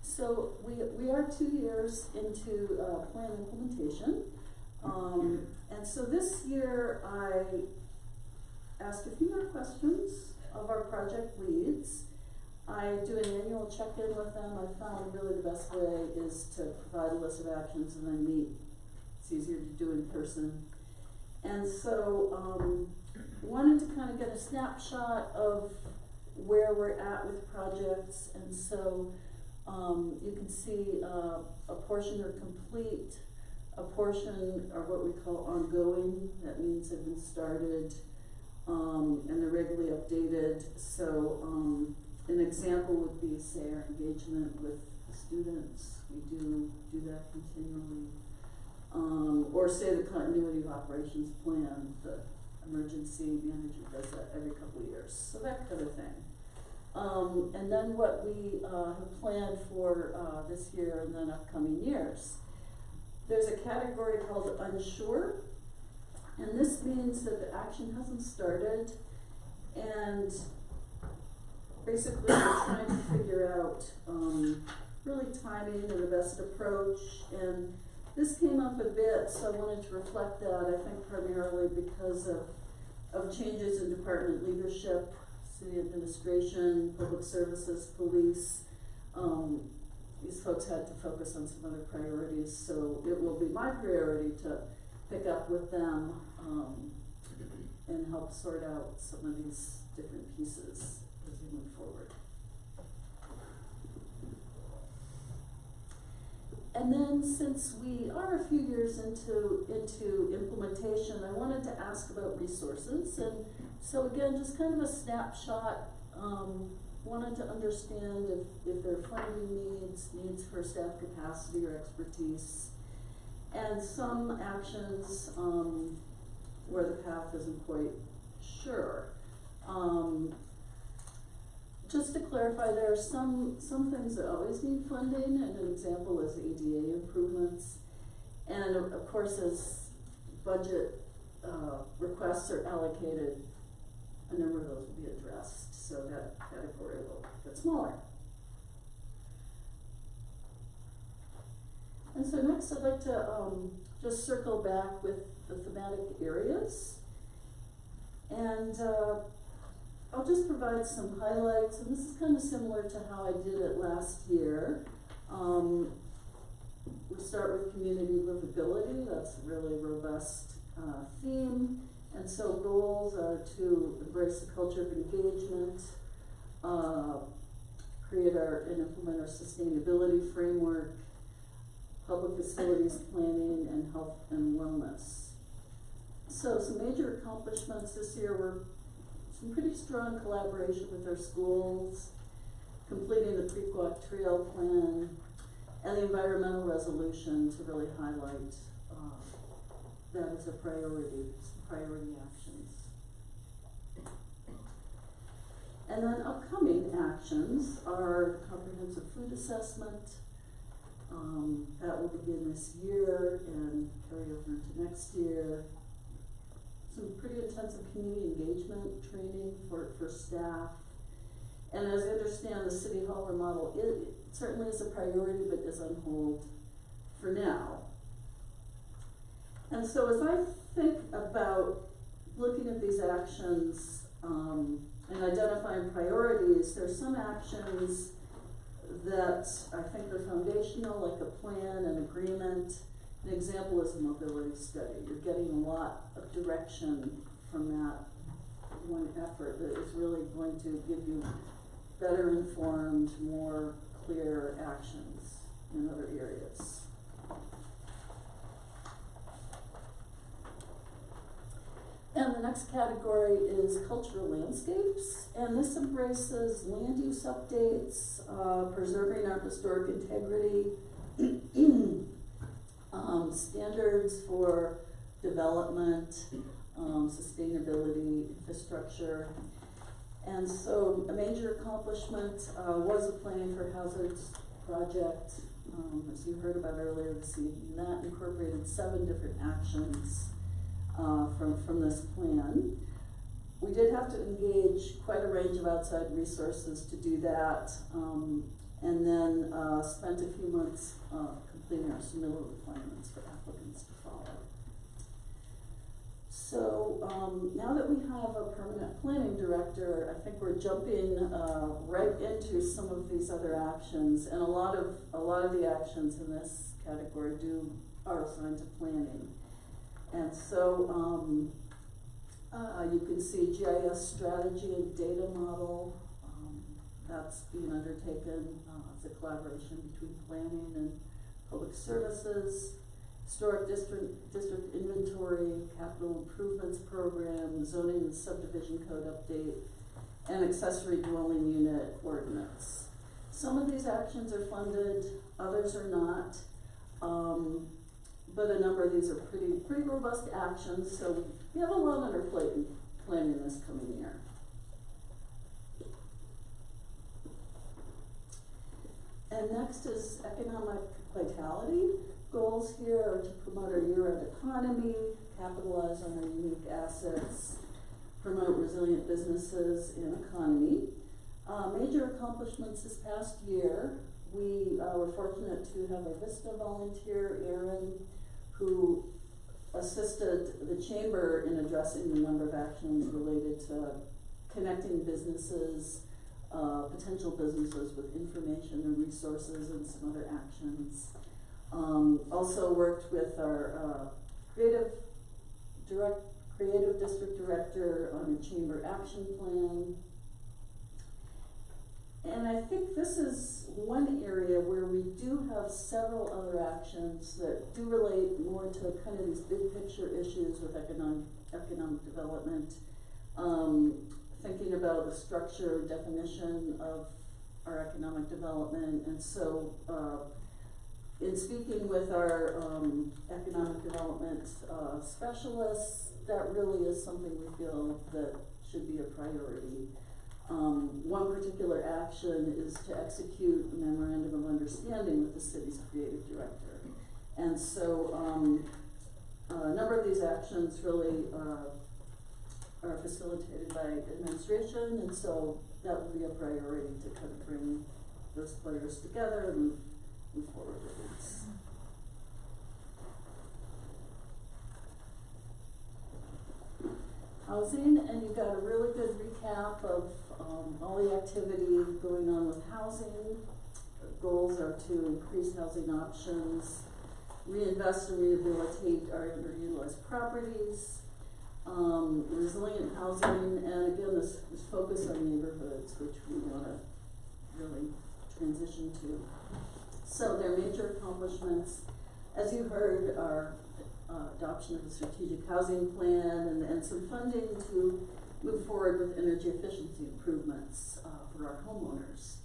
So we are 2 years into plan implementation, and so this year I asked a few more questions of our project leads. I do an annual check-in with them. I found really the best way is to provide a list of actions and then meet. It's easier to do in person. And so wanted to kind of get a snapshot of where we're at with projects, and so you can see a portion are complete, a portion are what we call ongoing. That means they've been started and they're regularly updated. So an example would be, say, our engagement with students. We do that continually. Or say the continuity of operations plan, the emergency manager does that every couple of years. So that kind of thing. And then what we have planned for this year and then upcoming years. There's a category called unsure, and this means that the action hasn't started, and basically we're trying to figure out really timing and the best approach. And this came up a bit, so I wanted to reflect that, I think primarily because of changes in department leadership, city administration, public services, police. These folks had to focus on some other priorities, so it will be my priority to pick up with them and help sort out some of these different pieces as we move forward. And then since we are a few years into implementation, I wanted to ask about resources. And so again, just kind of a snapshot, wanted to understand if there are funding needs for staff capacity or expertise, and some actions where the path isn't quite sure. Just to clarify, there are some things that always need funding, and an example is ADA improvements. And of course, as budget requests are allocated, a number of those will be addressed, so that category will get smaller. And so next I'd like to just circle back with the thematic areas. And I'll just provide some highlights, and this is kind of similar to how I did it last year. We start with community livability. That's a really robust theme. And so goals are to embrace the culture of engagement, create and implement our sustainability framework, public facilities planning, and health and wellness. So some major accomplishments this year were some pretty strong collaboration with our schools, completing the Pequot Trail Plan, and the environmental resolution to really highlight that as a priority, priority actions. And then upcoming actions are comprehensive food assessment. That will begin this year and carry over into next year. Some pretty intensive community engagement training for staff. And as I understand, the City Hall remodel, it certainly is a priority, but is on hold for now. And so as I think about looking at these actions, and identifying priorities, there's some actions that I think are foundational, like a plan, an agreement. An example is a mobility study. You're getting a lot of direction from that one effort that is really going to give you better informed, more clear actions in other areas. And the next category is cultural landscapes, and this embraces land use updates, preserving our historic integrity, standards for development, sustainability, infrastructure. And so a major accomplishment was the Planning for Hazards project, as you heard about earlier this evening. That incorporated 7 different actions from this plan. We did have to engage quite a range of outside resources to do that, and then spent a few months completing our submittal requirements for applicants to follow. So now that we have a permanent planning director, I think we're jumping right into some of these other actions, and a lot of the actions in this category are assigned to planning. And so you can see GIS strategy and data model. That's being undertaken as a collaboration between planning and public services. Historic district inventory, capital improvements program, zoning and subdivision code update, and accessory dwelling unit ordinance. Some of these actions are funded, others are not. But a number of these are pretty robust actions, so we have a lot on our plate in planning this coming year. And next is economic vitality. Goals here are to promote our year-round economy, capitalize on our unique assets, promote resilient businesses and economy. Major accomplishments this past year, we were fortunate to have a VISTA volunteer, Erin, who assisted the chamber in addressing the number of actions related to connecting businesses, potential businesses with information and resources, and some other actions. Also worked with our creative district director on a chamber action plan. And I think this is one area where we do have several other actions that do relate more to kind of these big picture issues with economic development. Thinking about the structure, definition of our economic development, and so in speaking with our economic development specialists, that really is something we feel that should be a priority. One particular action is to execute a memorandum of understanding with the city's creative director. And so a number of these actions really are facilitated by administration, and so that would be a priority to kind of bring those players together and move forward with this. Housing, and you've got a really good recap of all the activity going on with housing. The goals are to increase housing options, reinvest and rehabilitate our underutilized properties, resilient housing, and again, this focus on neighborhoods, which we want to really transition to. So their major accomplishments as you heard, our adoption of the strategic housing plan and some funding to move forward with energy efficiency improvements for our homeowners,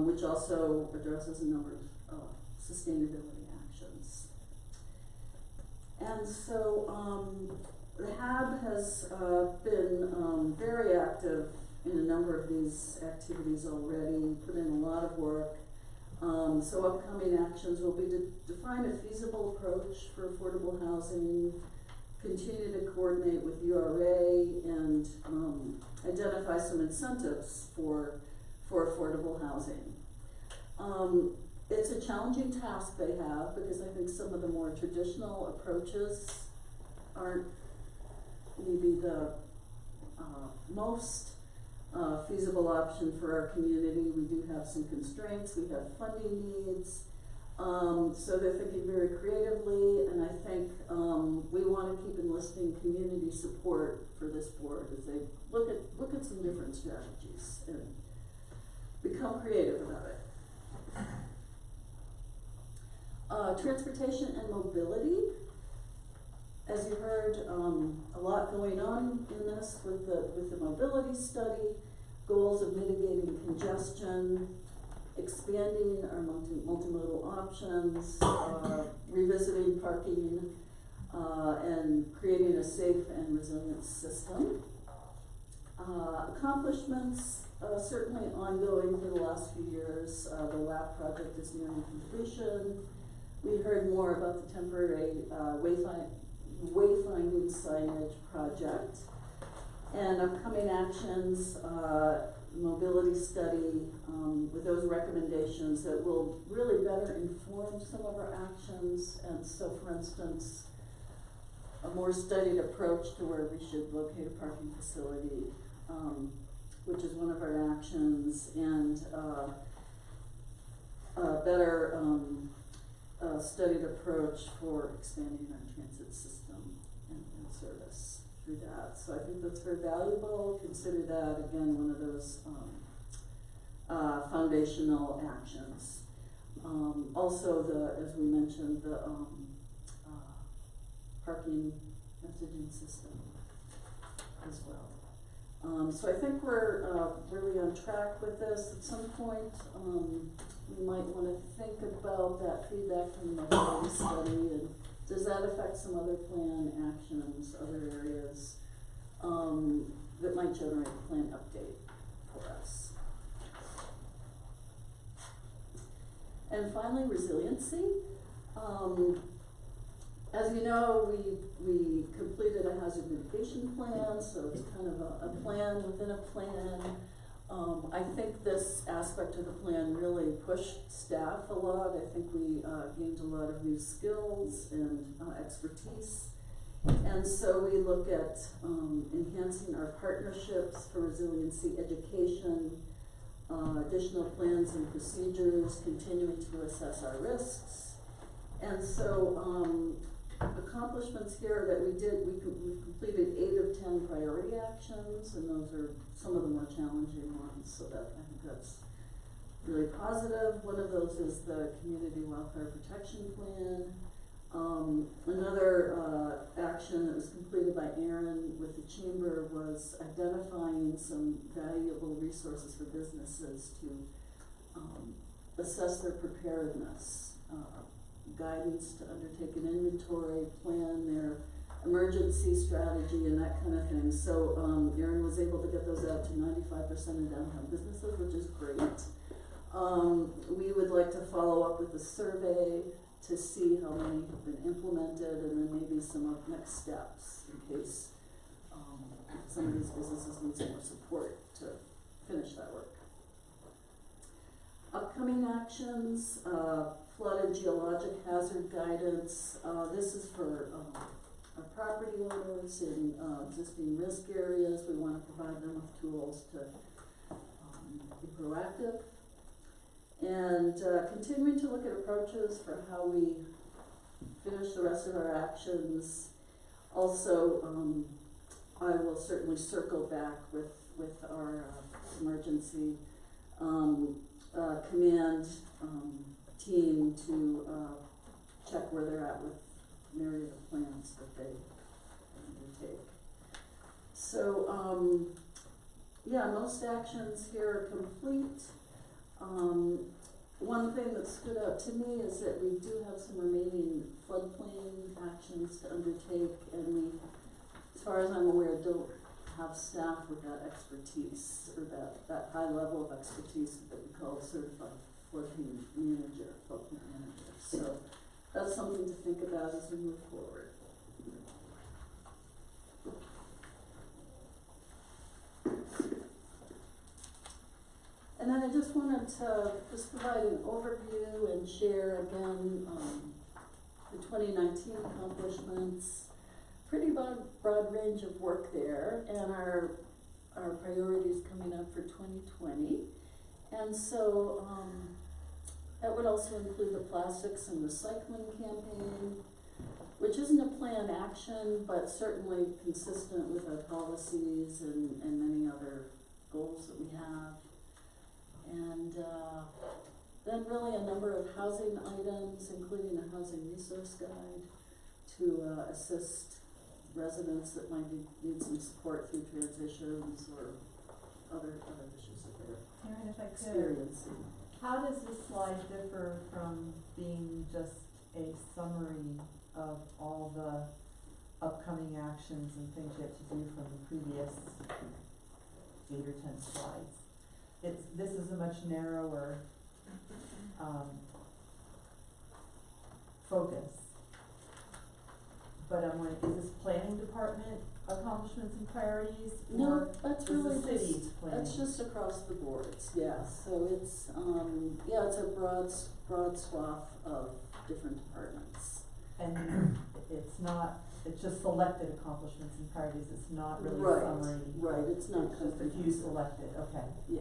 which also addresses a number of sustainability actions. And so the HAB has been very active in a number of these activities already, put in a lot of work. So upcoming actions will be to define a feasible approach for affordable housing, continue to coordinate with URA, and identify some incentives for affordable housing. It's a challenging task they have, because I think some of the more traditional approaches aren't maybe the most feasible option for our community. We do have some constraints, we have funding needs, so they're thinking very creatively, and I think we want to keep enlisting community support for this board as they look at some different strategies and become creative about it. Transportation and mobility. As you heard, a lot going on in this with the mobility study, goals of mitigating congestion, expanding our multimodal options, revisiting parking, and creating a safe and resilient system. Accomplishments, certainly ongoing for the last few years. The WAP project is nearing completion. We heard more about the temporary wayfinding signage project, and upcoming actions, mobility study, with those recommendations that will really better inform some of our actions. And so, for instance, a more studied approach to where we should locate a parking facility, which is one of our actions, and a better studied approach for expanding our transit system and service through that. So I think that's very valuable. Consider that, again, one of those foundational actions. Also, as we mentioned, the parking messaging system as well. So I think we're really on track with this. At some point, we might want to think about that feedback from the mobility study, and does that affect some other plan actions, other areas that might generate a plan update for us. And finally, resiliency. As you know, we completed a hazard mitigation plan, so it's kind of a plan within a plan. I think this aspect of the plan really pushed staff a lot. I think we gained a lot of new skills and expertise. And so we look at enhancing our partnerships for resiliency education, additional plans and procedures, continuing to assess our risks. And so accomplishments here that we've completed 8 of 10 priority actions, and those are some of the more challenging ones, so that I think that's really positive. One of those is the Community Welfare Protection Plan. Another action that was completed by Aaron with the Chamber was identifying some valuable resources for businesses to assess their preparedness, guidance to undertake an inventory, plan their emergency strategy, and that kind of thing. So Aaron was able to get those out to 95% of downtown businesses, which is great. We would like to follow up with a survey to see how many have been implemented, and then maybe some of next steps in case some of these businesses need some more support to finish that work. Upcoming actions, flood and geologic hazard guidance. This is for our property owners in existing risk areas. We want to provide them with tools to be proactive. And continuing to look at approaches for how we finish the rest of our actions. Also, I will certainly circle back with our emergency command team to check check where they're at with myriad of plans that they take. So, yeah, most actions here are complete. One thing that stood out to me is that we do have some remaining floodplain actions to undertake, and we, as far as I'm aware, don't have staff with that expertise, or that high level of expertise that we call certified floodplain manager. So that's something to think about as we move forward. And then I just wanted to just provide an overview and share again the 2019 accomplishments. Pretty broad range of work there, and our priorities coming up for 2020. And so that would also include the plastics and recycling campaign, which isn't a planned action, but certainly consistent with our policies and many other goals that we have. And then really a number of housing items, including a housing resource guide to assist residents that might need some support through transitions or other issues that they're Karen, if I could, experiencing. how does this slide differ from being just a summary of all the upcoming actions and things you have to do from the previous 8 or 10 slides? This is a much narrower, focus. But I'm wondering, is this planning department accomplishments and priorities? No, that's is really the city's just, planning? that's just across the boards, yeah. So it's, yeah, it's a broad swath of different departments. And it's not, it's just selected accomplishments and priorities, it's not really Right, a summary? right, it's not Just a few comprehensive. selected, okay. Yeah.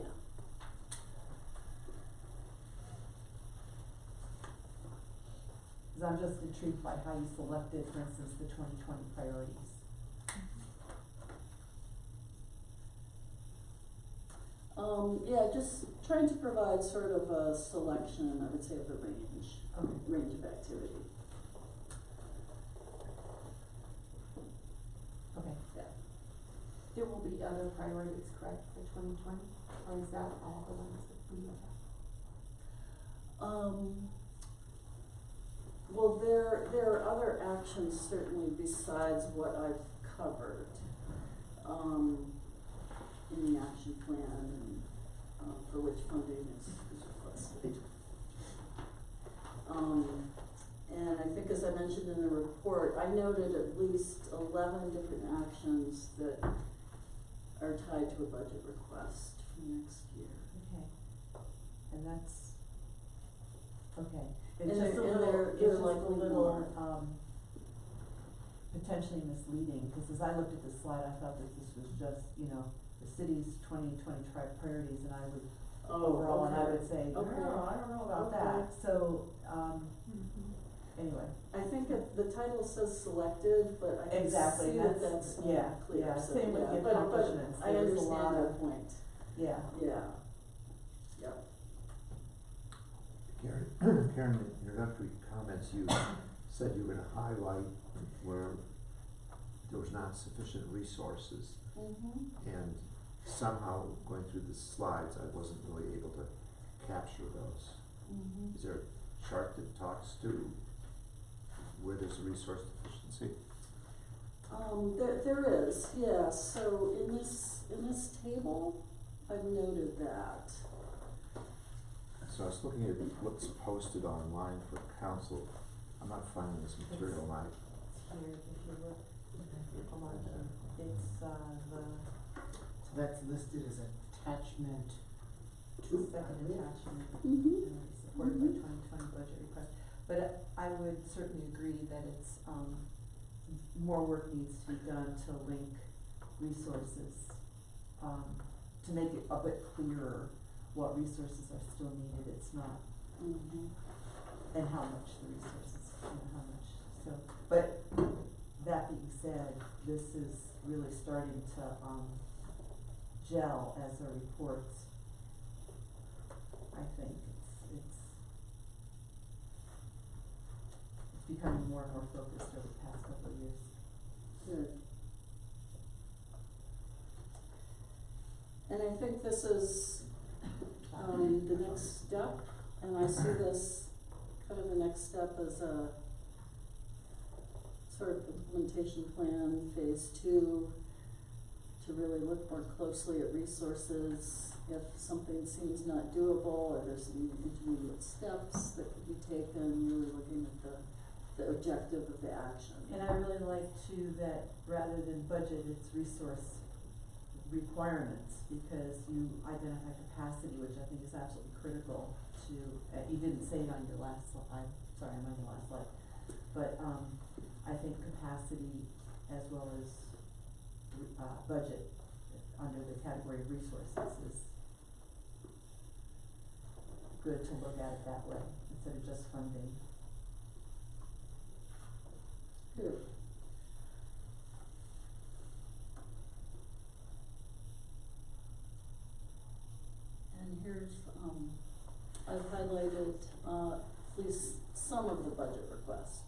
Cause I'm just intrigued by how you selected, for instance, the 2020 priorities. Yeah, just trying to provide sort of a selection, I would say, of the range of activity. Okay. Yeah. There will be other priorities, correct, for 2020, or is that all the ones that we have? Well, there are other actions certainly besides what I've covered, in the action plan and, for which funding is requested. And I think as I mentioned in the report, I noted at least 11 different actions that are tied to a budget request for next year. Okay. And that's, okay. And It's just a there- and little, there- it's there just a likely little, more. Potentially misleading, because as I looked at this slide, I thought that this was just, the city's 2020 priorities, and I would, overall, and I okay. would say, no, Okay. I don't know about Okay. that, so, anyway. I think the title says selected, but I can Exactly, see that that's yeah, not clear, yeah, so, same with yeah, the but accomplishments, I there was a lot understand your of- point, Yeah. yeah, yep. Karen, in your introductory comments, you said you were gonna highlight where there was not sufficient resources. And somehow, going through the slides, I wasn't really able to capture those. Is there a chart that talks to where there's a resource deficiency? There is, yeah, so in this table, I've noted that. So I was looking at what's posted online for council. I'm not finding this material, Mike. Here, if you look, hold on, it's, So that's listed as attachment the second attachment, Mm-hmm. supported by 2020 budget request. But I would certainly agree that it's, more work needs to be done to link resources, to make it a bit clearer what resources are still needed, it's not, and how much the resources, how much, so, but that being said, this is really starting to, gel as a report. I think it's becoming more and more focused over the past couple of years. Good. And I think this is, the next step, and I see this kind of the next step as a sort of implementation plan, phase 2, to really look more closely at resources. If something seems not doable, or there's some intermediate steps that could be taken, really looking at the objective of the action. And I really like too that rather than budget, it's resource requirements, because you identify capacity, which I think is absolutely critical to, you didn't say it on your last slide, sorry, I'm on your last slide, but, I think capacity as well as, budget under the category of resources is good to look at it that way, instead of just funding. Good. And here's, I've highlighted, at least some of the budget requests.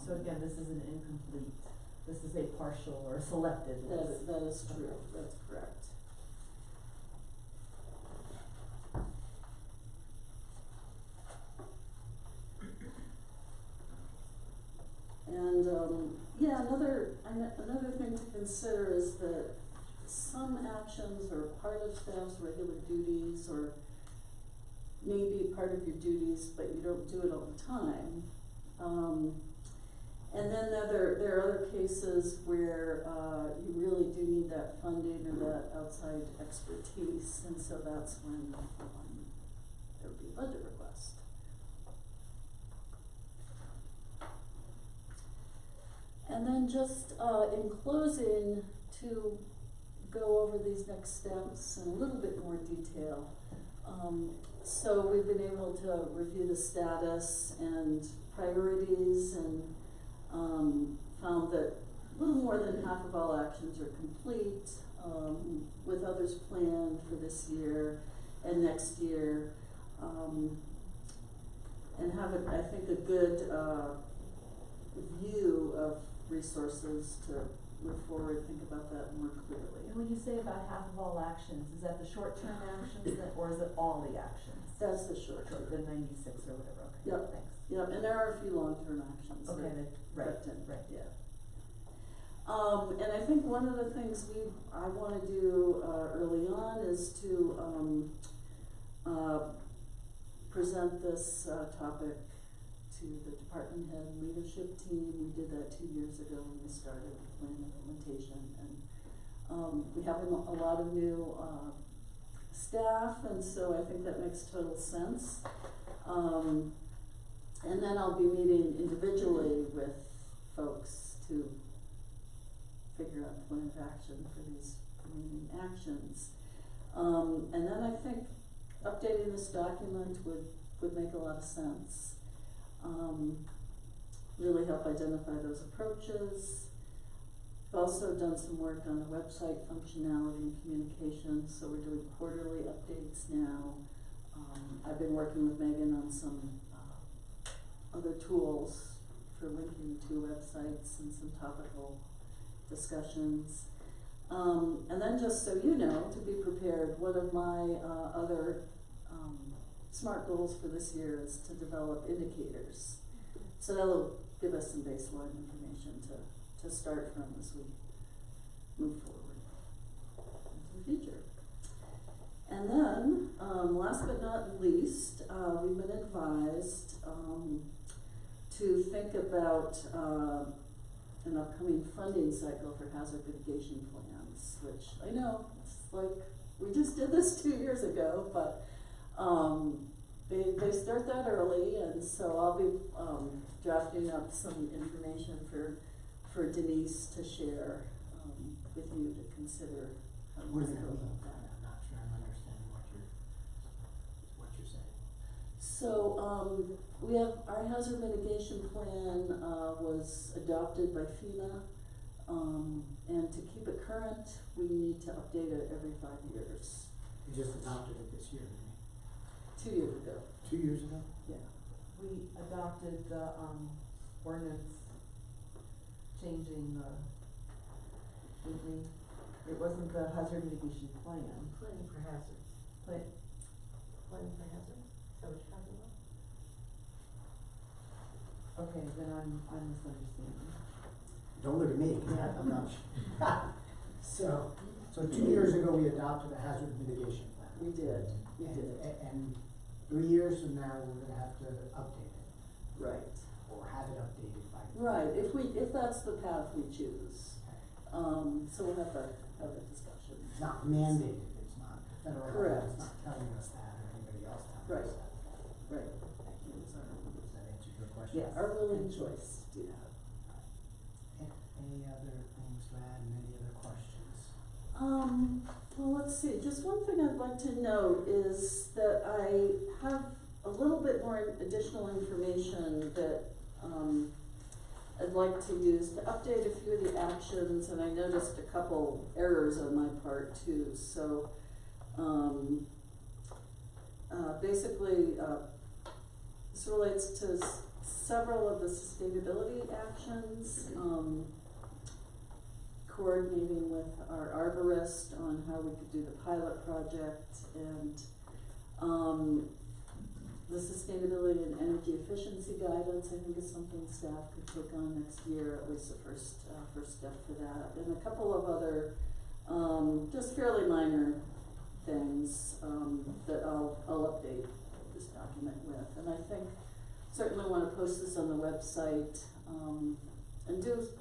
So again, this is an incomplete, this is a partial or selected list. That is true, that's correct. And, yeah, another thing to consider is that some actions are part of staff's regular duties, or maybe part of your duties, but you don't do it all the time. And then there are other cases where, you really do need that funding or that outside expertise, and so that's when, there would be a budget request. And then just, in closing, to go over these next steps in a little bit more detail. So we've been able to review the status and priorities, and found that a little more than half of all actions are complete, with others planned for this year and next year, and have, I think, a good view of resources to move forward, think about that more clearly. And when you say about half of all actions, is that the short-term actions, or is it all the actions? That's the short term. The 96 or whatever, okay, Yep. thanks. Yeah, and there are a few long-term actions. Okay, Right, yeah. And I think one of the things I wanna do, early on is to, present this, topic to the department head and leadership team. We did that 2 years ago when we started the plan implementation, and, we have a lot of new, staff, and so I think that makes total sense. And then I'll be meeting individually with folks to figure out a plan of action for these remaining actions. And then I think updating this document would make a lot of sense. Really help identify those approaches. I've also done some work on the website functionality and communication, so we're doing quarterly updates now. I've been working with Megan on some other tools for linking to websites and some topical discussions. And then just so you know, to be prepared, one of my other SMART goals for this year is to develop indicators. So that'll give us some baseline information to start from as we move forward into the future. And then, last but not least, we've been advised to think about an upcoming funding cycle for hazard mitigation plans, which I know it's like we just did this 2 years ago, but they start that early, and so I'll be drafting up some information for Denise to share with you to consider how What does to that go mean? about that. I'm not sure I'm understanding what you're saying. So, we have, our hazard mitigation plan, was adopted by FEMA, and to keep it current, we need to update it every 5 years. You just adopted it this year, didn't you? 2 years ago. 2 years ago? Yeah. we adopted the, ordinance changing the, didn't we? It wasn't the hazard mitigation plan. Planning for hazards. Planning for hazards, is that what you're talking about? Okay, then I'm misunderstanding. Don't look at me, 'cause I'm not sure. So 2 years ago, we adopted a hazard mitigation plan. We did, we And- did. And 3 years from now, we're gonna have to update it, Right, or have it updated by. right, if that's the path we choose. So we'll have to have a discussion. It's not mandated, it's not federal law, Correct. it's not telling us that, or anybody else telling Right. us that. Right. Does that answer your question? Yeah, our willing choice, do that. Any other things to add, and any other questions? Well, let's see, just one thing I'd like to note is that I have a little bit more additional information that, I'd like to use to update a few of the actions, and I noticed a couple errors on my part too, so, basically, this relates to several of the sustainability actions, coordinating with our arborist on how we could do the pilot project, and, the sustainability and energy efficiency guidance, I think is something staff could take on next year, at least the first step for that, and a couple of other, just fairly minor things, that I'll update this document with, and I think certainly wanna post this on the website, and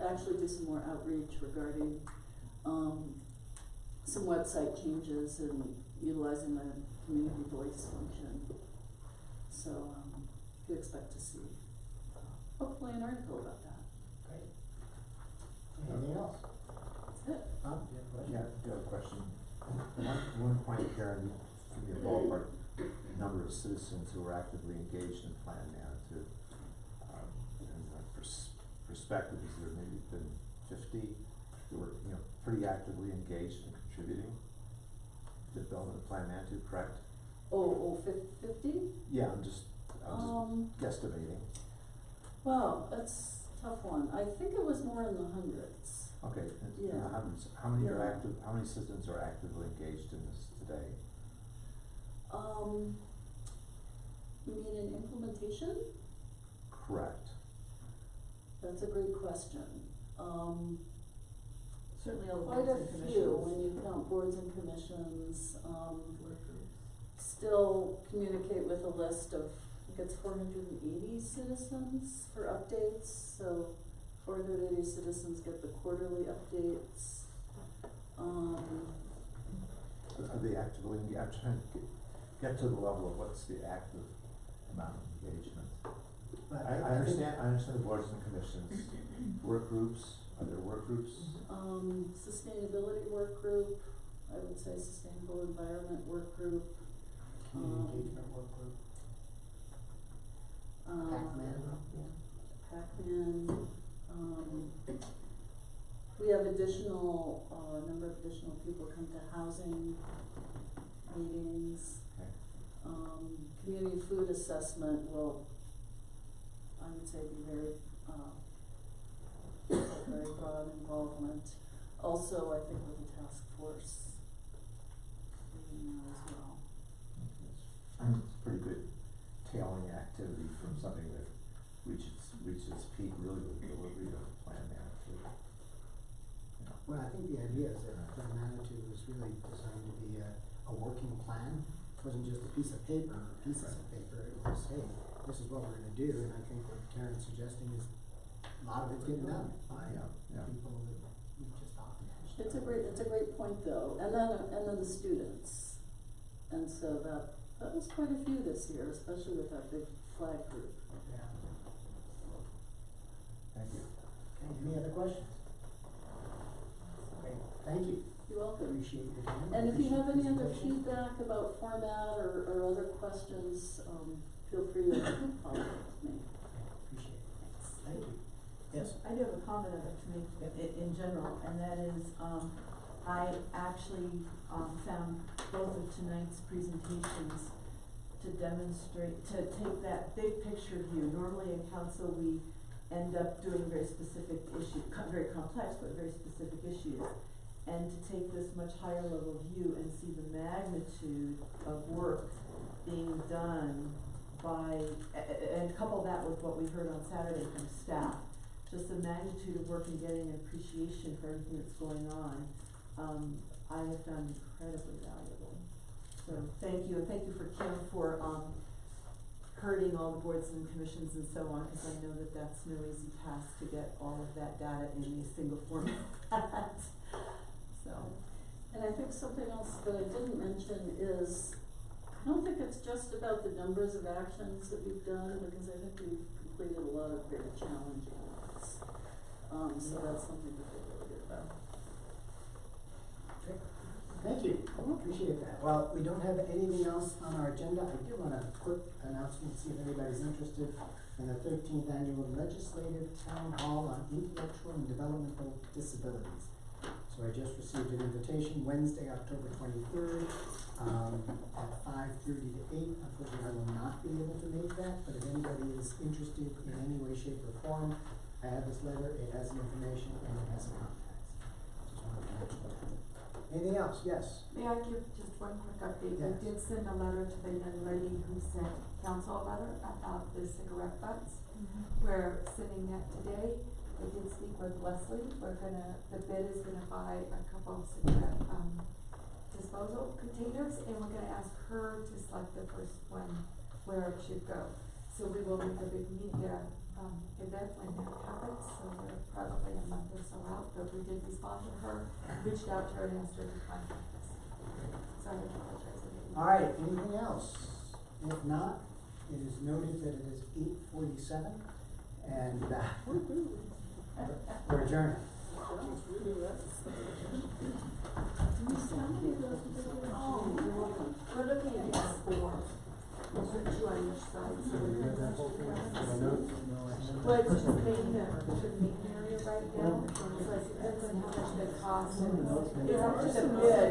actually do some more outreach regarding, some website changes and utilizing the community voice function. So, you expect to see, hopefully an article about that. Great. Anything else? That's it. Bob, do you have a question? Yeah, I do have a question. One point, Karen, give me a ballpark number of citizens who are actively engaged in Plan Manitou. And perspective, is there maybe been 50 who were, pretty actively engaged in contributing to the development of Plan Manitou, correct? 50? Yeah, I'm just guesstimating. Wow, that's a tough one. I think it was more in the hundreds. Okay, it's in Yeah. the hundreds. How many are Yeah. active, how many citizens are actively engaged in this today? You mean in implementation? Correct. That's a great question. Certainly all the Quite boards a and few, commissions. when you count boards and commissions, still communicate with a list of, I think it's 480 citizens for updates, so 480 citizens get the quarterly updates. Are they actively, I'm trying to get to the level of what's the active amount of engagement. But I understand the boards and commissions, work groups, are there work groups? Sustainability work group, I would say sustainable environment work group. Community engagement work group. Pac-Man. Pac-Man, we have additional, number of additional people come to housing meetings. Okay. Community food assessment will, I would say, be very broad involvement. Also, I think with the task force, being there as well. It's pretty good tailing activity from something that reaches peak really with the delivery of Plan Manitou. Well, I think the idea is that Plan Manitou was really designed to be a working plan. It wasn't just a piece of paper, or pieces of paper. It was, hey, this is what we're gonna do, and I think what Karen's suggesting is a lot of it's getting done by people that we just talked about. It's a great point though, and then the students. And so that was quite a few this year, especially with our big flag group. Yeah. Thank you. Okay, any other questions? Great, thank you. You're welcome. Appreciate your time. And if you have any other Appreciate the presentation. feedback about format or other questions, feel free to follow up with me. Appreciate it. Thank you. Yes. I do have a comment I'd like to make in general, and that is, I actually, found both of tonight's presentations to to demonstrate, to take that big picture view. Normally in council, we end up doing very specific issues, very complex, but very specific issues. And to take this much higher level view and see the magnitude of work being done by, and couple that with what we heard on Saturday from staff, just the magnitude of work and getting an appreciation for everything that's going on, I have found incredibly valuable. So thank you, and thank you for Kim for, herding all the boards and commissions and so on, because I know that that's no easy task to get all of that data in a single format. So. And I think something else that I didn't mention is, I don't think it's just about the numbers of actions that we've done, because I think we've completed a lot of very challenging ones. So that's something to feel really good about. Okay. Thank you, appreciate that. Well, we don't have anything else on our agenda. I do want a quick announcement, see if anybody's interested in the 13th Annual Legislative Town Hall on Intellectual and Developmental Disabilities. So I just received an invitation Wednesday, October 23rd, at 5:30 to 8. Unfortunately, I will not be able to make that, but if anybody is interested in any way, shape, or form, I have this letter, it has the information, and it has the contacts. Just wanted to mention that. Anything else? Yes? May I give just one quick update? Yes. We did send a letter to the young lady who sent council a letter about the cigarette butts. We're sending that today. I did speak with Leslie. The bid is gonna buy a couple of cigarette, disposal containers, and we're gonna ask her to select the first one where it should go. So we will make a big media, event when that happens, so we're probably a month or so out, but we did respond to her, reached out to her and asked her to contact us. So I apologize. All right, anything else? If not, it is noted that it is 8:47, and, we're adjourned. We're looking at this four. We'll put two on each side. Well, it's just making the main area right now, so it depends on how much they cost and it's up to the bid.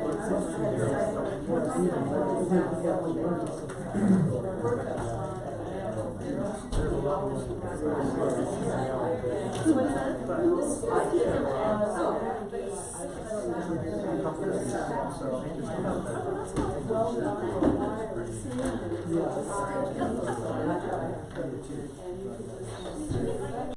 Yeah.